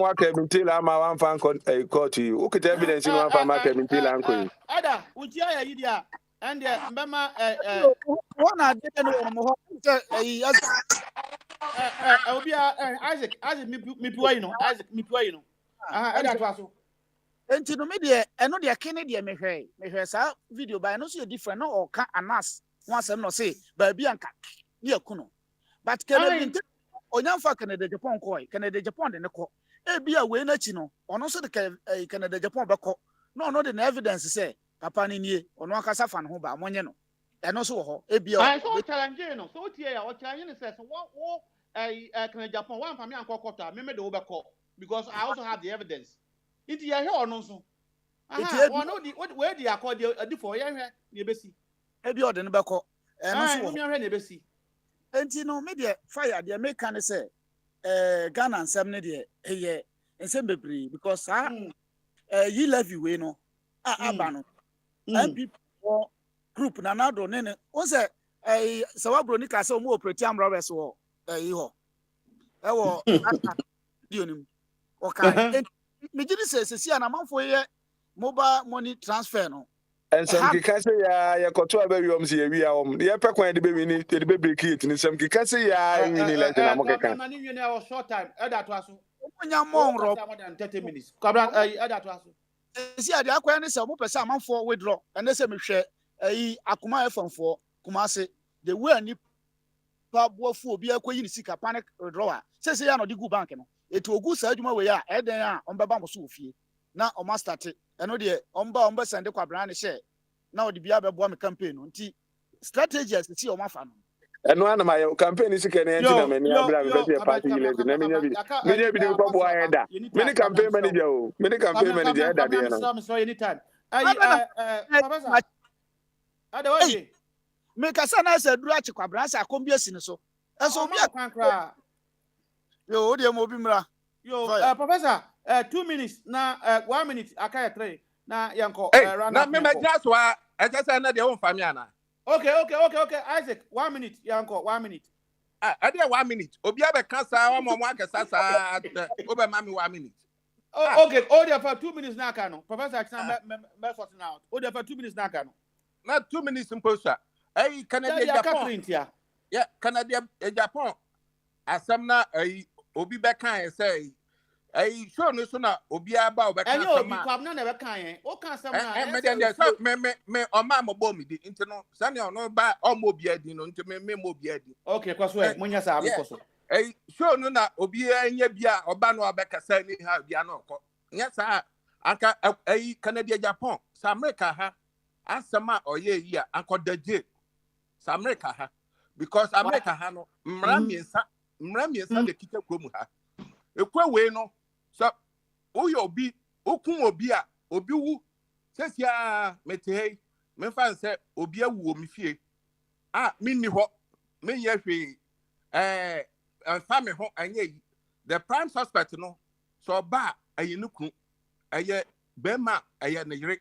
aka bintila ma wan fan court you o kete evidence no wan fan ma aka bintila anko Ada utia ya yidia and mbema one dey no mo ho Isaac mipuwa you know Eda to aso enti no me de eno de kene de mehwe sa video ba no so different no o ka anas one asem no say ba bi anka ne akuno but Canada onyamfa Canada Japan ko Canada Japan de ne ko e bia we na chi no ono so de Canada Japan be ko no no de evidence say papa ni nie ono akasa fa no ho ba monye no And also, ebia. I saw challenge no. So tie ya, o challenge says what can Japan one family and kokota, me the overcall because I also have the evidence. Into ya here or no so. Aha, one no the where the accord the for ya here ne besi. Ebia o de ne beko. And also, me here ne besi. Enti no me de fire de make can say Ghana nsem ne de eye nsem bebre because yi levy we no aba no MP group na nado ne o say sawabro ni ka say o mo operate am robbers wo yi ho e wo dionim o ka me gidi say na manfo ye mobile money transfer no. And some kika say ya koto abawiom se yewia om ye pekwan de be wini de be break it ni some kika say ya wini lent na mo keka na ni wini a short time e that to aso onya mon rob more than 30 minutes kabra e that to aso si ade akwa ne se mo pese amanfo withdraw and say me hwe akoma efamfo kuma se the way ani pa boafu obi akoyi ni sika panic withdrawal say ya no di gu bank no etu ogu sa adwuma we ya eden a ombeba mo so ofie na o ma start eno de omba sende kwa brand share na odi bia bebo am campaign nti strategies ti o ma fa no eno ana ma campaign sika na enti na mani abra me be party ile na menya bi de ko bo ayeda me campaign manager o me campaign manager eda de no so anytime professor adawai me kasa na se duru achi kwa brand sa kombiesi ni so eso obi akwankra yo odi mo bi mra yo professor 2 minutes na 1 minute akaya 3 na yanko round na me just wa ejesa na de won fami ana okay Isaac 1 minute yanko 1 minute I dey 1 minute obi abe kan sa wa mo akesa sa obe mami 1 minute okay there for 2 minutes na aka no professor akina me sorting out there for 2 minutes na aka no na 2 minutes imposa Canada Japan yeah Canada Japan asamna obi be kan say show no so na obi aba obi kan sama obi kwam na be kan o kan sama na me o ma mo bo mi di nti no sane ono ba o mo obi adi no nti me mo obi adi okay kwaso munya sa am kwaso show no na obi anya bia oba no abekasa ni ha bia no ko nya sa aka Canada Japan sa America ha asama oye yi a akodaje sa America ha because America ha no mra miensa de kita kromu ha ekwa we no so uyo obi okun obi a obi wu sesia metehei me fan se obi awu o mi fie minni ho me ye hwe fa me ho anya yi the prime suspect no so ba ayinuku aye bema aye ne yire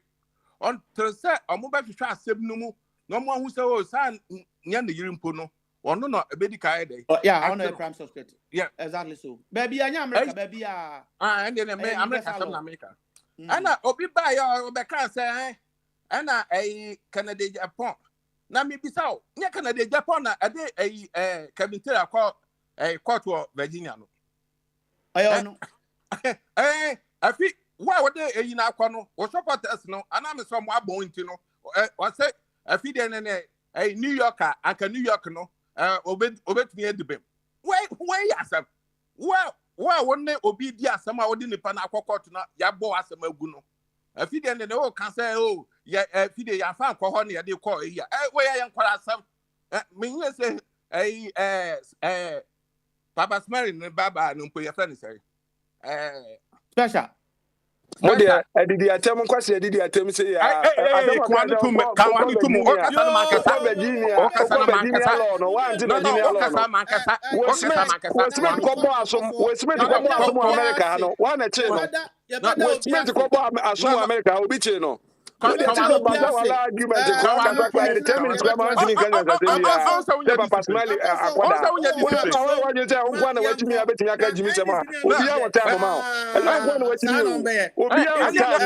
on trese omo ba hwehwe asem no mu no mo hu se o san nya ne yire mpo no ono no ebedi kai dey yeah ono prime suspect yeah exactly so baby anya America baby and then me America some America ana obi ba ya obe kan say ana Canada Japan na me bisa o nya Canada Japan na ade kabintere akọ court of Virginia no ayo no afi wa wode na akọ no wo supporters no ana me so mo abon nti no o say afi de ne New York aka New York no obetumi edibem why asem wa wonne obi di asem a wodi nipa na akọkọt na ya bo asem agu no afide ne o kan say o ya afide ya fa akọ ne ya de call ya we ya nkwara asem me hu say Papa Smary ne baba no mpo ya fa ne say special mo de adidi atem kwase adidi atem say ya kwani tumu o kasa na makasa Virginia o kasa na makasa no wa anti Virginia o kasa makasa o kasa makasa ko bo asom America no wa na che no Smith ko bo asom America obi che no wala argument ko kasa kwa 10 minutes kwa anti Kenya za temi ya Papa Smary akwada wa je say nkwa na watimi abetimi aka jimi sema obi ya wota mama nkwa na watimi obi ya wota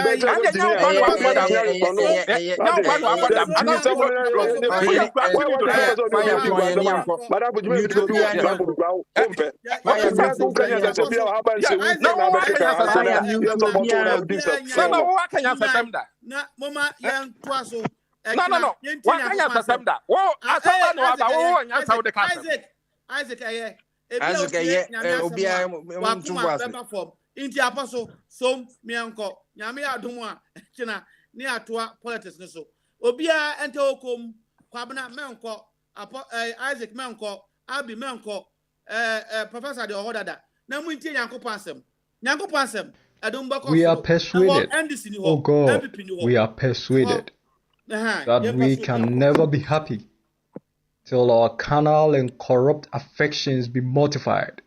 better na mama yan twaso no wa kanya sasemda wo asaba no aba wo nya saw de kasa Isaac obi a mtumbo ase inti apaso som mianko nyame adom a kina ni atoa politics ne so obi a ente okom Kwabena menko, Isaac menko, Abi menko, Professor de Ohodada. Na mu ntie Nyankopon asem. We are persuaded, oh God, we are persuaded that we can never be happy till our carnal and corrupt affections be mortified.